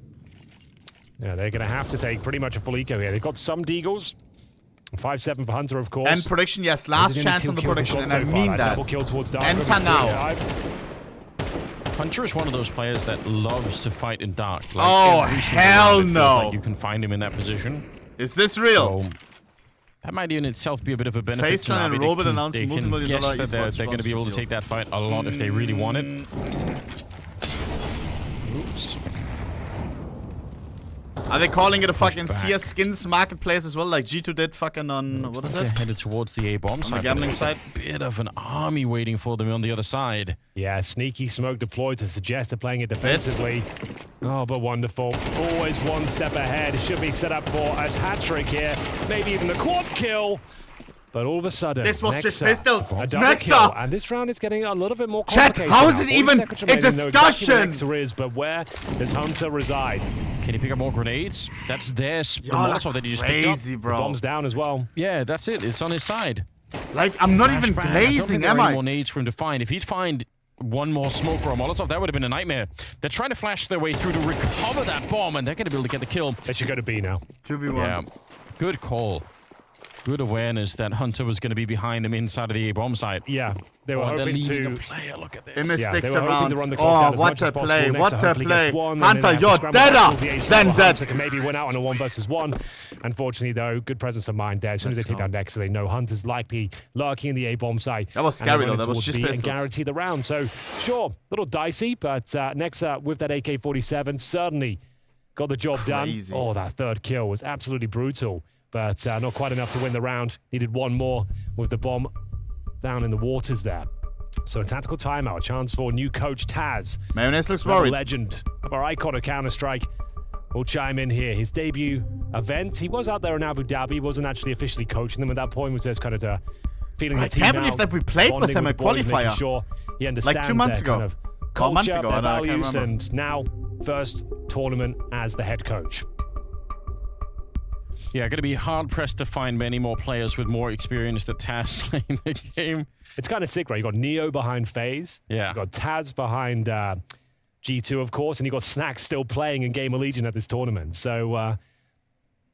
Yeah, they're going to have to take pretty much a full eco here. They've got some deagles. 5-7 for Hunter, of course. And prediction, yes. Last chance on the prediction, and I mean that. Double kill towards Dark. Enter now. Hunter is one of those players that loves to fight in dark. Like oh, hell no. Like you can find him in that position. Is this real? So, that might in itself be a bit of a benefit FaZe to Clan Navi. and Robert announced they multi-million dollar guess that they're going to be able to take that fight a lot if they really want it. Oops. Are they calling it a fucking CS skins marketplace as well, like G2 did fucking on, what is it? They're headed towards the A-bomb side. On the gambling side. A bit of an army waiting for them on the other side. Yeah, sneaky smoke deployed to suggest they're playing it defensively. Oh, but wonderful. Always one step ahead. It should be set up for a hat-trick here. Maybe even the quad kill. But all of a sudden, this was Nexa, just pistols. a double kill, and this round is getting a little bit more complicated. Chat, how is it even a discussion? Exactly is, but where does Hunter reside? Can he pick up more grenades? That's theirs. The Molotov that he just picked up. Bro. The bomb's down as well. Yeah, that's it. It's on his side. Like, I'm not even blazing, am I? More nades for him to find. If he'd find one more smoke or a Molotov, that would have been a nightmare. They're trying to flash their way through to recover that bomb, and they're going to be able to get the kill. They should go to B now. 2v1. Yeah, good call. Good awareness that Hunter was going to be behind them inside of the A-bomb site. Yeah, they were hoping to... player, look at this. In the sticks they were around. hoping to run the clock Oh, what a play, what a play. One, Hunter, you're deader than dead. Can maybe win out on a 1v1. Unfortunately, though, good presence of mind there. As soon as they take down Nexa, they know Hunter's likely lurking in the A-bomb site. That was scary, though. That was just pistols. And guarantee the round. So, sure, a little dicey, but Nexa with that AK-47 certainly got the job done. Oh, that third kill was absolutely brutal. But not quite enough to win the round. Needed one more with the bomb down in the waters there. So a tactical timeout, a chance for new coach twistzz. Mayonnaise looks worried. Legend of our icon of Counter-Strike will chime in here. His debut event, he was out there in Abu Dhabi. He wasn't actually officially coaching them at that point. He was just kind of feeling the team out. I can't believe that we played with him at qualifier. Sure he understands like 2 months ago. Kind of culture, a month ago, their I can't values, remember. and now first tournament as the head coach. Yeah, going to be hard-pressed to find many more players with more experience than twistzz playing the game. It's kind of sick, right? You got Neo behind FaZe. Yeah. You got twistzz behind G2, of course, and you got Snack still playing in Game Elige at this tournament. So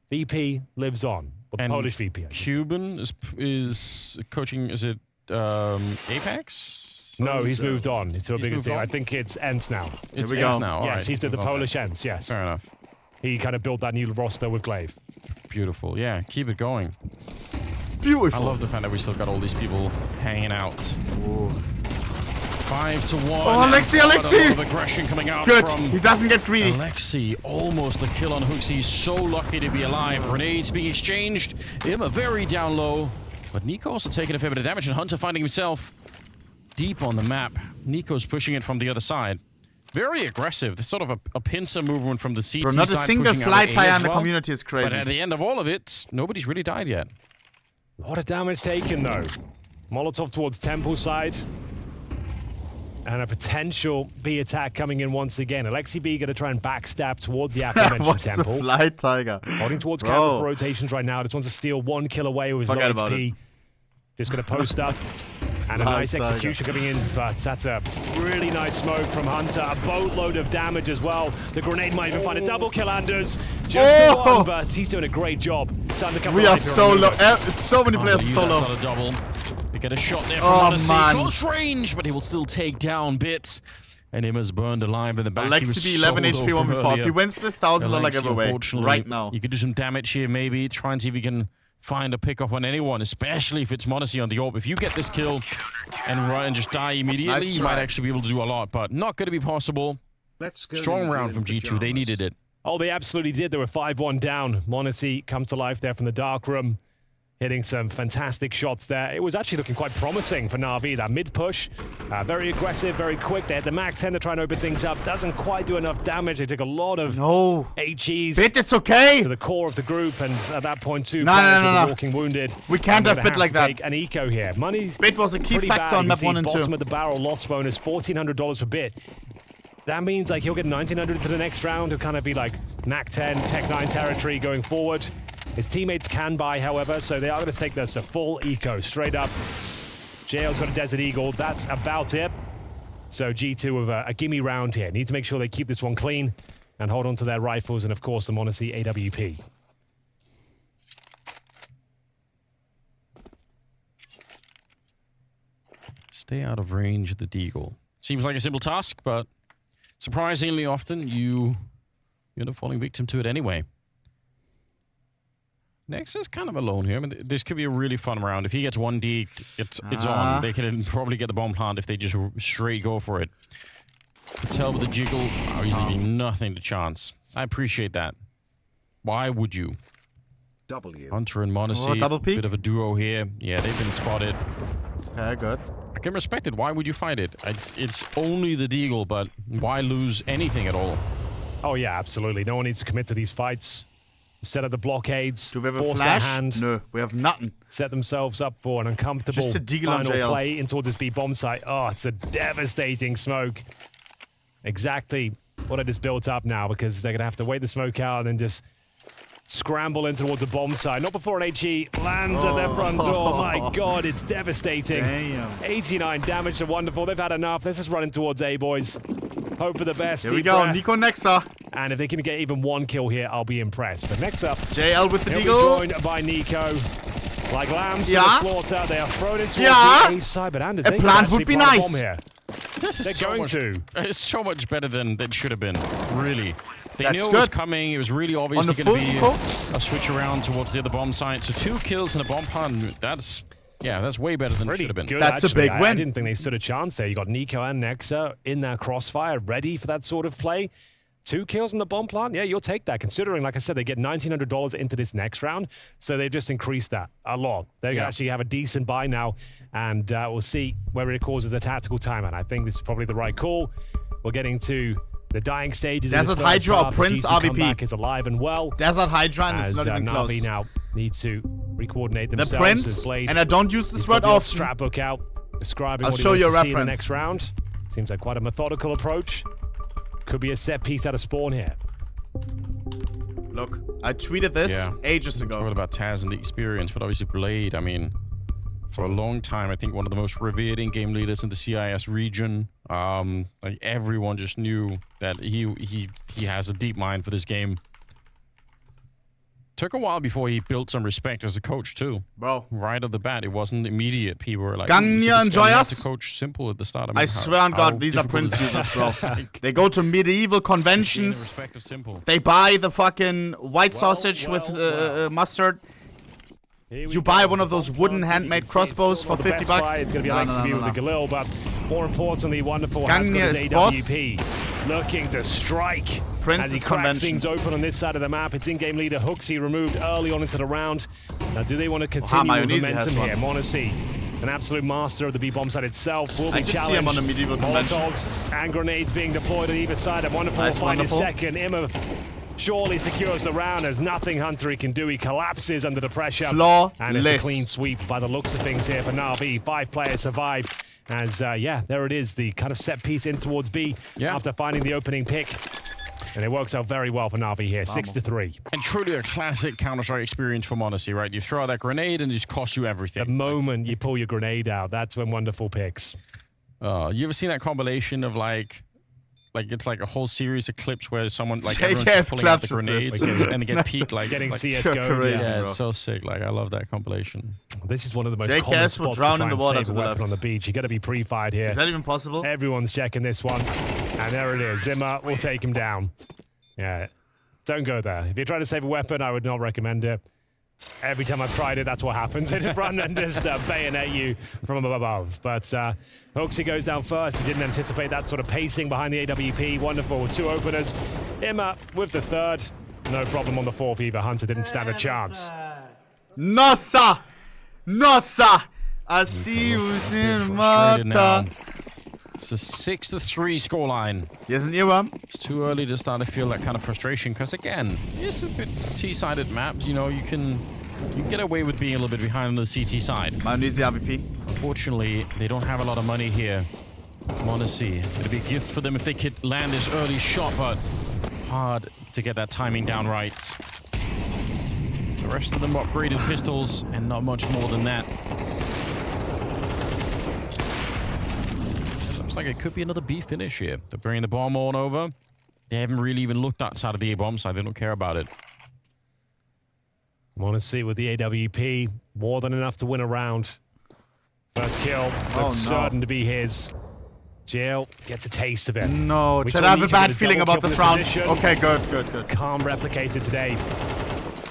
VP lives on. Well, Polish VP. Cuban is coaching, is it Apex? No, he's moved on to a bigger team. I think it's Ence now. It's Ence now. Yes, right. he's did the Polish Ence, yes. Fair enough. He kind of built that new roster with Glaive. Beautiful. Yeah, keep it going. Beautiful. I love the fact that we still got all these people hanging out. Ooh. 5-1. Oh, Alexi! A lot of aggression coming out from he doesn't get greedy. Alexi, almost the kill on hooks. He's so lucky to be alive. Grenades being exchanged. Emma very down low. But niko also taking a fair bit of damage, and Hunter finding himself deep on the map. niko's pushing it from the other side. Very aggressive. There's sort of a pincer movement from the CT Bro, side. not a single fly tire in the well. community is crazy. But at the end of all of it, nobody's really died yet. A lot of damage taken, though. Molotov towards Temple side. And a potential B attack coming in once again. Alexi B going to try and backstab towards the aforementioned What's Temple. a fly tiger? Holding towards counter for rotations right now. Just wants to steal 1 kill away with his low HP. Just going to post up. And a nice execution coming in, but that's a really nice smoke from Hunter. A boatload of damage as well. The grenade might even find a double kill, Anders. Just the one, but he's doing a great job. We are so low. It's so many players so low. Not a double. They get a shot there from monesy. Close range, but he will still take down bits. And Emma's burned alive in the back. Alexi B 11 HP 1v4. If he wins this, $1,000 giveaway right now. You could do some damage here, maybe. Try and see if he can find a pickoff on anyone, especially if it's monesy on the orb. If you get this kill and run and just die immediately, you might actually be able to do a lot, but not going to be possible. Strong round from G2. They needed it. Oh, they absolutely did. They were 5-1 down. monesy comes to life there from the dark room. hitting some fantastic shots there. It was actually looking quite promising for Navi, that mid-push. Very aggressive, very quick. They had the MAC-10 to try and open things up. Doesn't quite do enough damage. They took a lot of HEs Bit, it's okay. to the core of the group, and at that point, two No. walking wounded. We can't have Bit like that. Take an eco here. Money's Bit was a key factor on map 1 and 2. Bottom of the barrel loss bonus, $1,400 for Bit. That means like he'll get 1,900 for the next round. He'll kind of be like MAC-10, Tech 9 territory going forward. His teammates can buy, however, so they are going to take this a full eco, straight up. JL's got a Desert Eagle. That's about it. So G2 with a gimme round here. Need to make sure they keep this one clean and hold on to their rifles and, of course, the monesy AWP. Stay out of range of the Deagle. Seems like a simple task, but surprisingly often you end up falling victim to it anyway. Next is kind of alone here. I mean, this could be a really fun round. If he gets 1D, it's on. They can probably get the bomb plant if they just straight go for it. Patel with the jiggle, he's leaving nothing to chance. I appreciate that. Why would you? Hunter and monesy, bit of a duo here. Yeah, they've been spotted. Okay, good. I can respect it. Why would you fight it? It's only the Deagle, but why lose anything at all? Oh, yeah, absolutely. No one needs to commit to these fights. Set up the blockades. Do we have a force flash? their hand. No, we have nothing. Set themselves up for an uncomfortable Just a Deagle on final JL. play in towards this B bomb site. Oh, it's a devastating smoke. Exactly what I just built up now, because they're going to have to wait the smoke out and then just scramble in towards the bomb site. Not before an HE lands at their front door. My God, it's devastating. Damn. 89 damage to Wonderful. They've had enough. Let's just run in towards A, boys. Hope for the best. Here we go. Niko Nexa. And if they can get even one kill here, I'll be impressed. But next up, JL with the he'll Deagle. be joined by Niko. Like lambs to the slaughter, they are thrown into the A side, but Anders, they plan can would actually be plant a nice. bomb here. They're going to. It's so much better than it should have been, really. They That's knew it good. was coming. It was really obviously On the going to be full a switch around towards the other bomb site. So 2 kills in a bomb plant, that's way better than it should have been. Good, That's actually. a big win. I didn't think they stood a chance there. You got Niko and Nexa in their crossfire, ready for that sort of play. 2 kills in the bomb plant? Yeah, you'll take that, considering, like I said, they get $1,900 into this next round, so they've just increased that a lot. They actually have a decent buy now, and we'll see whether it causes a tactical timeout. I think this is probably the right call. We're getting to the dying stages. Desert Hydra or Prince RVP is alive and well. Desert Hydra, and it's not even close. Navi now need to re-coordinate themselves. The Prince, and I don't use this word often. often. Strap book out, describing I'll what he show wants you a to see in the reference. next round. Seems like quite a methodical approach. Could be a set piece out of spawn here. Look, I tweeted this ages ago. Talking about Taz and the experience, but obviously Blade, I mean, for a long time, I think one of the most revered in-game leaders in the CIS region. Like everyone just knew that he has a deep mind for this game. Took a while before he built some respect as a coach too. Bro. Right off the bat, it wasn't immediate. People were like, Ganya enjoy us? to coach Simple at the start. I swear on God, these are Prince users, bro. They go to medieval conventions. Respect of Simple. They buy the fucking white sausage with mustard. You buy one of those wooden handmade crossbows for 50 bucks. It's going to be Alex with the Galil, but more importantly, Wonderful has got his AWP. Looking to strike as he cracks things open on this side of the map. It's in-game leader Hooksy removed early on into the round. Now, do they want to continue with momentum here? Monesy, an absolute master of the B-bomb side itself, will be challenged. See him on a medieval convention. Molotovs and grenades being deployed on either side. And Wonderful will find his second. Imma surely secures the round. There's nothing Hunter he can do. He collapses under the pressure. And it's a clean sweep by the looks of things here for Navi. 5 players survive. As, there it is. The kind of set piece in towards B after finding the opening pick. And it works out very well for Navi here, 6-3. And truly a classic Counter-Strike experience for Monesy, right? You throw out that grenade and it just costs you everything. The moment you pull your grenade out, that's when Wonderful picks. You ever seen that compilation of like it's like a whole series of clips where someone like everyone's pulling out the grenades and they get peaked like getting like, CSGO. Crazy, yeah, it's so sick. Like I love that compilation. This is one of the most JKS common will spots drown to try in the and water save to a the weapon left. on the beach. You got to be pre-fired here. Is that even possible? Everyone's checking this one, and there it is. Imma will take him down. Yeah, don't go there. If you're trying to save a weapon, I would not recommend it. Every time I've tried it, that's what happens. They just run and just bayonet you from above. But Hooksy goes down first. He didn't anticipate that sort of pacing behind the AWP. Wonderful with 2 openers. Imma with the 3rd. No problem on the 4th either. Hunter didn't stand a chance. Nossa! Nossa! I see who's in Malta. It's a 6-3 scoreline. Hier sind ihr, It's too early to start to feel that kind of frustration because, again, it's a bit T-sided maps. You know, you can get away with being a little bit behind on the CT side. monesy AVP. Unfortunately, they don't have a lot of money here. monesy, it'd be a gift for them if they could land this early shot, but hard to get that timing down right. The rest of them upgraded pistols and not much more than that. Looks like it could be another B finish here. They're bringing the bomb on over. They haven't really even looked outside of the A bomb side. They don't care about it. monesy with the AWP, more than enough to win a round. First kill, looks certain to be his. Jail gets a taste of it. No, I have a bad feeling about this round. Okay, good. Calm replicated today.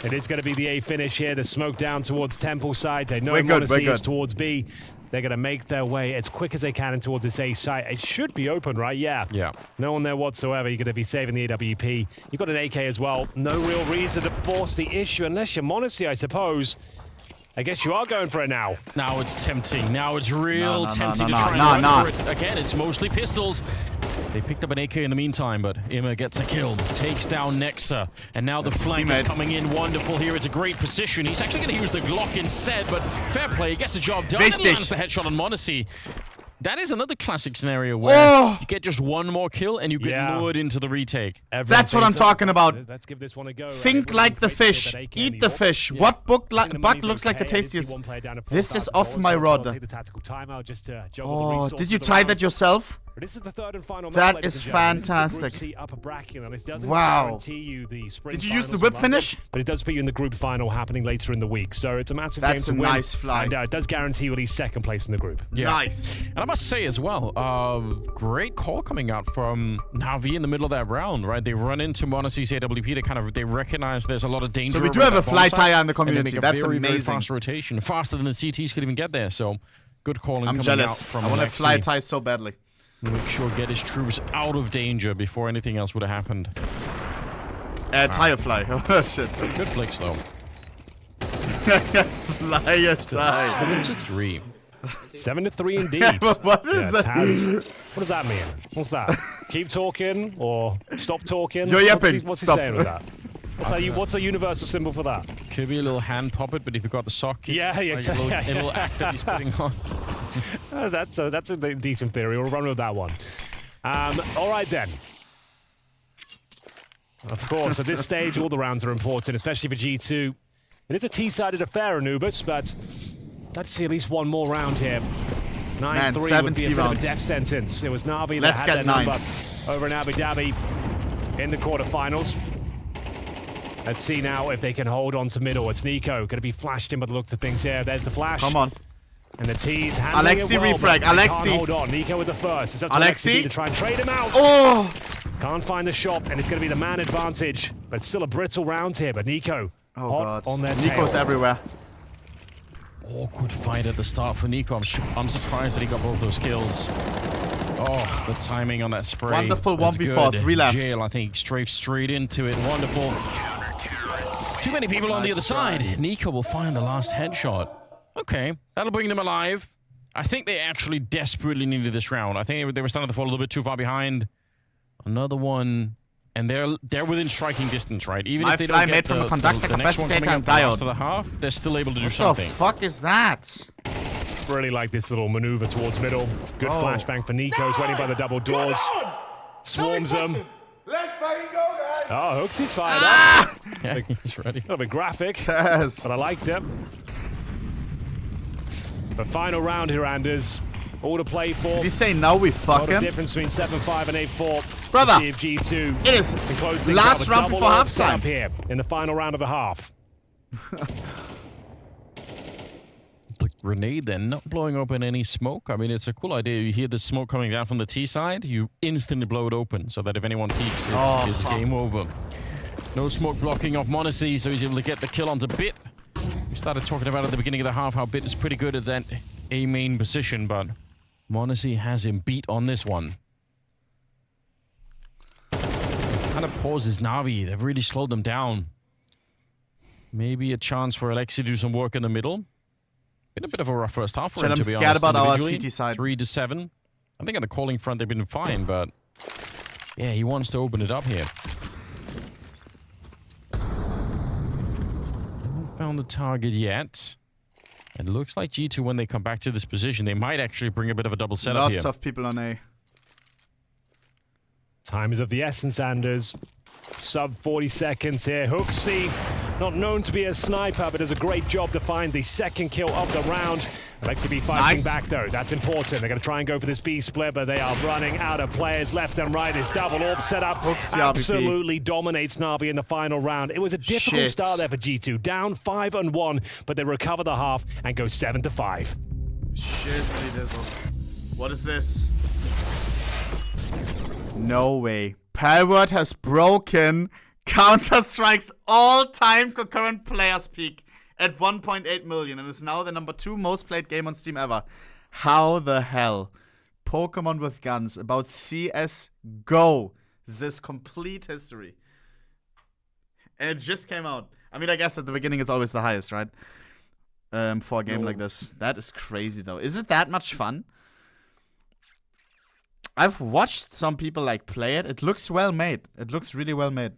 It is going to be the A finish here. The smoke down towards Temple side. They know monesy is towards B. They're going to make their way as quick as they can towards this A site. It should be open, right? Yeah. No one there whatsoever. You're going to be saving the AWP. You've got an AK as well. No real reason to force the issue unless you're monesy, I suppose. I guess you are going for it now. Now it's tempting. Now it's real tempting to try and run for it. Again, it's mostly pistols. They picked up an AK in the meantime, but Ima gets a kill. Takes down Nexa. And now the flank is coming in wonderful here. It's a great position. He's actually going to use the Glock instead, but fair play. He gets the job done and lands the headshot on monesy. That is another classic scenario where you get just one more kill and you get lured into the retake. That's what I'm talking about. Let's give this one a go. Think like the fish. Eat the fish. What butt looks like the tastiest? This is off my rod. Oh, did you tie that yourself? This is the third and final that is fantastic. Wow. Did you use the whip finish? But it does put you in the group final happening later in the week. So it's a massive game to win. That's a nice fly. And it does guarantee you at least second place in the group. Nice. And I must say as well, great call coming out from NaVi in the middle of that round, right? They run into monesy's AWP. They recognize there's a lot of danger. So we do have a fly tire in the community. That's very, amazing. Very fast rotation, faster than the CTs could even get there. So good calling. I'm jealous. I want to fly tie so badly. Make sure get his troops out of danger before anything else would have happened. Tire fly. Oh shit. Good flicks though. Fly a tie. 7-3. 7-3 indeed. What is that? What does that mean? What's that? Keep talking or stop talking? You're yapping. What's he saying with that? What's a universal symbol for that? Could be a little hand puppet, but if you've got the sock, yeah, like a little act that he's putting on. That's a decent theory. We'll run with that one. All right then. Of course, at this stage, all the rounds are important, especially for G2. It is a T-sided affair, Anubis, but let's see at least one more round here. 9-3 would be a bit of a death sentence. It was NaVi that had their number over in Abu Dhabi in the quarterfinals. Let's see now if they can hold on to middle. It's niko. Going to be flashed in by the looks of things here. There's the flash. Come on. And the T's handling Alexi it well, refrag. Alexi. Can't hold on. niko with the first. It's up to Alexi to try and trade him out. Oh! Can't find the shot, and it's going to be the man advantage. But it's still a brittle round here. But niko hot on their tail. Niko's everywhere. Awkward fight at the start for niko. I'm surprised that he got both those kills. Oh, the timing on that spray. Wonderful 1v4. 3 left. Jail, I think, strafed straight into it. Wonderful. Too many people on the other side. niko will find the last headshot. Okay, that'll bring them alive. I think they actually desperately needed this round. I think they were starting to fall a little bit too far behind. Another one, and they're within striking distance, right? Even if they don't get the next one coming up after the half, they're still able to do something. What the fuck is that? Really like this little maneuver towards middle. Good flashbang for niko. He's waiting by the double doors. Swarms them. Let's fucking go, guys! Oh, Hooksy's fired up. Yeah, he's ready. A little bit graphic, yes. But I liked it. The final round here, Anders. All to play for. Did you say no, we fuck him? The difference between 7-5 and 8-4. Brother, see if G2 it is last round before halftime. Here in the final round of the half. The grenade then not blowing open any smoke. I mean, it's a cool idea. You hear the smoke coming down from the T side, you instantly blow it open so that if anyone peeks, it's game over. No smoke blocking off monesy, so he's able to get the kill onto Bit. We started talking about at the beginning of the half how Bit is pretty good at that A main position, but monesy has him beat on this one. Kind of pauses NaVi. They've really slowed them down. Maybe a chance for Alexi to do some work in the middle. Been a bit of a rough first half for him, I'm to be scared honest. about our CT side. 3-7. I think on the calling front they've been fine, but yeah, he wants to open it up here. Haven't found the target yet. It looks like G2, when they come back to this position, they might actually bring a bit of a double setup here. Lots of people on A. Time is of the essence, Anders. Sub 40 seconds here. HooXi, not known to be a sniper, but does a great job to find the second kill of the round. Alexi B fighting back, though. That's important. They're going to try and go for this B split, but they are running out of players left and right. This double AWP setup absolutely dominates Navi in the final round. It was a difficult start there for G2. Down 5-1, but they recover the half and go 7-5. What is this? No way. parhaat has broken Counter-Strike's all-time concurrent players peak at 1.8 million and is now the #2 most played game on Steam ever. How the hell? Pokemon with guns about CSGO. This complete history. And it just came out. I mean, I guess at the beginning it's always the highest, right? For a game like this. That is crazy, though. Is it that much fun? I've watched some people like play it. It looks well made. It looks really well made.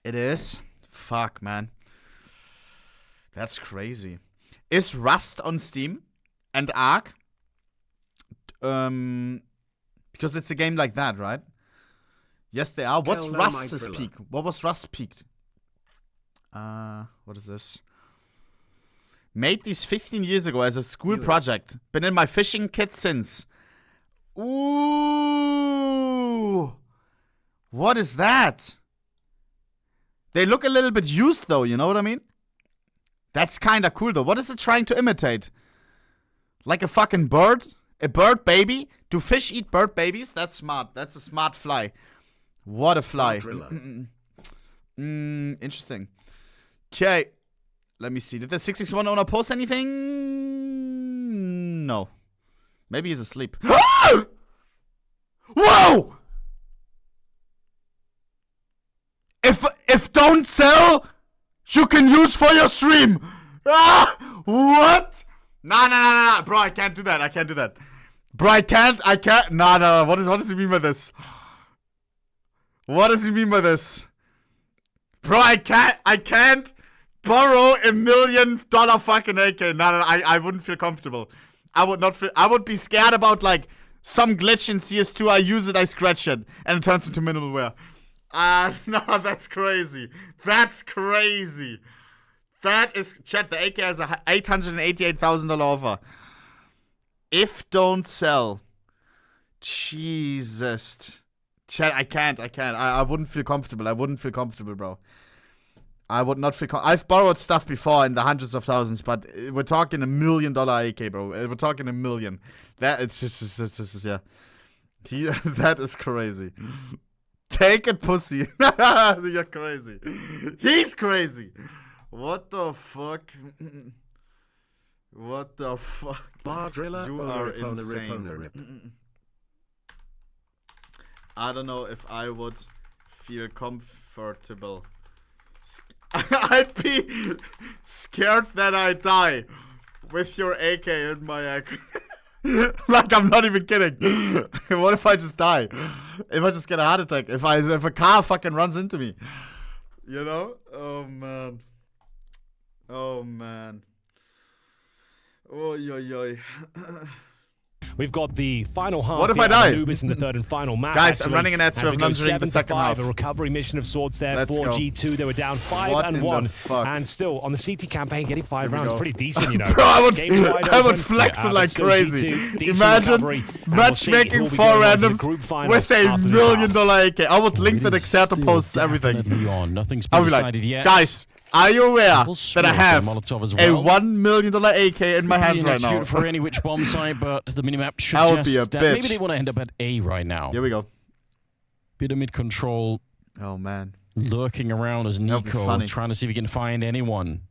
It is. Fuck, man. That's crazy. Is Rust on Steam and Ark? Because it's a game like that, right? Yes, they are. What's Rust's peak? What was Rust peaked? What is this? Made these 15 years ago as a school project. Been in my fishing kit since. Ooh. What is that? They look a little bit used, though. You know what I mean? That's kind of cool, though. What is it trying to imitate? Like a fucking bird? A bird baby? Do fish eat bird babies? That's smart. That's a smart fly. What a fly. Interesting. Okay. Let me see. Did the 661 owner post anything? No. Maybe he's asleep. Whoa! If don't sell, you can use for your stream. What? No. Bro, I can't do that. I can't do that. Bro, I can't. No. What does he mean by this? What does he mean by this? Bro, I can't borrow $1 million fucking AK. No, I wouldn't feel comfortable. I would be scared about like some glitch in CS2. I use it, I scratch it, and it turns into minimal wear. No, that's crazy. That's crazy. That is, chat, the AK has a $888,000 offer. If don't sell. Jesus. Chat, I can't. I wouldn't feel comfortable. Bro. I would not feel I've borrowed stuff before in the hundreds of thousands, but we're talking $1 million AK, bro. We're talking $1 million. That it's just yeah. That is crazy. Take it, pussy. You're crazy. He's crazy. What the fuck? What the fuck? You are insane. I don't know if I would feel comfortable. I'd be scared that I die with your AK in my AK. Like, I'm not even kidding. What if I just die? If I just get a heart attack? If a car fucking runs into me? You know? Oh, man. Oy. We've got the final half. What if I die? Anubis in the third and final map. Guys, I'm running an ad, so I'm entering the second half. A recovery mission of sorts there Let's for go. G2. They were down 5-1, and still on the CT campaign, getting 5 rounds, pretty decent, you know. Bro, I would flex it like crazy. Imagine matchmaking 4 randoms with $1 million AK. I would link the Xantares posts, everything. Nothing's I been would be decided like, yet. guys, are you aware that I have a $1 million AK in my hands right now? For any which bomb site, but the minimap should I would just be a bitch. maybe they want to end up at A right now. Here we go. Bit of mid control. Oh man. Lurking around as niko, trying to see if he can find anyone.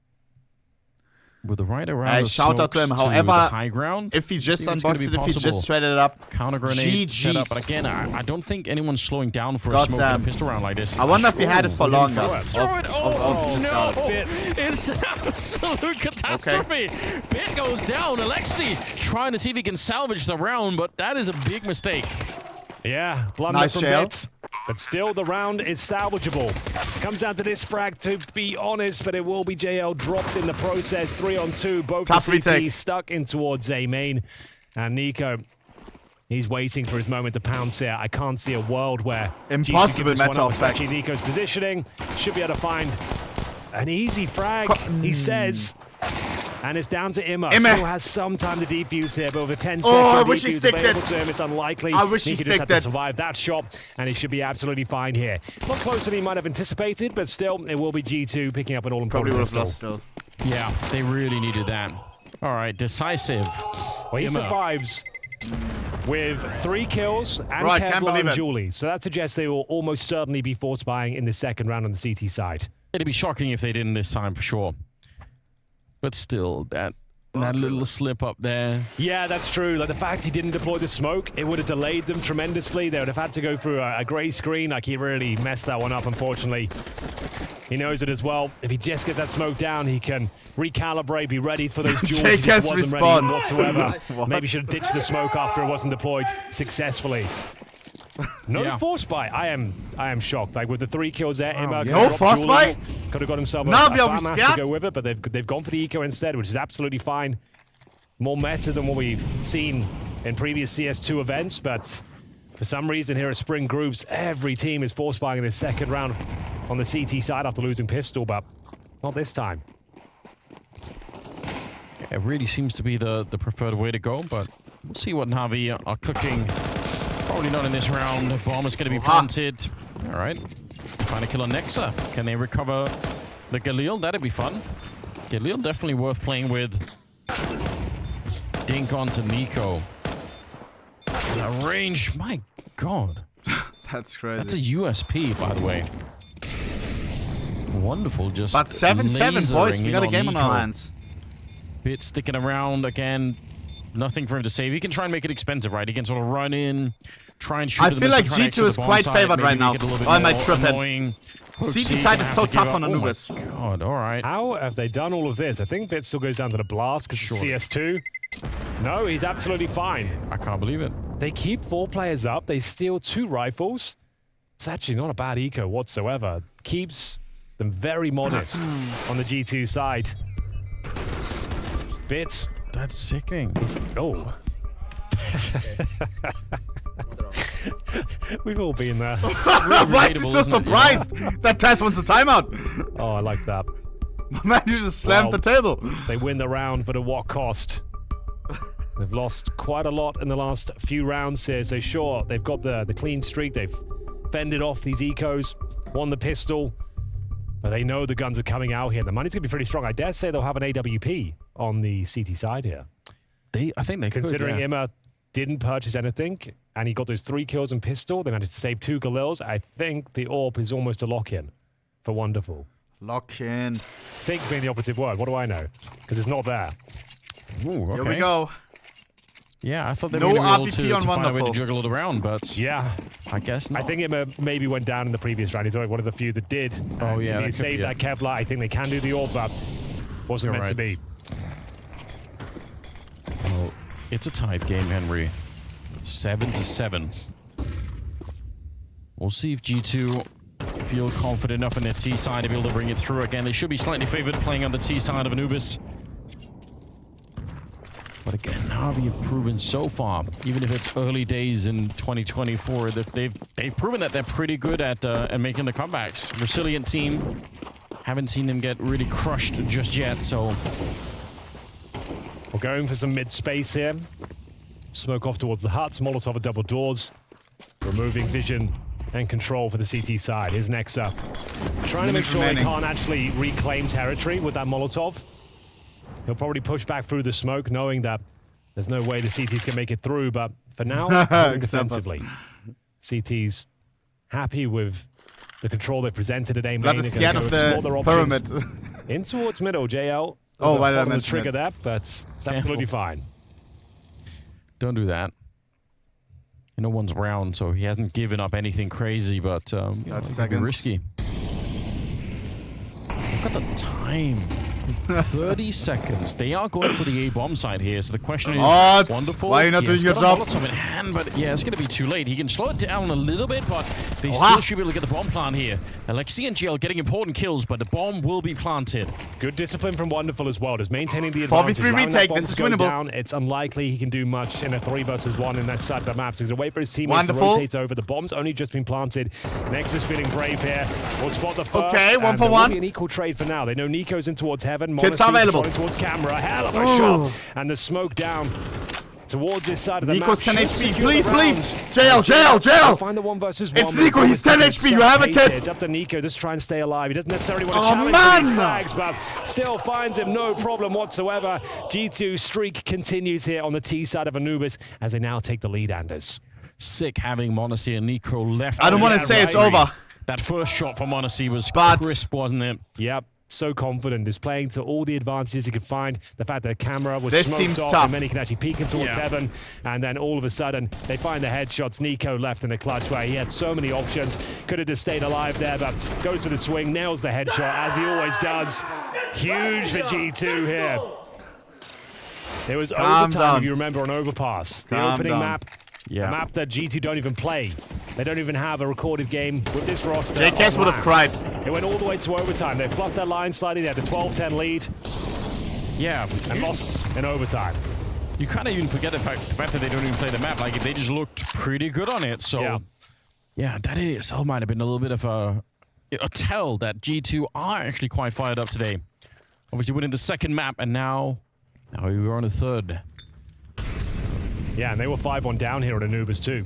With the right around shout out to him. However, high ground, if he just unboxed it, if he just threaded it up, counter grenade set up. But again, I don't think anyone's slowing down for a smoke and a pistol round like this. I wonder if he had it for longer. Oh, no. It's an absolute catastrophe. Bit goes down. Alexi trying to see if he can salvage the round, but that is a big mistake. Yeah, blunder from Bit. But still, the round is salvageable. Comes down to this frag, to be honest, but it will be JL dropped in the process. 3-on-2, both CT stuck in towards A main. And niko, he's waiting for his moment to pounce here. I can't see a world where impossible matter of fact. niko's positioning. Should be able to find an easy frag, he says. And it's down to Imma. Still has some time to defuse here, but with a 10-second defuse available to him, it's unlikely. I wish he just had to survive that shot, and he should be absolutely fine here. Not closer than he might have anticipated, but still, it will be G2 picking up an all-important pistol. Lost still. Yeah, they really needed that. All right, decisive. Well, he survives with 3 kills and Kevlar and Julie. So that suggests they will almost certainly be force buying in the second round on the CT side. It'd be shocking if they didn't this time, for sure. But still, that little slip up there. Yeah, that's true. Like the fact he didn't deploy the smoke, it would have delayed them tremendously. They would have had to go through a grey screen. Like he really messed that one up, unfortunately. He knows it as well. If he just gets that smoke down, he can recalibrate, be ready for those duels. He just wasn't ready whatsoever. Maybe should have ditched the smoke after it wasn't deployed successfly. No force buy. I am shocked. Like with the 3 kills there, Imma no force buy. Could have got himself a NaVi to go with it, but they've gone for the eco instead, which is absolutely fine. More meta than what we've seen in previous CS2 events, but for some reason here at Spring Groups, every team is force buying in the second round on the CT side after losing pistol, but not this time. It really seems to be the preferred way to go, but we'll see what NaVi are cooking. Probably not in this round. Bomb is going to be planted. All right. Find a kill on Nexa. Can they recover the Galil? That'd be fun. Galil definitely worth playing with. Dink onto niko. That range. My God. That's crazy. That's a USP, by the way. Wonderful. Just but 7-7, boys. We got a game on our hands. Bit sticking around again. Nothing for him to save. He can try and make it expensive, right? He can sort of run in, try and shoot. I feel like G2 is quite favored right now. I might trip him. CT side is so tough on Anubis. Oh my God, all right. How have they done all of this? I think Bit still goes down to the blast because CS2. No, he's absolutely fine. I can't believe it. They keep 4 players up. They steal 2 rifles. It's actually not a bad eco whatsoever. Keeps them very modest on the G2 side. Bit. That's sickening. Oh. We've all been there. Why is he so surprised that Tess wants a timeout? Oh, I like that. My man, you just slammed the table. They win the round, but at what cost? They've lost quite a lot in the last few rounds here. So sure, they've got the clean streak. They've fended off these ecos, won the pistol. But they know the guns are coming out here. The money's going to be pretty strong. I dare say they'll have an AWP on the CT side here. I think they Considering could, yeah. Imma didn't purchase anything, and he got those 3 kills in pistol, they managed to save 2 Galils. I think the AWP is almost a lock-in for Wonderful. Lock-in. Think being the operative word. What do I know? Because it's not there. Ooh, okay. Here we go. Yeah, I thought they were going to be able to find a way to Wonderful. juggle it around, but yeah, I guess not. I think it maybe went down in the previous round. He's one of the few that did. Oh, yeah. He saved that Kevlar. I think they can do the AWP, but wasn't meant to be. Well, it's a tight game, Henry. 7-7. We'll see if G2 feel confident enough in their T side to be able to bring it through again. They should be slightly favored playing on the T side of Anubis. But again, NaVi have proven so far, even if it's early days in 2024, that they've proven that they're pretty good at making the comebacks. Resilient team. Haven't seen them get really crushed just yet, so... We're going for some mid-space here. Smoke off towards the huts. Molotov at double doors. Removing vision and control for the CT side. Here's Nexa. Trying to make sure he can't actually reclaim territory with that Molotov. He'll probably push back through the smoke, knowing that there's no way the CTs can make it through. But for now, defensively, CT's happy with the control they presented at A main. Not scared of the pyramid. In towards middle, JL. Oh, why did I mention mention trigger that? But it's absolutely fine. Don't do that. No one's around, so he hasn't given up anything crazy, but it could be risky. Look at the time. 30 seconds. They are going for the A bomb side here, so the question is, Wonderful. Why are you not doing your job? Molotov in hand, but yeah, it's going to be too late. He can slow it down a little bit, but they still should be able to get the bomb plant here. Alexi and GL getting important kills, but the bomb will be planted. Good discipline from Wonderful as well, just maintaining the advantage. 4v3 retake, this is winnable. Down, it's unlikely he can do much in a 3 versus 1 in that side of the map, so he's going to wait for his teammates to rotate over. The bomb's only just been planted. Nexus feeling brave here. We'll spot the first. Okay, 1 for 1. Will be an equal trade for now. They know Nico's in towards heaven. Kids are available. Towards camera, hell of a shot, and the smoke down towards this side of the Niko's map. 10 HP, please! Jail! Find the 1 versus 1. It's Niko, he's 10 HP, you have a kid! It's up to Niko, just try and stay alive. He doesn't necessarily want to challenge these flags, but still finds him, no problem whatsoever. G2 streak continues here on the T side of Anubis as they now take the lead, Anders. Sick having monesy and Niko left. I don't want to say it's over. That first shot for monesy was crisp, wasn't it? Yep. So confident, is playing to all the advantages he could find. The fact that the camera was this smoked off tough. and many can actually peek in towards heaven, and then all of a sudden they find the headshots. Niko left in the clutch where he had so many options, could have just stayed alive there, but goes for the swing, nails the headshot as he always does. Huge for G2 here. It was overtime, if you remember, on Overpass. The opening map. A map that G2 don't even play. They don't even have a recorded game with this roster. JKS would have cried. It went all the way to overtime. They fluffed their line slightly. They had the 12-10 lead. Yeah. And lost in overtime. You can't even forget the fact that they don't even play the map. Like, they just looked pretty good on it. So, yeah, that in itself might have been a little bit of a tell that G2 are actually quite fired up today. Obviously winning the second map, and now we were on a third. Yeah, and they were 5-1 down here at Anubis too.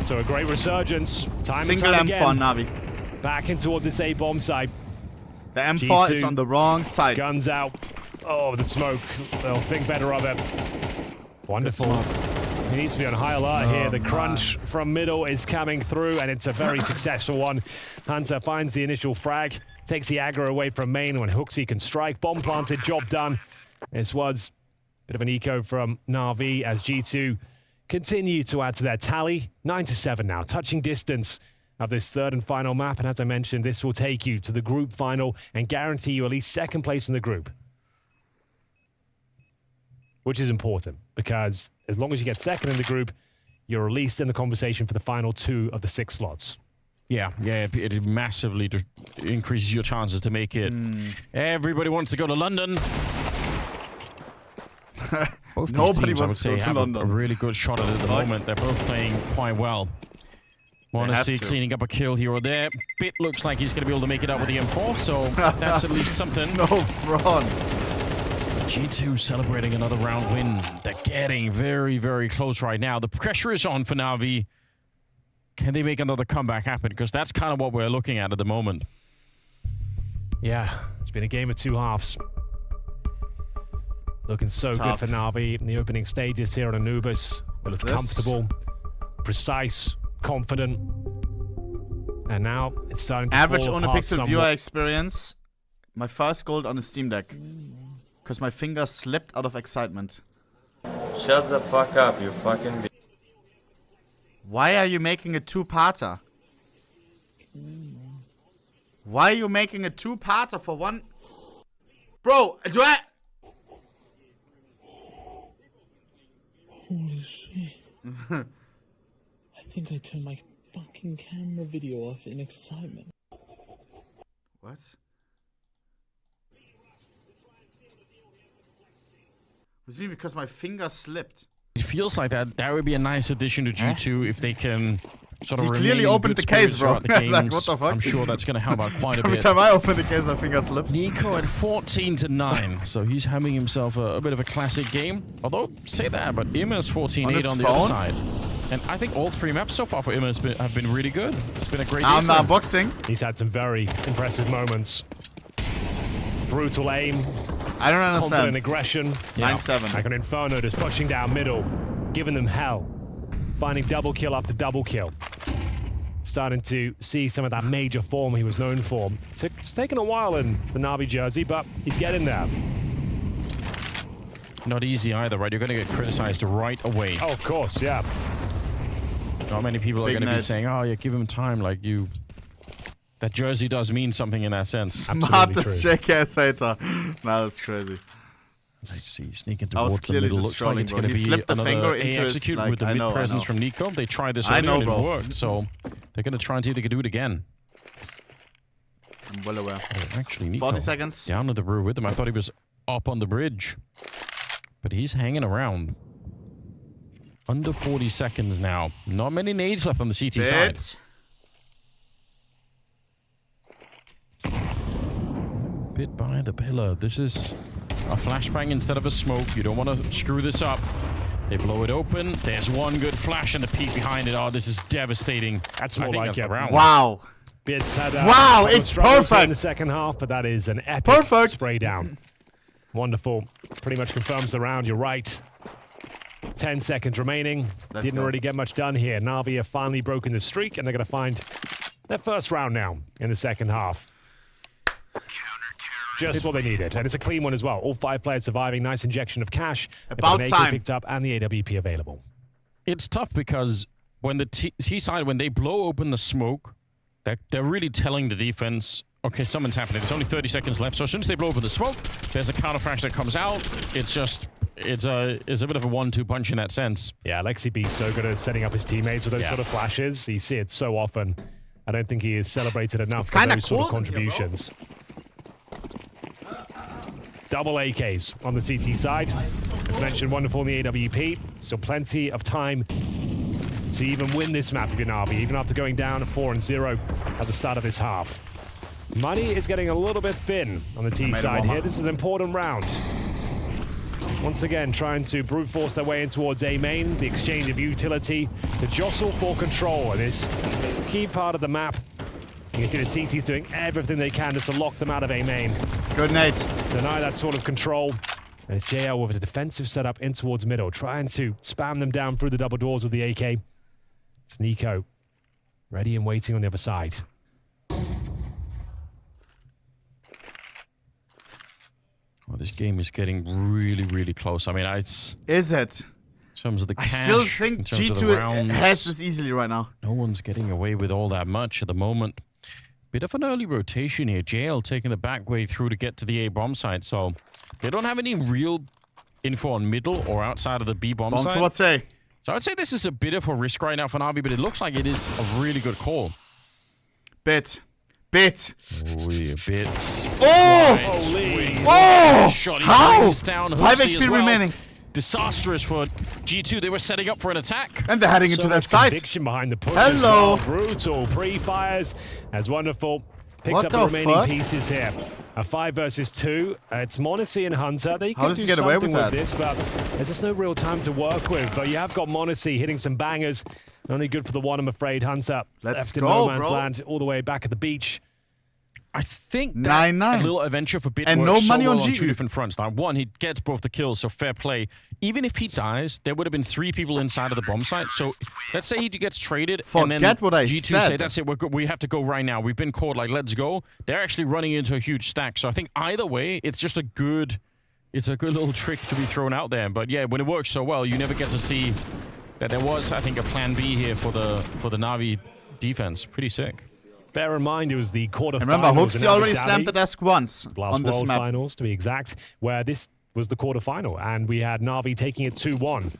So a great resurgence. Time Single and time M4 again. Navi. Back in toward this A bomb site. The M4 is on the wrong side. Guns out. Oh, the smoke. They'll think better of it. Wonderful. He needs to be on high alert here. The crunch from middle is coming through, and it's a very successful one. Hunter finds the initial frag, takes the aggro away from main. When Hooksy can strike, bomb planted, job done. This was a bit of an eco from NaVi as G2 continue to add to their tally. 9-7 now, touching distance of this third and final map. And as I mentioned, this will take you to the group final and guarantee you at least second place in the group. Which is important, because as long as you get second in the group, you're at least in the conversation for the final 2 of the 6 slots. Yeah, it massively increases your chances to make it. Everybody wants to go to London. Both these teams, I would say, have a really good shot at it at the moment. They're both playing quite well. monesy cleaning up a kill here or there. Bit looks like he's going to be able to make it up with the M4, so that's at least something. No front. G2 celebrating another round win. They're getting very, very close right now. The pressure is on for NaVi. Can they make another comeback happen? Because that's kind of what we're looking at the moment. Yeah, it's been a game of 2 halves. Looking so good for NaVi in the opening stages here on Anubis. Well, it's comfortable, precise, confident. And now it's starting to average fall apart ohnePixel viewer experience. My first gold on the Steam Deck. Because my fingers slipped out of excitement. Shut the fuck up, you fucking... Why are you making a 2-parter? Why are you making a 2-parter for one? Bro, do I... Holy shit. I think I turned my fucking camera video off in excitement. What? Was it because my finger slipped? It feels like that would be a nice addition to G2 if they can sort of clearly opened the case, bro. Like, what the fuck? I'm sure that's going to help out quite a bit. Every time I open the case, my finger slips. Niko at 14-9, so he's having himself a bit of a classic game. Although, say that, but Immer's 14-8 on the other side. And I think all 3 maps so far for Immer have been really good. It's been a great game. I'm boxing. He's had some very impressive moments. Brutal aim. I don't understand. Confident aggression. 9-7. Like an Inferno just pushing down middle, giving them hell. Finding double kill after double kill. Starting to see some of that major form he was known for. It's taken a while in the NaVi jersey, but he's getting there. not easy either, right? You're going to get criticized right away. Oh, of course, yeah. Not many people are going to be saying, oh, yeah, give him time, like you... That jersey does mean something in that sense. Smartest JKS hater. No, that's crazy. See, sneaking towards the middle. Looks like it's going to be another A execute with the mid presence from niko. They tried this earlier and it worked, so they're going to try and see if they can do it again. I'm well aware. Oh, actually, niko 40 seconds. Down at the brew with him. I thought he was up on the bridge. But he's hanging around. Under 40 seconds now. Not many nades left on the CT side. Bit by the pillar. This is a flashbang instead of a smoke. You don't want to screw this up. They blow it open. There's one good flash and the peek behind it. Oh, this is devastating. That's more like it. Wow. Bits had wow, it's perfect in the second half, but that is an epic spray down. Wonderful. Pretty much confirms the round. You're right. 10 seconds remaining. Didn't really get much done here. NaVi have finally broken the streak, and they're going to find their first round now in the second half. Just what they needed. And it's a clean one as well. All 5 players surviving. Nice injection of cash. About an time. AK picked up and the AWP available. It's tough because when the T side, when they blow open the smoke, they're really telling the defense, okay, something's happening. There's only 30 seconds left. So as soon as they blow open the smoke, there's a counter flash that comes out. It's just... It's a bit of a 1-2 punch in that sense. Yeah, Alexi B's so good at setting up his teammates with those sort of flashes. You see it so often. I don't think he is celebrated enough for those sort of contributions. Double AKs on the CT side. As mentioned, wonderful in the AWP. Still plenty of time to even win this map if you're NaVi, even after going down 4-0 at the start of this half. Money is getting a little bit thin on the T side here. This is an important round. Once again, trying to brute force their way in towards A main, the exchange of utility to jostle for control in this key part of the map. You can see the CT's doing everything they can just to lock them out of A main. Good night. Deny that sort of control. And it's JL with a defensive setup in towards middle, trying to spam them down through the double doors with the AK. It's niko, ready and waiting on the other side. Well, this game is getting really, really close. I mean, it's... Is it? In terms of the cash, I still think G2 has this easily right now. No one's getting away with all that much at the moment. Bit of an early rotation here. JL taking the back way through to get to the A bomb site. So they don't have any real info on middle or outside of the B bomb site. Towards A. So I'd say this is a bit of a risk right now for NaVi, but it looks like it is a really good call. Bit. Oh, yeah, bits. Oh! Holy! Oh! Shot. How? Down 5 HP remaining. Disastrous for G2. They were setting up for an attack. And they're heading into that site. Conviction behind the push. Hello. As well. Brutal pre-fires. As wonderful. Picks up the remaining pieces here. A 5 versus 2. It's monesy and hunter. They could do something with this, but there's just no real time to work with. But you have got monesy hitting some bangers. Only good for the one, I'm afraid. Hunter left in no man's land all the way back at the beach. I think that 9-9. a little adventure for Bit and works no money so well on two different fronts. Now, one, he gets both the kills, so fair play. Even if he dies, there would have been 3 people inside of the bomb site. So let's say he gets traded, and then what I G2 said. say, that's it, we have to go right now. We've been caught, like, let's go. They're actually running into a huge stack. So I think either way, it's just a good little trick to be thrown out there. But yeah, when it works so well, you never get to see that there was, I think, a plan B here for the NaVi defense. Pretty sick. Bear in mind, it was the quarterfinals. Remember, Hoopsy already slammed the desk once on this World map. Finals, to be exact, where this was the quarterfinal, and we had NaVi taking it 2-1.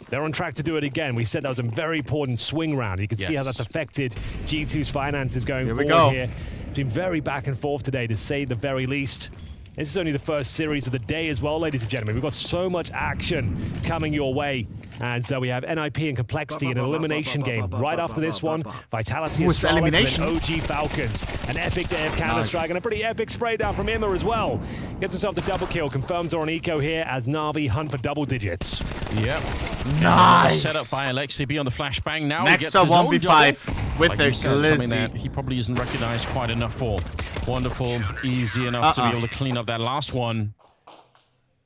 They're on track to do it again. We said that was a very important swing round. You can see how that's affected G2's finances going forward here. It's been very back and forth today, to say the very least. This is only the first series of the day as well, ladies and gentlemen. We've got so much action coming your way. And so we have NIP and Complexity in an elimination game. Right after this one, Vitality and Astralis and OG Falcons. An epic day of Counter-Strike and a pretty epic spray down from Immer as well. Gets himself the double kill. Confirms on niko here as NaVi hunt for double digits. Yep. Nice. Set up by Alexi B on the flashbang. Now next he gets his 1v5 with like something the that he probably isn't recognized quite enough for. Wonderful, easy enough to be able to clean up that last one.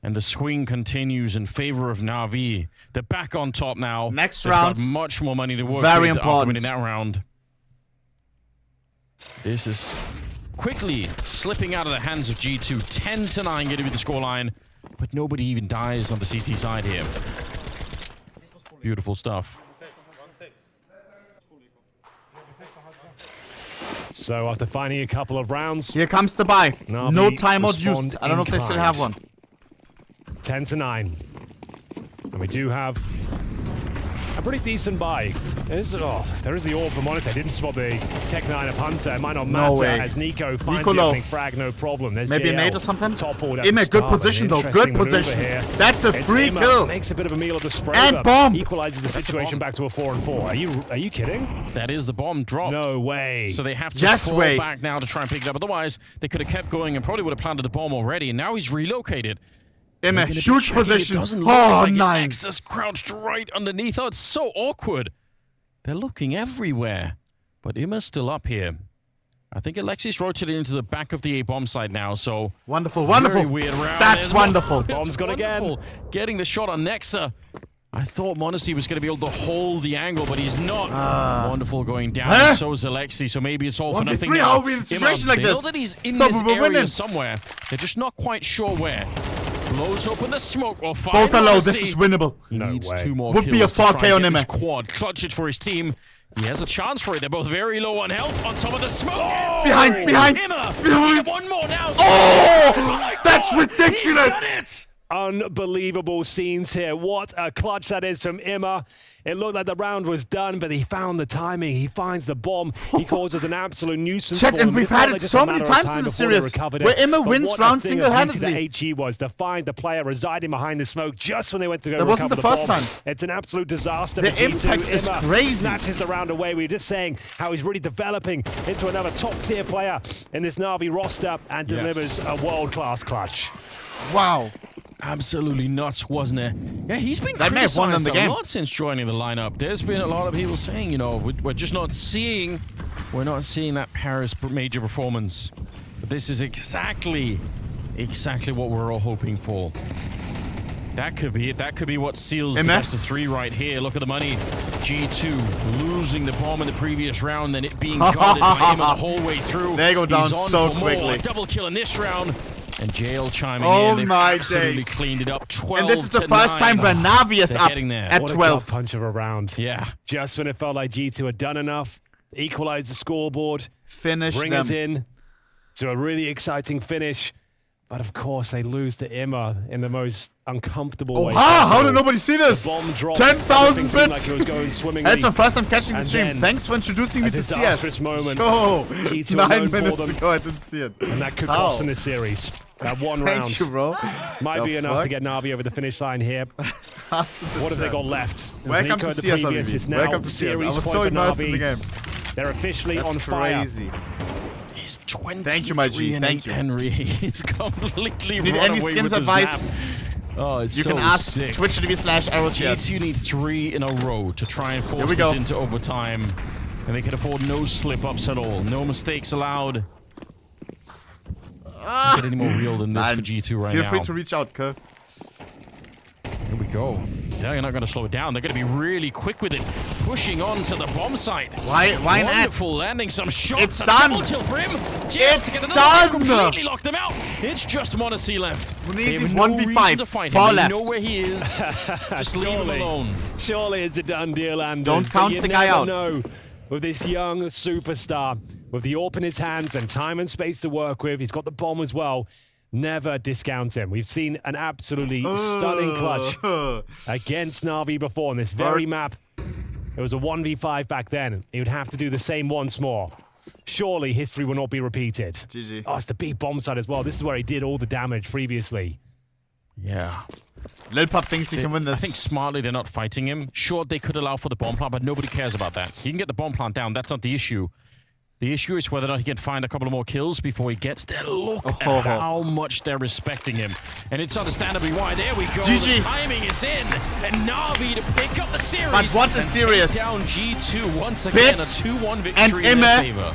And the swing continues in favor of NaVi. They're back on top now. Next They've round. got much more money to work Very with important. after winning that round. This is quickly slipping out of the hands of G2. 10-9 getting with the scoreline. but nobody even dies on the CT side here. Beautiful stuff. So after finding a couple of rounds, here comes the buy. NaVi No timeout used. I don't know if they still have one. 10-9. And we do have a pretty decent buy. There is the orb for monesy. I didn't spot the Tech 9 of Hunter. It might not matter as niko finds the opening frag, no problem. There's maybe JL, a nade or something. Top order. In a good position though. Good position. That's a free kill. Makes a bit of a meal of the spray. And bomb. Equalizes the situation back to a 4-4. Are you kidding? That is the bomb drop. No way. So they have to fall back now to try and pick it up. Otherwise, they could have kept going and probably would have planted the bomb already. And now he's relocated. In a huge position. Oh, nice. Just crouched right underneath. Oh, it's so awkward. They're looking everywhere. But Imma's still up here. I think Alexi's rotated into the back of the A bomb side now, so... Wonderful, wonderful. Very weird round. That's wonderful. Bomb's gone again. Getting the shot on Nexa. I thought monesy was going to be able to hold the angle, but he's not. Wonderful going down. So is Alexi, so maybe it's all for nothing now. How are we in a situation like they this? know that he's in this area somewhere. They're just not quite sure where. Blows open the smoke. Well, both are low. This is winnable. He needs 2 more Would kills be a 4K on him. Quad. Clutch it for his team. He has a chance for it. They're both very low on health on top of the smoke. Oh! Behind. Imma. One more now. Oh! That's ridiculous. Unbelievable scenes here. What a clutch that is from Imma. It looked like the round was done, but he found the timing. He finds the bomb. He causes an absolute nuisance. And we've had it so many times in the series where Imma wins rounds single-handedly. The HE was to find the player residing behind the smoke just when they went to go that wasn't recover the bomb. first time. It's an absolute disaster. The impact is Imma crazy. Snatches the round away. We were just saying how he's really developing into another top-tier player in this NaVi roster and delivers a world-class clutch. Wow. Absolutely nuts, wasn't it? Yeah, he's been criticized a lot since joining the lineup. There's been a lot of people saying, you know, we're just not seeing, that Paris major performance. But this is exactly what we're all hoping for. That could be it. That could be what seals the best of 3 right here. Look at the money. G2 losing the bomb in the previous round, then it being guarded by Imma the whole way through. They go down so quickly. A double kill in this round. And JL chiming in. They've My absolutely days. Cleaned it up. 12 and this is the first time where NaVi is up at 12. What a punch of a round. Yeah. Just when it felt like G2 had done enough, equalize the scoreboard, bring us in to a really exciting finish. But of course, they lose to Imma in the most uncomfortable way. How did nobody see this? 10,000 bits. Like it was going swimmingly. That's my first time catching the stream. Thanks for introducing me to CS. Moment. Oh, G2 9 minutes ago, I didn't see it. And that could cost in this series. That one round. Thank you, bro. Might be enough to get NaVi over the finish line here. What have they got left? Welcome to CS, It's now Welcome to CS. I was so immersed in the game. They're officially on fire. Crazy. He's 23. Thank you, my G. Thank you. Henry. He's completely need run any away skins with advice? Oh, it's you so can ask sick. twitch.tv/arrowcs. You need 3 in a row to try and force this into overtime. And they can afford no slip-ups at all. No mistakes allowed. Can't get any more real than this for G2 right now. Feel free to reach out, Kerr. Here we go. They're not going to slow it down. They're going to be really quick with it. Pushing on to the bomb site. Why not? Wonderful landing some shots. It's done. Double kill for him. It's done. Completely locked them out. It's just monesy left. They have no 1v5. To fight Far him. left. They know where he is. Just leave him alone. Surely it's a done deal, Anders. Don't count the guy out. No. With this young superstar, with the AWP in his hands and time and space to work with, he's got the bomb as well. Never discount him. We've seen an absolutely stunning clutch against NaVi before on this very map. It was a 1v5 back then. He would have to do the same once more. Surely history will not be repeated. GG. Oh, it's the big bomb side as well. This is where he did all the damage previously. Yeah. Lil Pup thinks he can win this. I think smartly they're not fighting him. Sure, they could allow for the bomb plant, but nobody cares about that. He can get the bomb plant down. That's not the issue. The issue is whether or not he can find a couple of more kills before he gets there. Look at how much they're respecting him. And it's understandably why. There we go. GG. The timing is in. And NaVi to pick up the series. But what a series. Down G2 once again. A 2-1 victory in their favor.